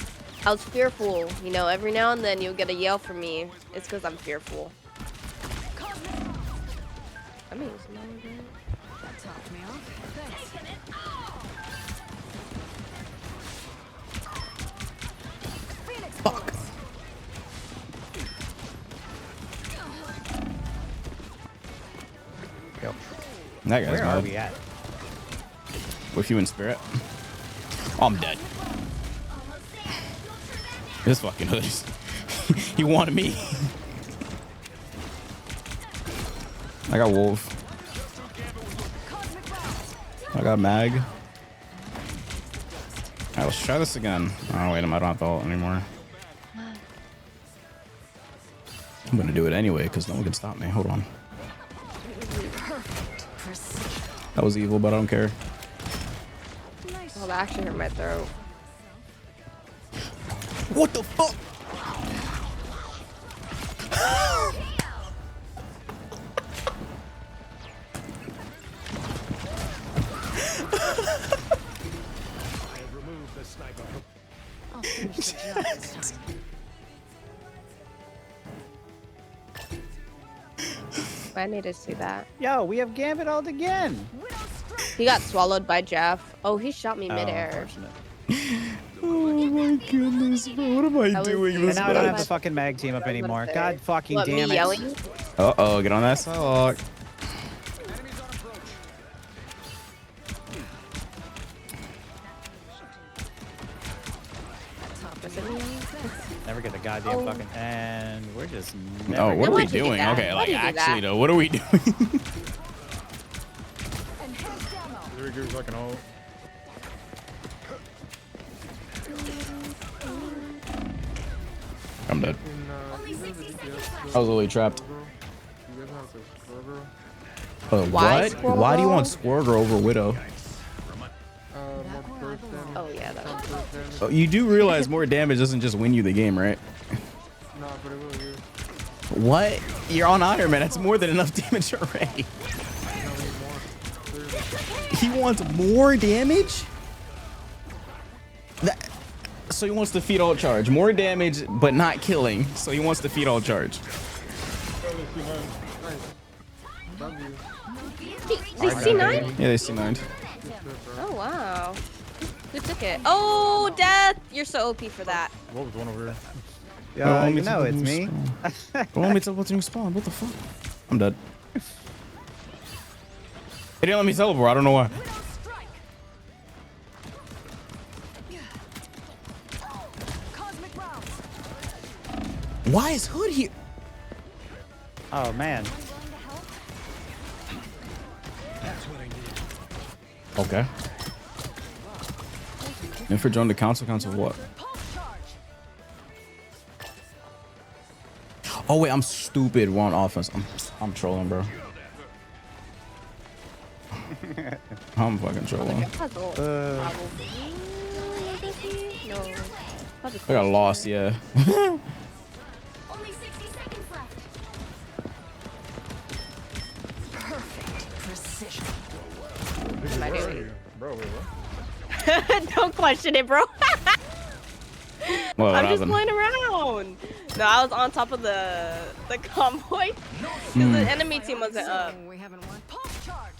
fearful. You know, every now and then you'll get a yell from me. It's because I'm fearful. I mean, it's not good. Fuck. Yo, That guy's where are mad. we at? With you in spirit. Oh, I'm dead. This fucking hood is... he wanted me. I got Wolf. I got Mag. Alright, let's try this again. Oh, wait, I don't have the ult anymore. I'm gonna do it anyway, because no one can stop me. Hold on. That was evil, but I don't care. Oh, that actually hurt my throat. What the fuck? I have removed the sniper. I'll finish the job this time. I need to see that. Yo, we have Gambit ult again. He got swallowed by Jeff. Oh, he shot me Oh, midair. unfortunate. Oh my goodness, bro. What am I That was doing the- this And now I don't have the match? fucking mag team up anymore. say. God fucking What, damn me it. yelling? Uh-oh, get on that sidewalk. Never get the goddamn fucking. And we're just. Oh, Never what are we Why'd you do doing? that? Okay, Why'd like you do actually that? though, what are we doing? There goes like an ult. I'm dead. I was literally trapped. Why What? Squirrel Why do you Girl? want Squirrel over Widow? Oh, you do realize more damage doesn't just win you the game, right? What? You're on Iron Man. That's more than enough damage already. He wants more damage? So he wants to feed all charge. More damage, but not killing. So he wants to feed all charge. They C9? Yeah, they C9'd. Oh, wow. Who took it? Oh, Death! You're so OP for that. What was one over here? Yeah, Oh, you know it's me. Don't me teleport to new spawn. What the fuck? I'm dead. It didn't let me teleport. I don't know why. Why is Hood here? Oh man. Okay. And for join the council what? Oh wait, I'm stupid. We're on offense. I'm trolling, bro. I'm fucking trolling. No. I got lost, yeah. Only 60 seconds left. Perfect precision. What am I doing? Bro, wait, what? Don't question it, bro. What I'm just happened? playing around. No, I was on top of the convoy because the enemy team wasn't up. We haven't won. Pulse charge.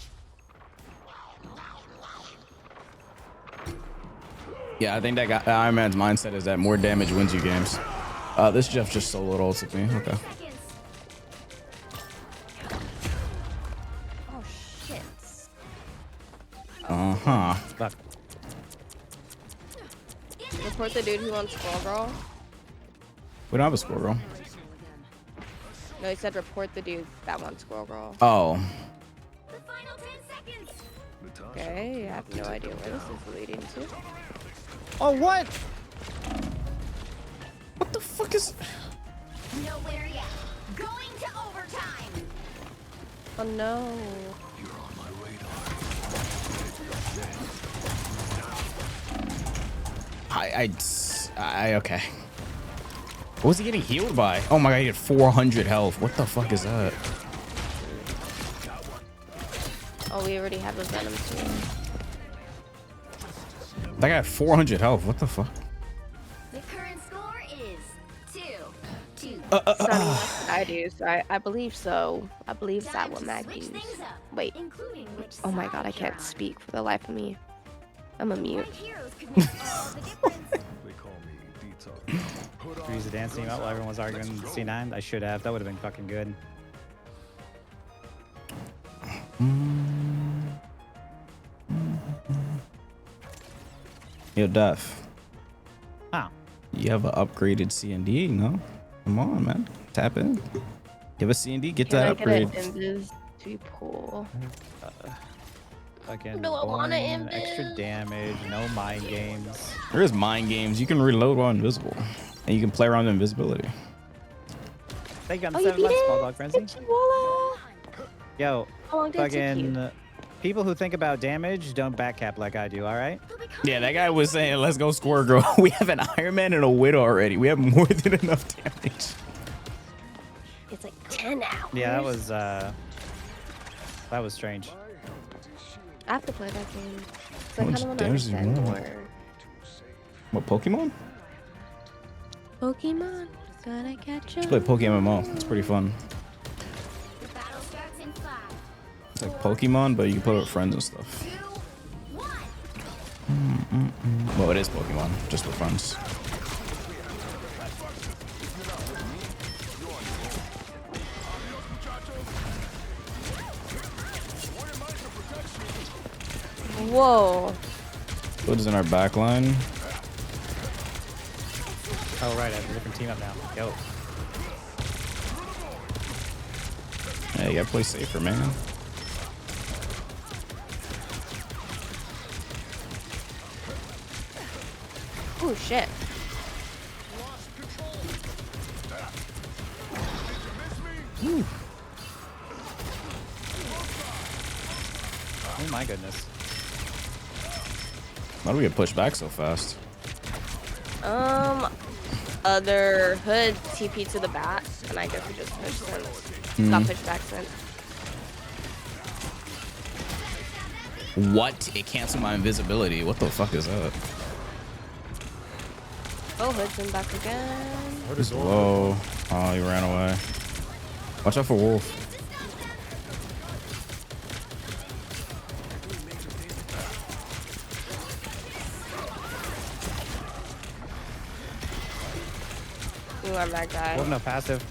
Yeah, I think that guy, Iron Man's mindset is that more damage wins you games. This Jeff just soloed ulted me. Okay. Oh shit. Uh-huh. Fuck. Report the dude who wants Squirrel Girl. We don't have a score, bro. No, he said report the dude that wants Squirrel Girl. Oh. The final 10 seconds. Okay, I have no idea where this is leading to. Oh what? What the fuck is... Nowhere yet. Going to overtime. Oh no. Okay. What was he getting healed by? Oh my god, he had 400 health. What the fuck is that? Oh, we already have a Venom too. That guy had 400 health. What the fuck? The current score is 2-2. Sonny, that's what I do, so I believe so. I believe that what Mag Switch used. things up, Wait. including which Oh my side god, I you're can't on. speak for the life of me. I'm a mute. Five heroes could make all the difference. They call me Detox. Use the dance team out while everyone was arguing C9. I should have. That would have been fucking good. Yo, Duff. Huh. You have an upgraded C&D, no? Come on, man. Tap in. You have a C&D, get Can I that get an upgrade. invis to pull? Fucking Do I wanna boring, extra invis? damage, no mind games. There is mind games. You can reload while invisible. And you can play around invisibility. Thank you on Oh, the you 7 beat months, it? Small Dog Frenzy. Thank you, Walla. Yo, How long did it take fucking. you? People who think about damage don't backcap like I do, all right? Yeah, that guy was saying, let's go score, girl. We have an Iron Man and a Widow already. We have more than enough damage. It's like 10 hours. Yeah, that was strange. I have to play that game. So How I much kind of want to damage do you understand want? more. What, Pokemon? Pokemon, gotta catch Just up. play Pokemon MMO. It's pretty fun. The battle starts in 5, It's like Pokemon, but you can play with friends and stuff. 2, 1. Well, it is Pokemon, just with friends. Whoa. Hood's in our back line. Oh, right. I have a different team up now. Go. Yeah, you gotta play safer, man. Oh shit. Oh my goodness. Why do we get pushed back so fast? Other hood TP to the back, and I guess we just pushed since. Got pushed back since. What? It canceled my invisibility. What the fuck is that? Oh, hood's in back again. He's low. Oh, he ran away. Watch out for Wolf. Ooh, I'm that guy. Well, no passive.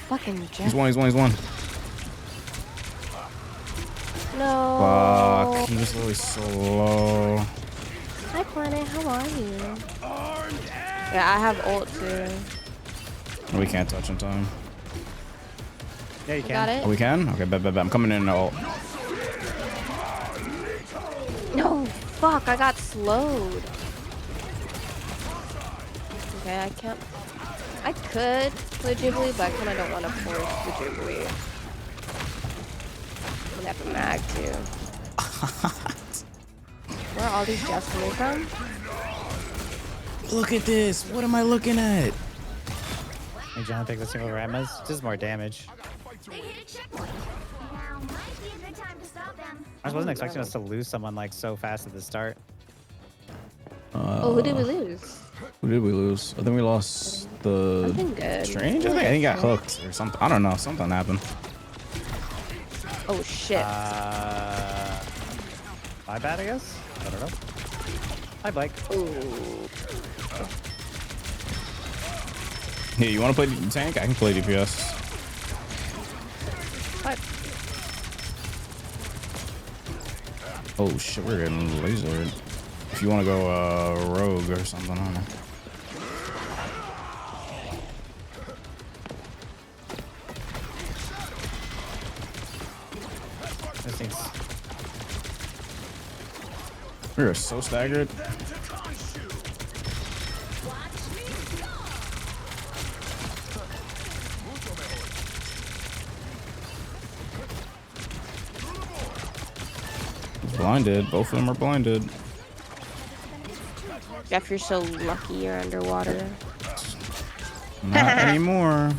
Fucking Jeff. He's one. No. Fuck. He was really so low. Hi, Planet. How are you? Yeah, I have ult too. We can't touch in time. Yeah, you I can. got it. Oh, we can? Okay, bet. I'm coming in ult. No, fuck, I got slowed. Okay, I can't. I could play Ghibli, but I kind of don't want to force the Ghibli. I'm gonna have to mag too. Where are all these jets coming from? Look at this. What am I looking at? Hey, John, take the single Ramas. Just more damage. They hit a checkpoint. Now might be a good time to stop them. I just wasn't expecting us to lose someone like so fast at the start. Oh, who did we lose? Who did we lose? I think we lost the Something good. Strange. I think he got hooked or something. I don't know. Something happened. Oh shit. My bad, I guess? I don't know. Hi, Blake. Ooh. Here, you want to play tank? I can play DPS. What? Oh shit, we're getting lasered. If you want to go rogue or something, I don't know. This thing's... We're so staggered. He's blinded. Both of them are blinded. Jeff, you're so lucky you're underwater. Not anymore.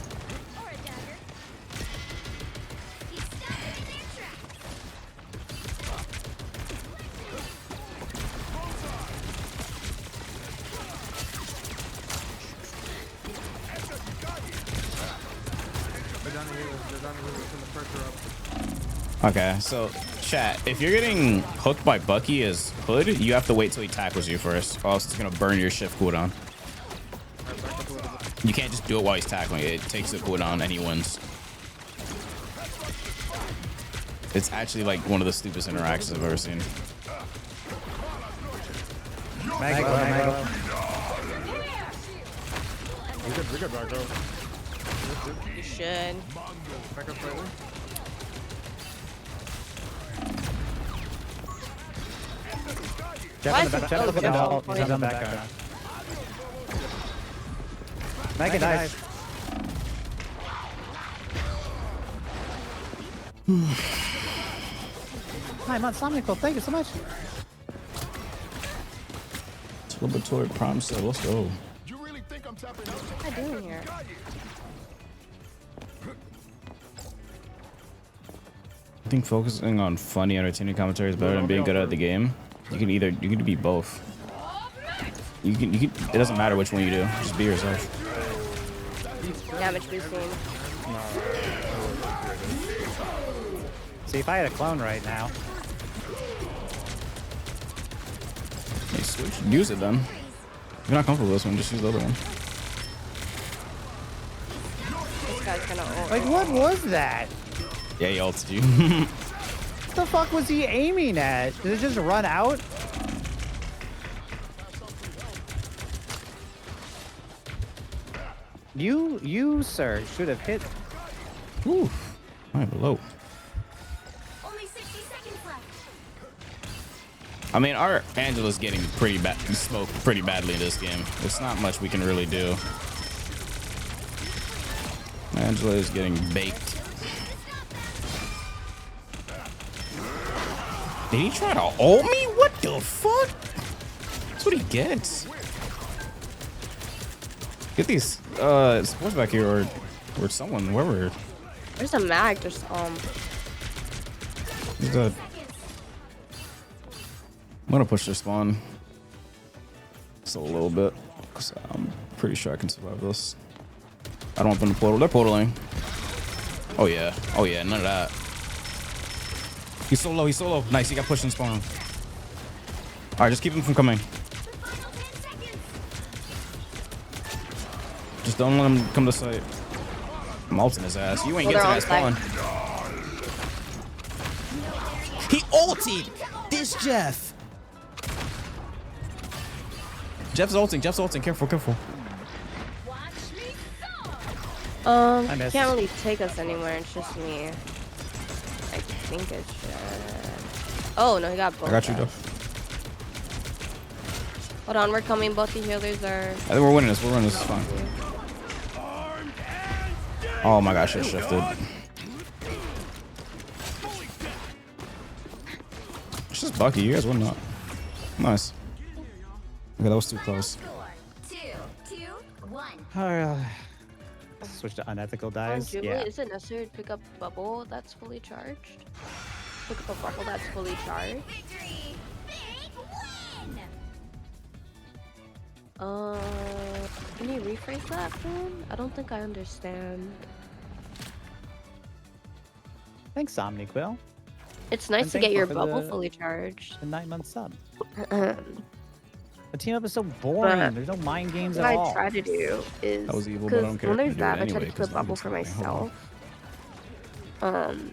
Okay, so chat, if you're getting hooked by Bucky as Hood, you have to wait till he tackles you first, or else it's gonna burn your shift cooldown. You can't just do it while he's tackling it. It takes the cooldown and he wins. It's actually like one of the stupidest interactions I've ever seen. Maglo. We good, back though. You should. Back up further. Jeff Why in is the it- back. Jeff oh, look at Jeff. the ult. He's on the back. Mega dive. Hi, Monsomnical, thank you so much. Celebratory prime set. Let's go. You really think I'm tapping out? What am I doing here? I think focusing on funny, entertaining commentary is better than being good at the game. You can be both. You can. It doesn't matter which one you do. Just be yourself. Damage boosting. See, if I had a clone right now. Hey, switch. Use it then. If you're not comfortable with this one, just use the other one. This guy's gonna ult. Like, what was that? Yeah, he ulted you. What the fuck was he aiming at? Did it just run out? You, sir, should have hit. Ooh, I'm low. Only 60 seconds left. I mean, our Angela's getting pretty bad, smoked pretty badly in this game. There's not much we can really do. Angela is getting baked. Did he try to ult me? What the fuck? That's what he gets. Get these sports back here, or someone, whoever. There's a mag. There's He's dead. I'm gonna push their spawn. Just a little bit, cause I'm pretty sure I can survive this. I don't want them to portal. They're portaling. Oh yeah. Oh yeah. None of that. He's so low. He's so low. Nice. He got pushed in spawn. All right, just keep him from coming. Just don't let him come to sight. I'm ulting his ass. You ain't get to that spawn. He ulted this Jeff. Jeff's ulting. Jeff's ulting. Careful, careful. can't really take us anywhere. It's just me. I think it's just... Oh no, he got both. I got you, Jeff. Hold on, we're coming. Both the healers are... I think we're winning this. We're winning this. It's fine. Oh my gosh, it shifted. It's just Bucky. You guys won that. Nice. Okay, that was too close. 4, 2, 1. Switch to unethical On dives. Jubilee, Yeah. is it necessary to pick up bubble that's fully charged? Pick up a bubble that's fully charged? Victory! Big win! Can you rephrase that, Finn? I don't think I understand. Thanks, Omniquil. It's nice I'm to get your thankful for bubble the- fully charged. The 9-month sub. The team up is so boring. There's no mind games at What all. I try to do is, That was evil, but I don't care. when there's I do that, it I try anyway, to 'cause put bubble nothing's for happening. Hold myself.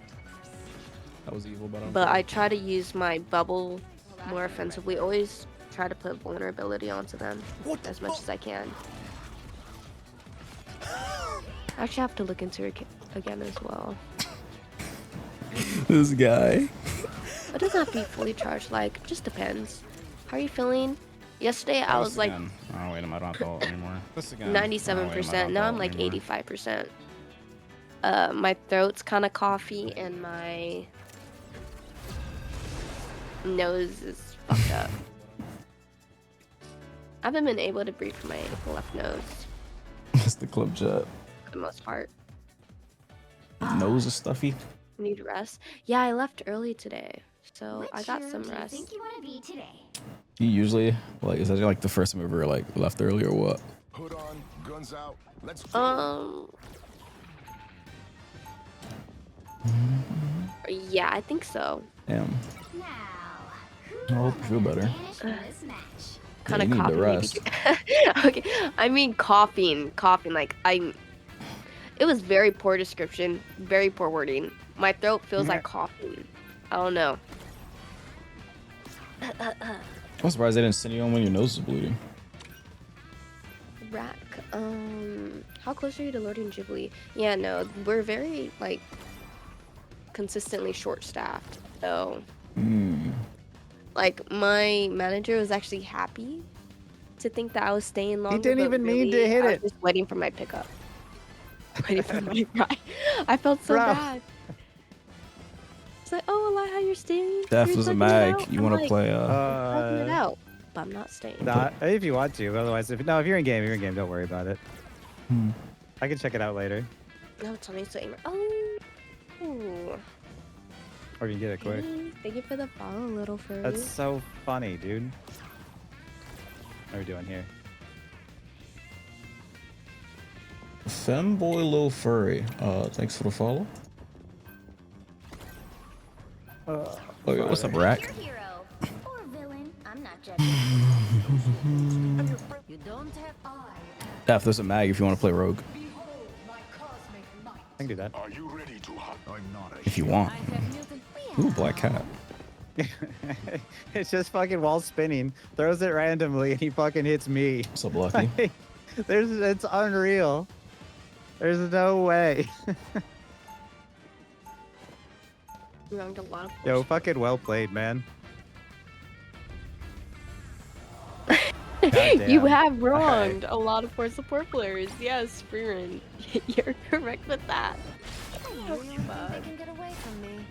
That was evil, but I don't But care. I try to use my bubble more offensively. Always try to put vulnerability onto them as much as I can. I actually have to look into it again as well. This guy. It doesn't have to be fully charged. Like, just depends. How are you feeling? Yesterday I was like Oh wait, I don't have to ult anymore. This again. 97%. Now I'm like 85%. My throat's kind of coughy and my nose is fucked up. I haven't been able to breathe from my left nose It's the club jet. for the most part. Nose is stuffy. Need rest. Yeah, I left early today, so I got some Do you rest. think you want to be today? You usually like, is that like the first time ever like left early or what? Hood on, guns out. Let's go. Yeah, I think so. Damn. Now, I hope you feel better. finish this match. Kind of you need to coughing. rest. Okay, I mean coughing. Like it was very poor description, very poor wording. My throat feels like coughing. I don't know. I'm surprised they didn't send you on when your nose is bleeding. Rack. How close are you to loading Ghibli? Yeah, no, we're very like consistently short-staffed. So, like my manager was actually happy to think that I was staying longer. didn't but even mean to really, hit I was it. just waiting for my pickup. Waiting for my ride. I felt so Bro. bad. It's like, oh, I like how you're staying. Def You're is a tugging it mag. out." You I'm want to like, play? tugging it out, but I'm not staying. Nah, if you want to. Otherwise, if you're in game, you're in game. Don't worry about it. Hmm. I can check it out later, No, tell me so. Oh. Ooh. or you can get it quick. Hey, thank you for the follow, little furry. That's so funny, dude. What are we doing here? Femboy Lil Furry. Thanks for the follow. Okay, what's up, Rack? Your hero or villain, I'm not judging. You don't have Def, there's a mag if you want to play Rogue. I can do that. Are you ready to hunt? I'm not a If you want. Ooh, Black Cat. It's just fucking wall spinning, throws it randomly, and he fucking hits me. What's up, Lucky? It's unreal. There's no way. You wronged a lot of Yo, fucking well played, man. You Goddamn. have wronged a lot of poor support players. Yes, Freeman. You're correct with that. They can get away from me.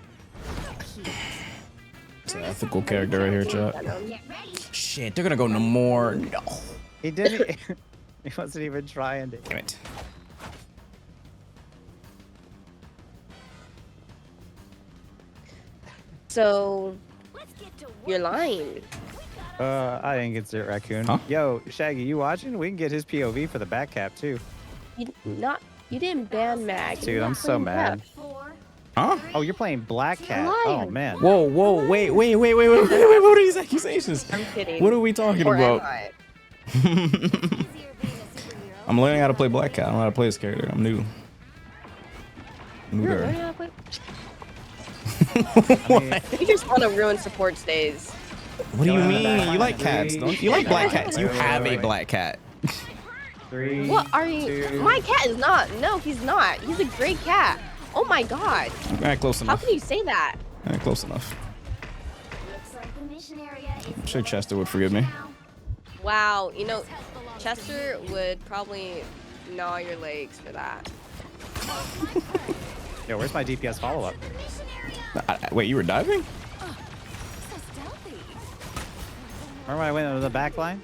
It's an ethical character right here, chat. Get ready. Shit, they're gonna go no more. No. He didn't. He wasn't even trying to. Damn it. So, Let's get to work. you're lying. I think it's it, Raccoon. Huh? Yo, Shaggy, you watching? We can get his POV for the back cap too. You didn't ban Mag. Dude, I'm so mad. 4, Huh? Oh, you're playing Black Cat. Lion. Oh man. Whoa, wait. What are these accusations? I'm kidding. What are we talking Or am about? I? easier being a superhero. I'm learning how to play Black Cat. I don't know how to play this character. I'm new. You're Neuter. learning how to play- I You just want to ruin support stays. What do you Go mean? back. You like cats, don't you? You like black cats. You Wait, have wait, a wait. black cat. 3. What are you? 2. My cat is not. No, he's not. He's a great cat. Oh my god. Alright, close How enough. can you say that? Alright, close enough. Looks like the mission area is I'm sure Chester would forgive me. now. Wow. You know, Chester would probably gnaw your legs for that. Yo, where's my DPS follow up? The mission area. Wait, you were diving? So stealthy. Remember when I went into the back line?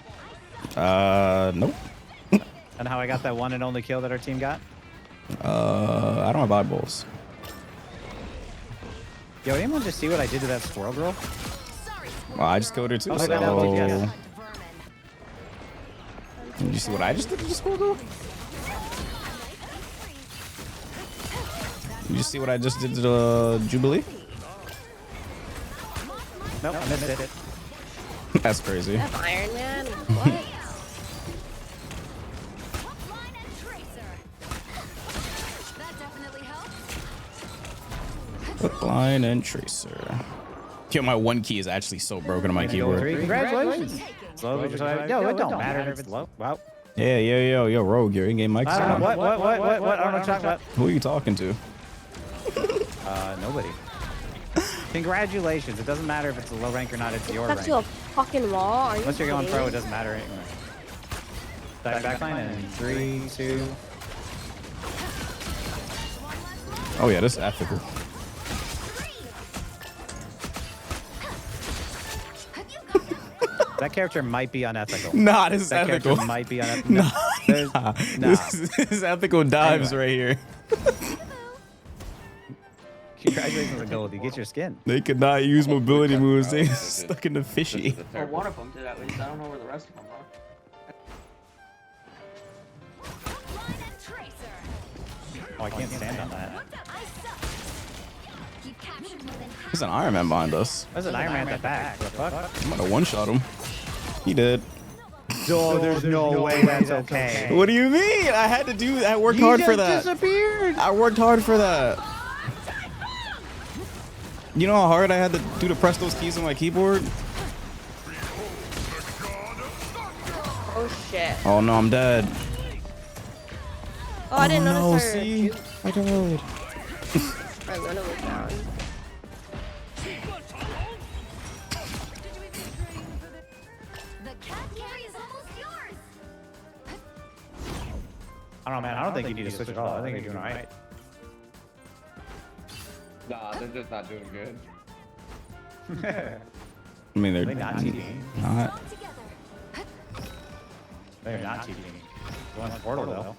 Nope. And how I got that one and only kill that our team got? I don't have eyeballs. Yo, anyone just see what I did to that squirrel girl? Well, I just killed her too, Oh, so... no, no, yes. Did you see what I just did to the squirrel girl? Did you see what I just did to the Jubilee? Nope, I missed it. That's crazy. That's Iron Man. What? Line and tracer. That definitely helps. Hook, line, and tracer. Yo, my one key is actually so broken on my keyboard. Congratulations. Slowly, yo, it don't matter if it's low. Wow. Yeah, yo, Rogue, your in-game mic's on. What? I don't know what you're talking about. Who are you talking to? Nobody. Congratulations. It doesn't matter if it's a low rank or not. It's your Stuck rank. to a fucking wall. Are you Unless you're going pro, it kidding? doesn't matter anyway. Backline in 3, 2. Oh yeah, this is ethical. That character might be unethical. Nah, this is That ethical. character might be unethical. Nah, There's- nah. nah. This is ethical dives Anyway. right here. Congratulations on Goldie. Get your skin. They could not use mobility moves. They stuck in the fishy. Well, one of them did at least. I don't know where the rest of them are. Line and tracer. Oh, I can't stand on that. I suck. You've captured more than half. There's an Iron Man behind us. There's an Iron Man at the back. The fuck? I'm gonna one-shot him. He did. Oh, there's no way that's okay. What do you mean? I had to do. I worked hard for that. Disappeared. I worked hard for that. You know how hard I had to do to press those keys on my keyboard? Oh shit. Oh no, I'm dead. Oh, I didn't no, notice her. see? I died. My Luna was down. The cat carry is almost yours. I don't know, man. I don't think you need to switch at all. I think you're doing all right. Nah, they're just not doing good. I mean, they're They're not cheating. not. They're not cheating. Going to portal though.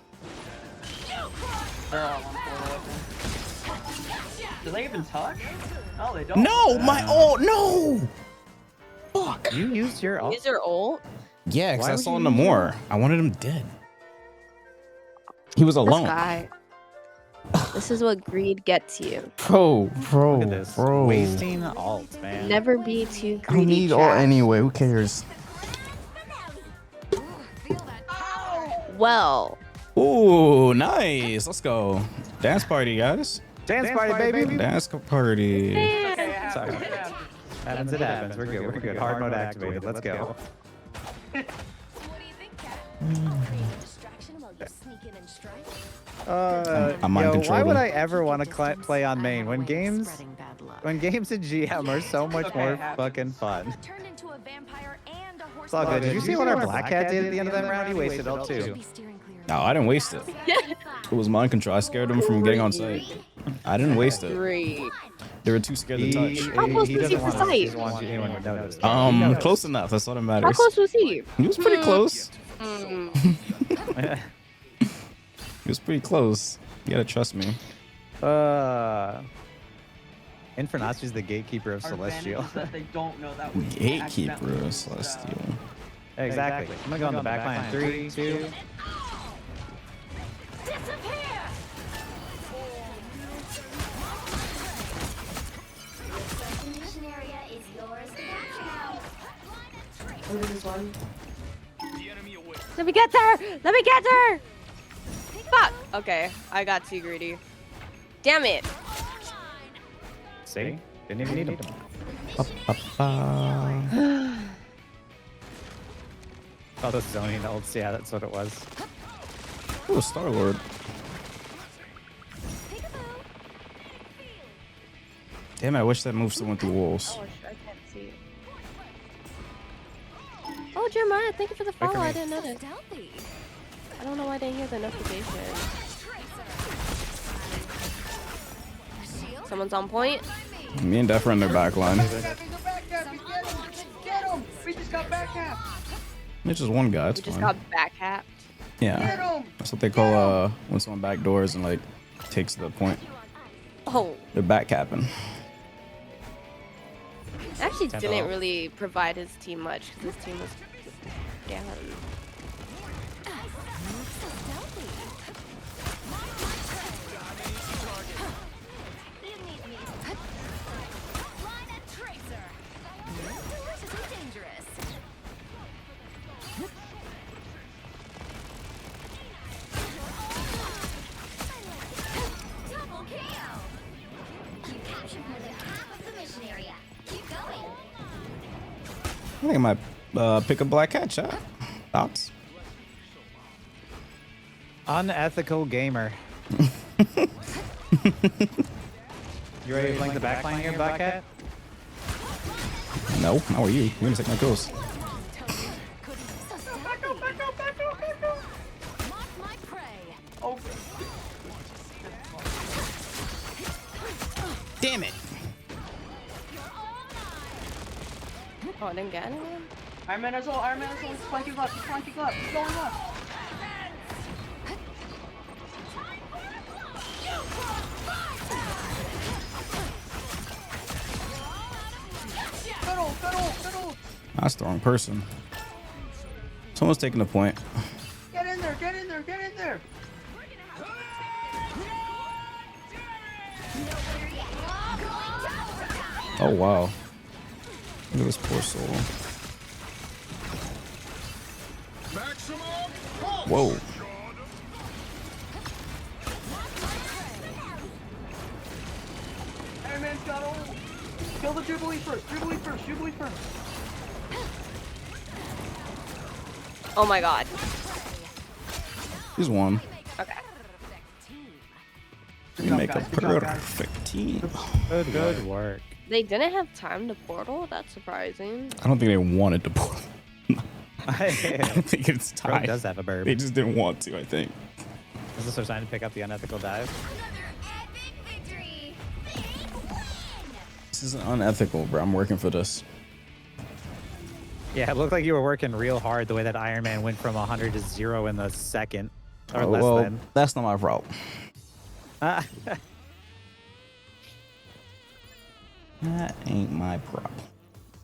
They're all on portal weapon. Do they even touch? No, they don't. No, my ult. No. Fuck. You used your ult? Use your ult? Yeah, because Why I would saw you no use your more. ult? I wanted him dead. He was This alone. guy. This is what greed gets you. Bro. Look at this. Wasting ult, man. Never be too I greedy. need ult chat. anyway. Who cares? Well, Ooh, nice. Let's go. Dance party, guys. Dance party, baby. Dance party. Sorry. Happens, it happens. We're good. We're good. Hard mode activated. Let's go. What do you think, Cat? Create a distraction while you sneak in and strike. I'm mind Yo, why controlled. would I ever want to play on main when games in GM are so much more fucking fun? Turned into a vampire and a horse. It's all good. Did you see what our black cat did at the end of that round? He wasted ult too. No, I didn't waste it. It was mind control. I scared him from getting on site. I didn't waste it. greed. They were too scared to touch. How close was he doesn't to want sight? he doesn't want anyone to notice. He knows. Close enough. That's all that How matters. close was he? He was pretty close. Mm. He was pretty close. You gotta trust me. Infernasu is the gatekeeper of Our Celestial. advantage is that they don't know that we Gatekeeper accidentally of Celestial. Exactly. I'm gonna go on the back line. 3, 2. Mission area is yours now. Let me get there! Let me get there! Fuck! Okay, I got too greedy. Damn it! See? Didn't even need him. Oh, the zoning ults. Yeah, that's what it was. Ooh, Star-Lord. Damn it, I wish that move still went through walls. Oh, I can't see. Oh, Jeremiah, thank you for the follow. I didn't notice. I don't know why I didn't hear the notification. Someone's on point. Me and Def are in their back line. Get him! We just got back half! It's just one guy. It's We just fine. got back hacked. Yeah. That's what they call when someone back doors and like takes the point. Oh, They're back capping. actually didn't really provide his team much because his team was down. I think I might pick a black cat, chat. Thoughts? Unethical gamer. You ready to flank the back line here, Black Cat? No, how are you? You're gonna take my kills. Oh, Damn it! Oh, I didn't get anyone? Iron Man is he's flanking left, he's flanking left, he's going left. Fiddle! That's the wrong person. Someone's taking the point. Get in there, get in there, get in there! Oh wow. Look at this poor soul. Whoa. Iron Man's got ult! Kill the Jubilee first! Oh my god. He's one. Okay. We make a perfect team. Good work. They didn't have time to portal? That's surprising. I don't think they wanted to portal. I don't think it's Bro tied. does have a burb. They just didn't want to, I think. Is this our sign to pick up the unethical dive? is unethical, bro. I'm working for this. Yeah, it looked like you were working real hard the way that Iron Man went from 100 to 0 in the second. Or Oh, less well, than. that's not my problem. That ain't my problem.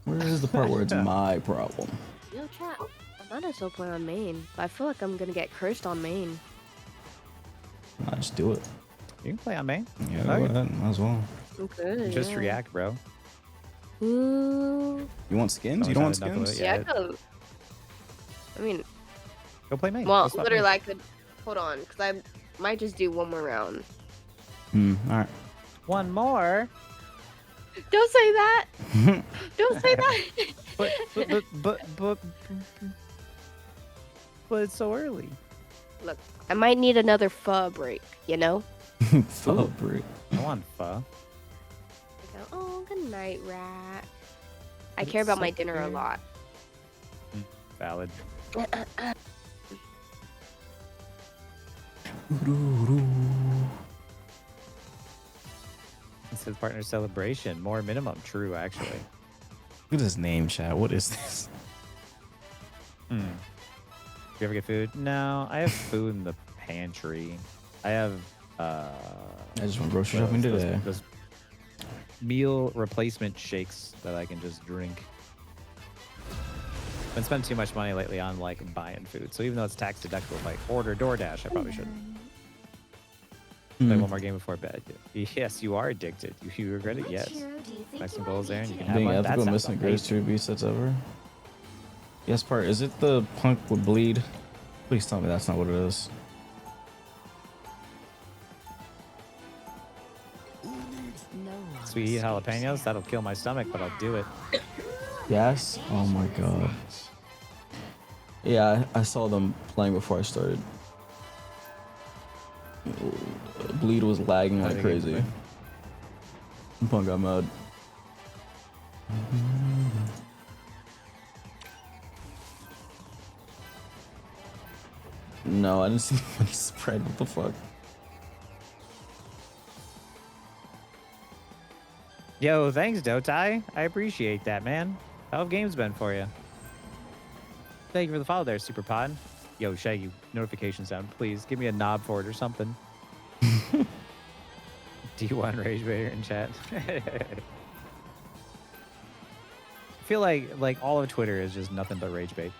Where is the part where it's my problem? Yo, chat. I might as well play on main, but I feel like I'm gonna get cursed on main. Nah, just do it. You can play on main. Yeah, go ahead. Might as well. Okay. Just react, bro. Ooh. You want skins? You don't want skins? Yeah, I could. I mean, go play main. well, literally, I could. Hold on, because I might just do one more round. Alright. One more? Don't say that! Don't say that! But it's so early. Look, I might need another pho break, you know? Pho break. I want pho. Oh, good night, rat. I care about my dinner a lot. Valid. It's his partner celebration. More minimum. True, actually. Look at his name, chat. What is this? You ever get food? No, I have food in the pantry. I have I just went grocery shopping today. Those meal replacement shakes that I can just drink. I've been spending too much money lately on like buying food. So even though it's tax deductible, if I order DoorDash, I probably shouldn't. Play one more game before bed. Yes, you are addicted. You regret it? Yes. Back some goals there and you can have Being one. ethical, That missing sounds the greatest 2B sets ever. Yes, part. Is it the punk with bleed? Please tell me that's not what it is. Sweet jalapenos, that'll kill my stomach, but I'll do it. Yes? Oh my god. Yeah, I saw them playing before I started. Bleed was lagging like crazy. Punk got mad. No, I didn't see the money spread. What the fuck? Yo, thanks, Dotai. I appreciate that, man. How have games been for you? Thank you for the follow there, Superpod. Yo, Shaggy, notification sound. Please give me a knob for it or something. Do you want Rage Baiter in chat? I feel like all of Twitter is just nothing but Rage Bait.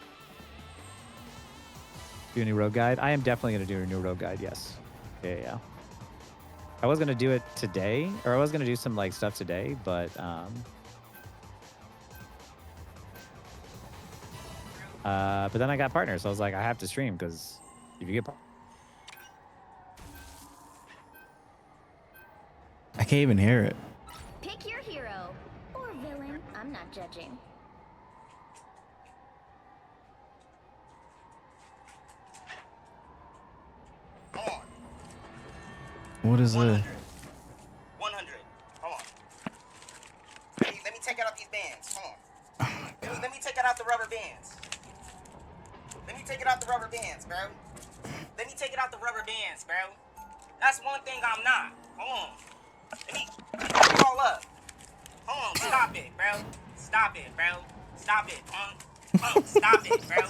Do a new road guide? I am definitely going to do a new road guide, yes. Yeah. I was going to do it today, or I was going to do some like stuff today, but then I got partners, so I was like, I have to stream because if you get I can't even hear it. Pick your hero or villain. I'm not judging. What is it? 100. Hold on. Let me take out these bands. Hold on. Let me take out the rubber bands. Let me take it out the rubber bands, bro. Let me take it out the rubber bands, bro. That's one thing I'm not. Hold on. Let me pick it all up. Hold on. Stop it, bro. Stop it, bro. Stop it, punk. Punk, stop it, bro.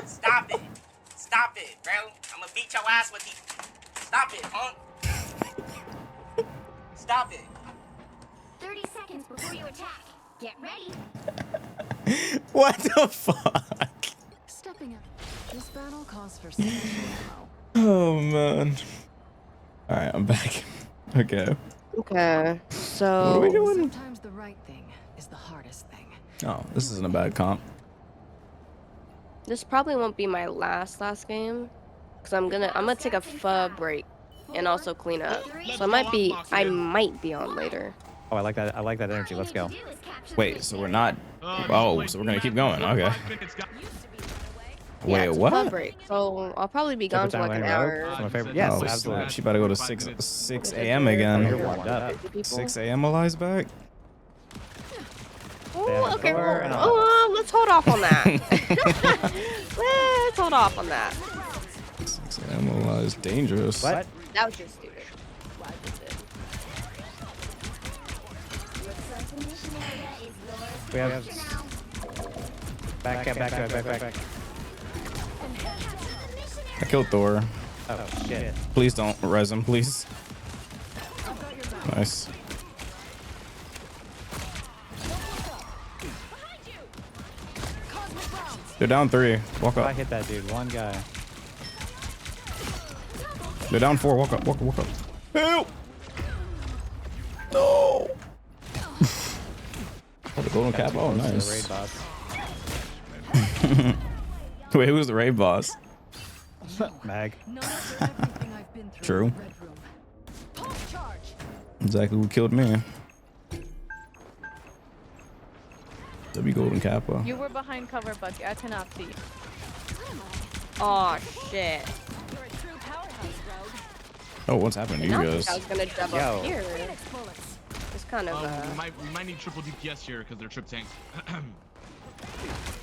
Stop it. Stop it, bro. I'm gonna beat your ass with these. Stop it, punk. Stop it. 30 seconds before you attack. Get ready. What the fuck? Stepping up. This battle calls for special ammo. Oh man. Alright, I'm back. Okay. Okay, so... What are we doing? Sometimes the right thing is the hardest thing. Oh, this isn't a bad comp. This probably won't be my last game, because I'm gonna take a pho break and also clean up. So I might be on later. Oh, I like that energy. Let's go. Wait, so we're not... Oh, so we're gonna keep going. Okay. Yeah, Wait, it's a what? pho break, so I'll probably be gone for like an hour. My favorite. Yes, Oh, absolutely. snap. She better go to 6 a.m. again. 6 a.m. Eli's back? Oh, okay. Let's hold off on that. Let's hold off on that. 6 a.m. Eli's dangerous. What? That was just stupid. We have back. I killed Thor. Oh shit. Please don't res him, please. Nice. They're down 3. Walk I up. hit that dude. One guy. They're down 4. Walk up. Walk up. Help! No! Oh, the golden cap. Oh, nice. Raid boss. Wait, who's the raid boss? Mag. True. Exactly who killed me. W golden kappa. You were behind cover, Bucky. I cannot see. Oh shit. Oh, what's happening to you I guys? was gonna jump up here. It's kind of we might need triple DPS here because they're trip tanks.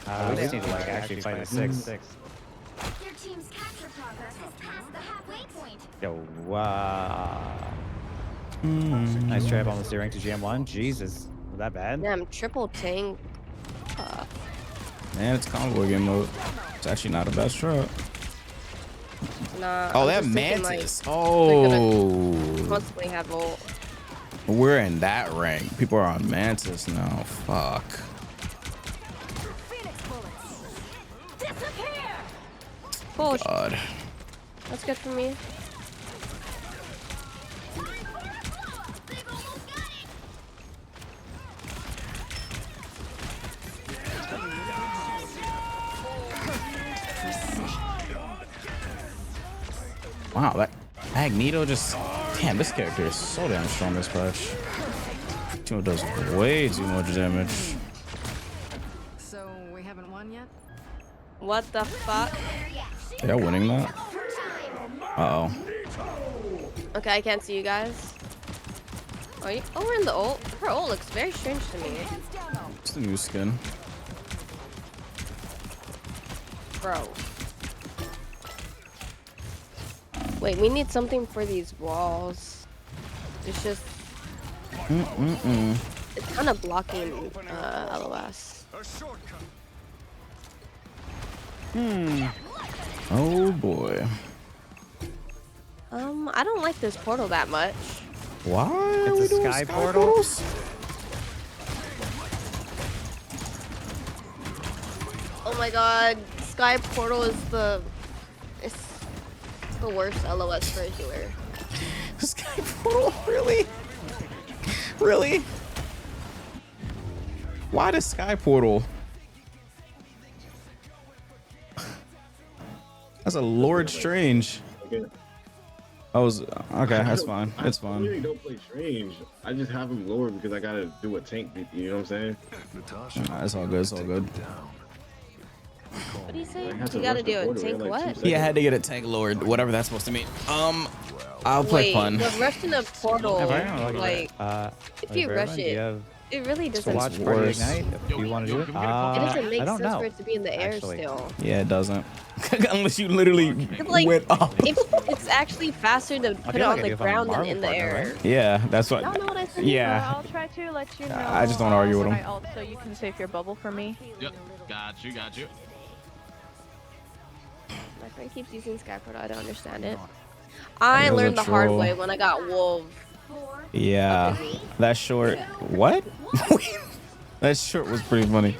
We just need to like actually fight a 6-6. Your team's capture progress has passed the halfway point. Yo, wow. Nice trap on the steering to GM1. Jesus, was that bad? damn triple tank. Man, it's convoy game mode. It's actually not a bad strat. Nah. Oh, I'm they have just thinking, Mantis. Like, oh. constantly have ult. We're in that rank. People are on Mantis now. Fuck. Oh, God. that's good for me. Wow, that Magneto just... Damn, this character is so damn strong this patch. Timo does way too much damage. So we haven't won yet? What the fuck? They're winning that? Uh-oh. Okay, I can't see you guys. Oh, we're in the ult. Her ult looks very strange to me. It's the new skin. Bro. Wait, we need something for these walls. It's just... It's kind of blocking LOS. Oh boy. I don't like this portal that much. Why? It's a sky portal. Portals? Oh my god, Sky Portal is it's the worst LOS for a healer. Sky Portal? Really? Really? Why the Sky Portal? That's a Lord Strange. I was okay. That's fine. It's I fine. really don't play Strange. I just have him lower because I gotta do a tank. You know what I'm saying? Nah, it's all good. It's all good. What do you say? I have to You gotta rush the do a portal, tank like, what? 2 Yeah, I had to get a tank Lord, whatever that's supposed to mean. I'll play Wait, pun. the rush in the portal, like, if you rush do you it, have it really to doesn't. watch Party Ignite if you want to do it? It doesn't make I don't sense know. for it to be in the air actually. still. Yeah, it doesn't. Unless you literally Like, went up. it's actually faster to put it feel on like I the do if I'm a ground than Marvel in the partner, air. right? Yeah, that's what. Y'all know what I said? Yeah. I'll try to let you know. I just don't argue with when him. I ult, so you can save your bubble for me. Yep, got you. My friend keeps using Sky Portal. I don't understand it. I was a learned the hard troll. way when I got wolf. Yeah, that short. What? That short was pretty funny.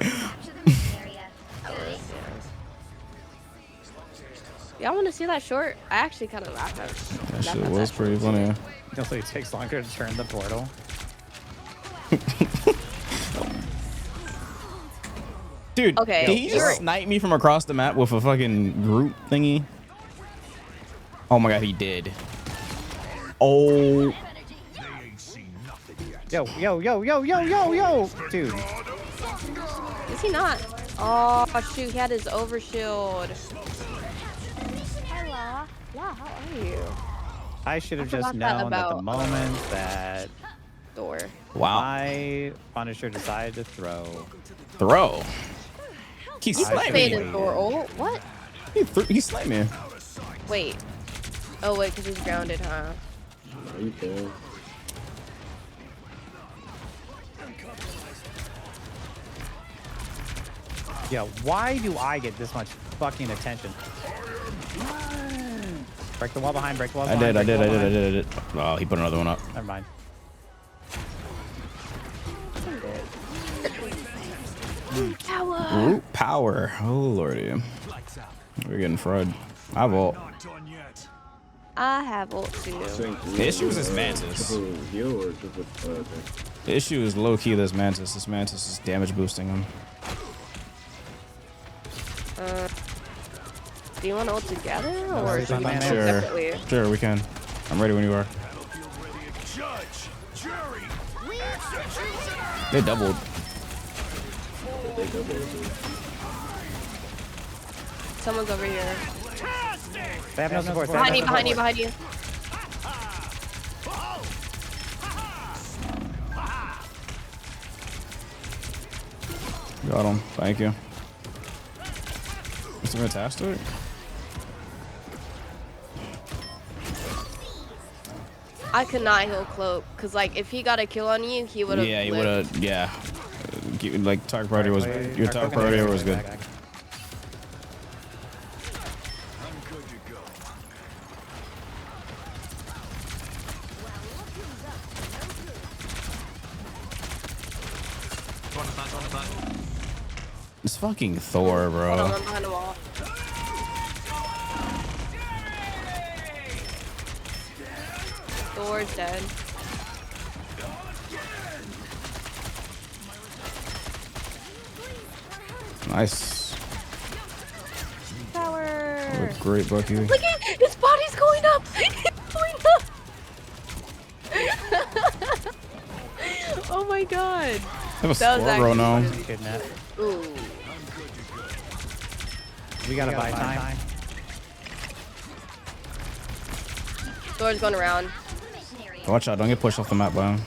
Y'all want to see that short? I actually kind of laughed at it. That shit was pretty funny. It also takes longer to turn the portal. Dude, Okay, did he just snipe me from across the map with a fucking group thingy? Oh my god, he did. Oh. Yo, dude. Is he not? Oh shoot, he had his overshield. Hello. Yeah, how are you? I should have I just forgot that known at the about, moment that Thor. Wow. my Punisher decided to throw. Throw. He You sniped me. faded Thor ult? What? He sniped me. Wait. Oh wait, because he's grounded, huh? Yeah, why do I get this much fucking attention? Break the wall behind, break the wall I behind. did. Oh, he put another one up. Never mind. Power. Ooh, power. Oh, lordy. We're getting fried. I have ult. I have ult too. The issue is this Mantis. The issue is low-key this Mantis. This Mantis is damage boosting him. Do you want to ult together or separately? Sure, we can. I'm ready when you are. They doubled. Someone's over here. They have no support. Behind you, behind you, behind you. Got him. Thank you. It's fantastic. I could not heal Cloak because, like, if he got a kill on you, he would have. Yeah, he would have. Yeah. Like, target priority was. Your target priority was good. It's fucking Thor, bro. Hold on, I'm behind the wall. Thor's dead. Nice. Power. Oh, great, Bucky. Look at his body's going up. It's going up. Oh my god. I have a Squirrel now. Ooh. We gotta buy time. Thor's going around. Watch out, don't get pushed off the map by him.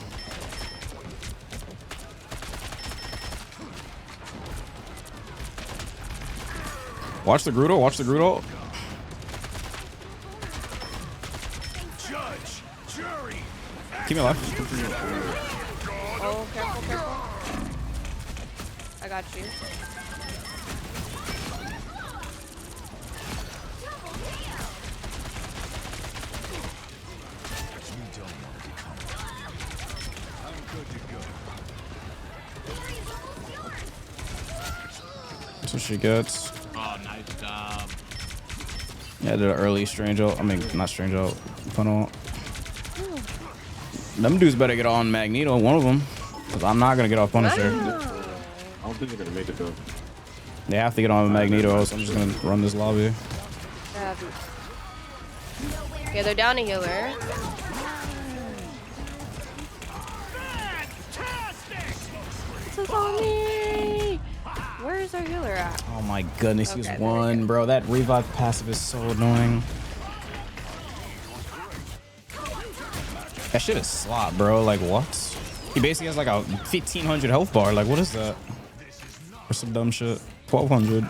Watch the Grudo, watch the Grudo. Judge, jury. Keep me alive. Oh, careful, careful. I got you. That's what she gets. Oh, nice job. Yeah, I did an early strange ult. I mean, not strange ult. Funnel. Them dudes better get on Magneto, one of them. Because I'm not going to get off Punisher. I don't think they're gonna make it though. They have to get on Magneto, so I'm just going to run this lobby. Okay, they're down a healer. This is on me. Where is our healer at? Oh my goodness, Okay, he's there we one, bro. That revive passive is so annoying. That shit is slot, bro. Like, what? He basically has like a 1500 health bar. Like, what is that? Or some dumb shit. 1200.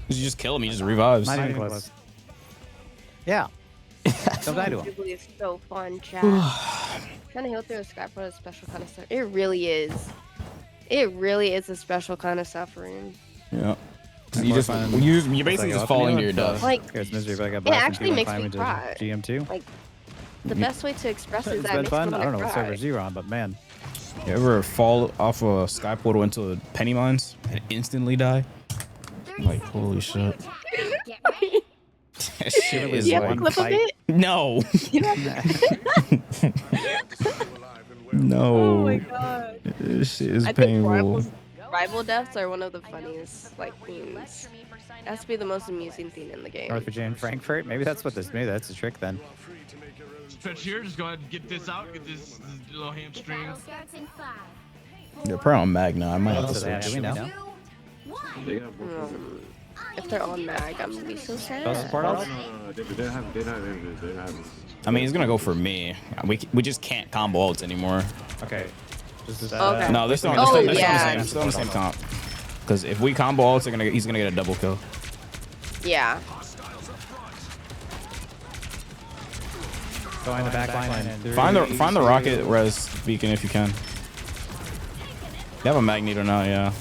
You just kill him, he just revives. Not even close. Yeah. Don't die to him. It is so fun, chat. Trying to heal through a Skype for a special kind of stuff. It really is. It really is a special kind of suffering. Yeah. You just you basically just falling to your death. Like, it actually makes me cry. GM2. Like, the best way to express is It's that been it makes fun. me I wanna don't know what cry. server you're on, but man. You ever fall off a sky portal into a penny mines and instantly die? Like, holy shit. That shit is Do you have a like... clip of it? No. No. Oh my god. This shit is I think painful. rival deaths are one of the funniest, like, themes. It has to be the most amusing thing in the game. North Virginia and Frankfurt. Maybe that's what this. Maybe that's the trick then. Stretch here. Just go ahead and get this out. Get this little hamstring. They're probably on Magna. I might have to Do switch. we know? If they're on mag, I'm gonna be so sad. I mean, he's gonna go for me. We just can't combo ults anymore. Okay. Okay. No, they're still on, Oh, they're yeah. still on the same comp. Because if we combo ults, he's gonna get a double kill. Yeah. Go in the back line and Find the rocket res beacon if you can. They have a Magneto now, yeah.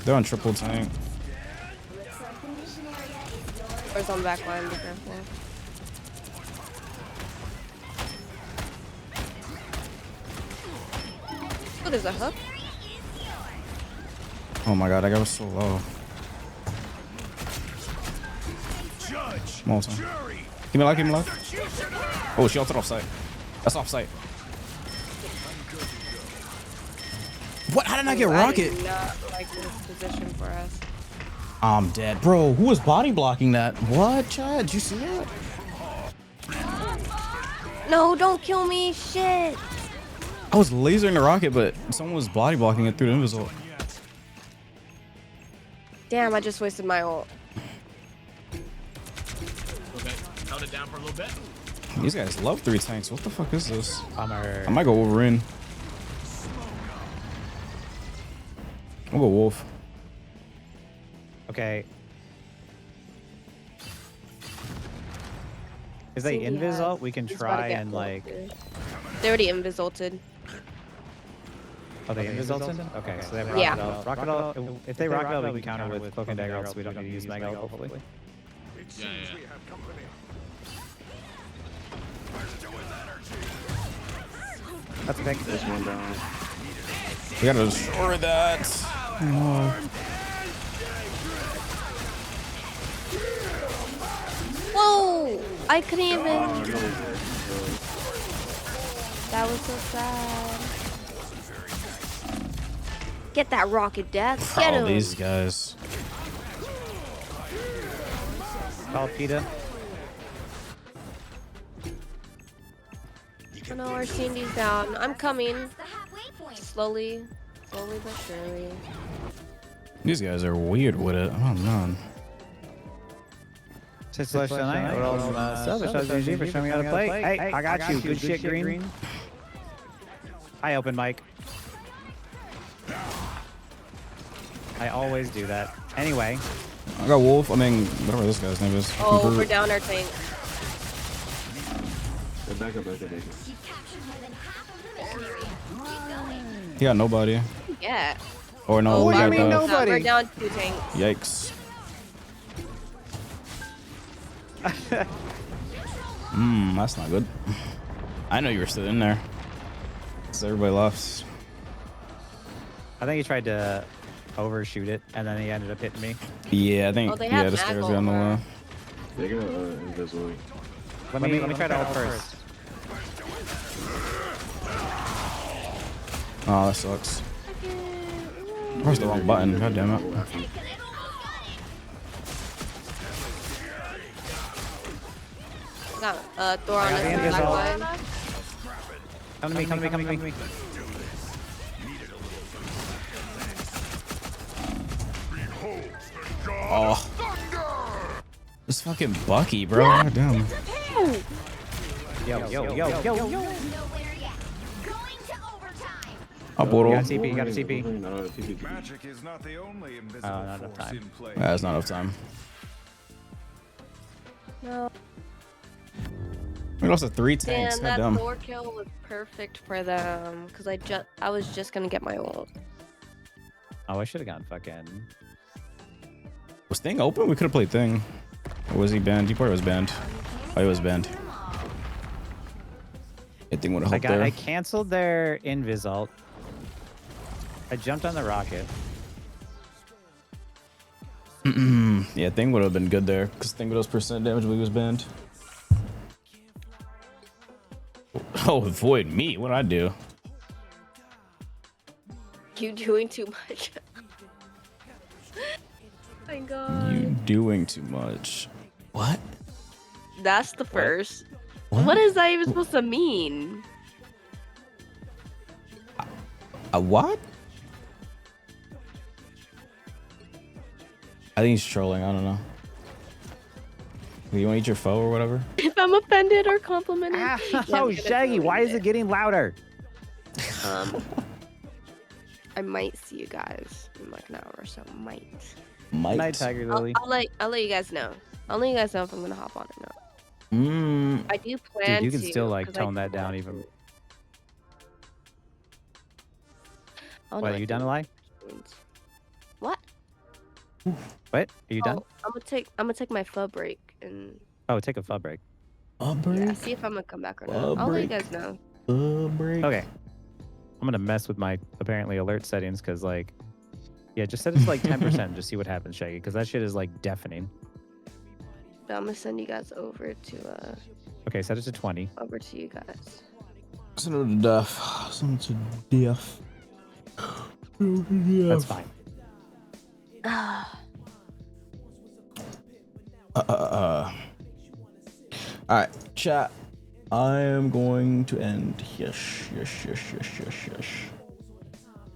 They're on triple tank. Where's on back line? Be careful. Oh, there's a hook. Oh my god, that guy was so low. Come on, son. Give me life, give me life. Oh, she ulted offside. That's offside. What? How did I get rocket? I did not like this position for us. I'm dead. Bro, who was body blocking that? What, Chad? Did you see that? No, don't kill me. Shit. I was lasering the rocket, but someone was body blocking it through the invisible. Damn, I just wasted my ult. Held it down for a little bit. These guys love 3 tanks. What the fuck is this? Bummer. I might go Wolverine. I'll go Wolf. Okay. Is they invis ult? We can try and like. They already invis ulted. Oh, they invis ulted? Okay, so they have rocket Yeah. ult. Rocket ult. If they rocket ult, we can counter with cloak and dagger ult, so we don't need to use mega ult, hopefully. Yeah. That's a pick. This one down. We gotta destroy that. Oh. Whoa! I couldn't even. That was so sad. Get that rocket, death. Get him. These guys. Call PETA. Oh no, our Cindy's down. I'm coming. Slowly but surely. These guys are weird with it. Oh man. Celestial Knight, GG for showing me how to play. Hey, I got you. Good shit, Green. I open mic. I always do that. Anyway. I got Wolf. I mean, whatever this guy's name is. Oh, we're down our tank. Back up. He got nobody. Yeah. Or no, we got nobody? We're down 2 tanks. Yikes. That's not good. I know you were still in there. So everybody left. I think he tried to overshoot it, and then he ended up hitting me. Yeah, I think. Oh, they have the stairs Maggle got on the over. wall. They got invisible. Let me try to ult first. Oh, that sucks. Pressed the wrong button. God damn it. Got Thor on I got us the in invis black ult. line. Come to me. Oh. This fucking Bucky, bro. God damn. Yo. Up, Waddle. You got TP, you got a TP. No, TP. Magic is not the only invisible not enough force time. in play. That's not enough time. No. We lost to 3 tanks. Damn, God that damn. Thor kill was perfect for them. Cause I was just gonna get my ult. Oh, I should have gone fucking. Was Thing open? We could have played Thing. Or was he banned? He probably was banned. Oh, he was banned. I think would have helped there. I canceled their invis ult. I jumped on the rocket. Yeah, Thing would have been good there because Thing would have percent damage when he was banned. Oh, avoid me. What did I do? You doing too much. Oh my god. You doing too much. What? That's the first. What? What is that even supposed to mean? A what? I think he's trolling. I don't know. You want to eat your foe or whatever? If I'm offended or complimented. Oh, Shaggy, why is it getting louder? I might see you guys in like an hour or so. Might. Night, Tiger Lily. I'll let you guys know. I'll let you guys know if I'm gonna hop on or not. I do plan Dude, you can to, still like 'cause I tone do that down plan even. to. Oh, What, no, are you down to lie? What? What? Are you done? I'm gonna take my pho break and. Oh, take a pub break. Yeah, see if I'm gonna come back or not. I'll let you guys know. Okay. I'm gonna mess with my apparently alert settings because like, yeah, just set it to like 10%. Just see what happens, Shaggy, because that shit is like deafening. But I'm gonna send you guys over to Okay, set it to 20. Over to you guys. Send it to death. Send it to death. That's fine. All right, chat. I am going to end. Yes.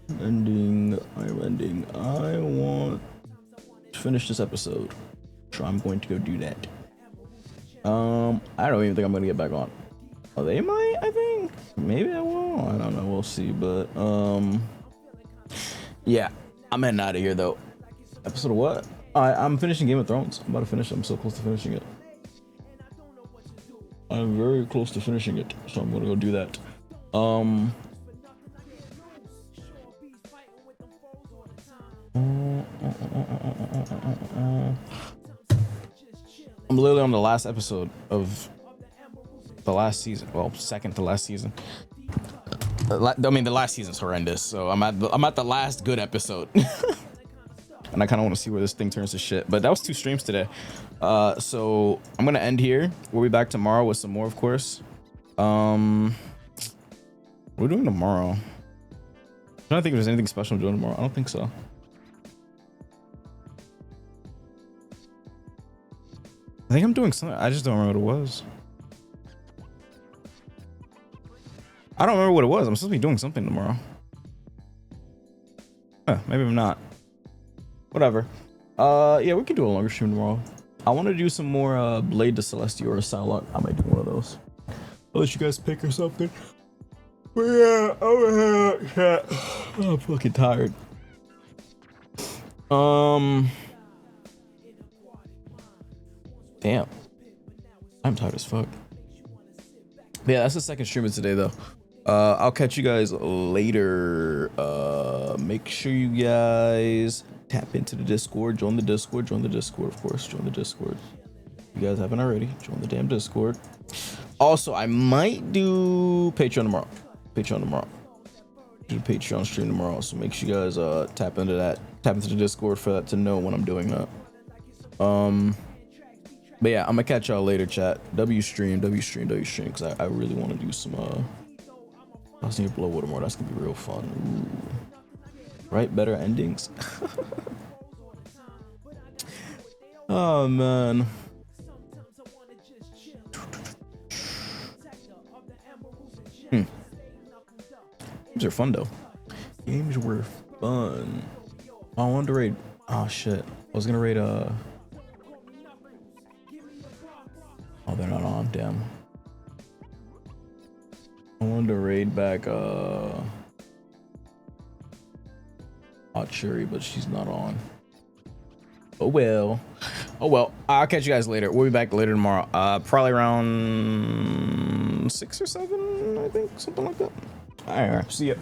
I'm ending. I want to finish this episode, so I'm going to go do that. I don't even think I'm gonna get back on. Oh, they might. I think maybe I will. I don't know. We'll see. But yeah, I'm heading out of here though. Episode of what? I'm finishing Game of Thrones. I'm about to finish it. I'm so close to finishing it. I'm very close to finishing it, so I'm gonna go do that. I'm literally on the last episode of the last season. Well, second to last season. I mean, the last season's horrendous, so I'm at the last good episode. And I kind of want to see where this thing turns to shit. But that was 2 streams today. So I'm gonna end here. We'll be back tomorrow with some more, of course. What are we doing tomorrow? I don't think there's anything special I'm doing tomorrow. I don't think so. I think I'm doing something. I just don't remember what it was. I don't remember what it was. I'm supposed to be doing something tomorrow. Maybe I'm not. Whatever. Yeah, we can do a longer stream tomorrow. I want to do some more Blade to Celestia or Psylocke. I might do one of those. I'll let you guys pick or something. But yeah, over here. I'm fucking tired. Damn. I'm tired as fuck. But yeah, that's the second stream of today though. I'll catch you guys later. Make sure you guys tap into the Discord, join the Discord, of course, join the Discord. You guys haven't already, join the damn Discord. Also, I might do Patreon tomorrow. Do a Patreon stream tomorrow, so make sure you guys tap into the Discord for that to know when I'm doing that. But yeah, I'm gonna catch y'all later, chat. W stream, because I really want to do some I was thinking Blow Water more. That's gonna be real fun. Ooh. Right, better endings. Oh man. Games are fun though. Games were fun. Oh, I wanted to raid. Oh shit. I was gonna raid Oh, they're not on. Damn. I wanted to raid back Hot Cherry, but she's not on. Oh well. I'll catch you guys later. We'll be back later tomorrow. Probably around 6 or 7, I think, something like that. All right. See ya.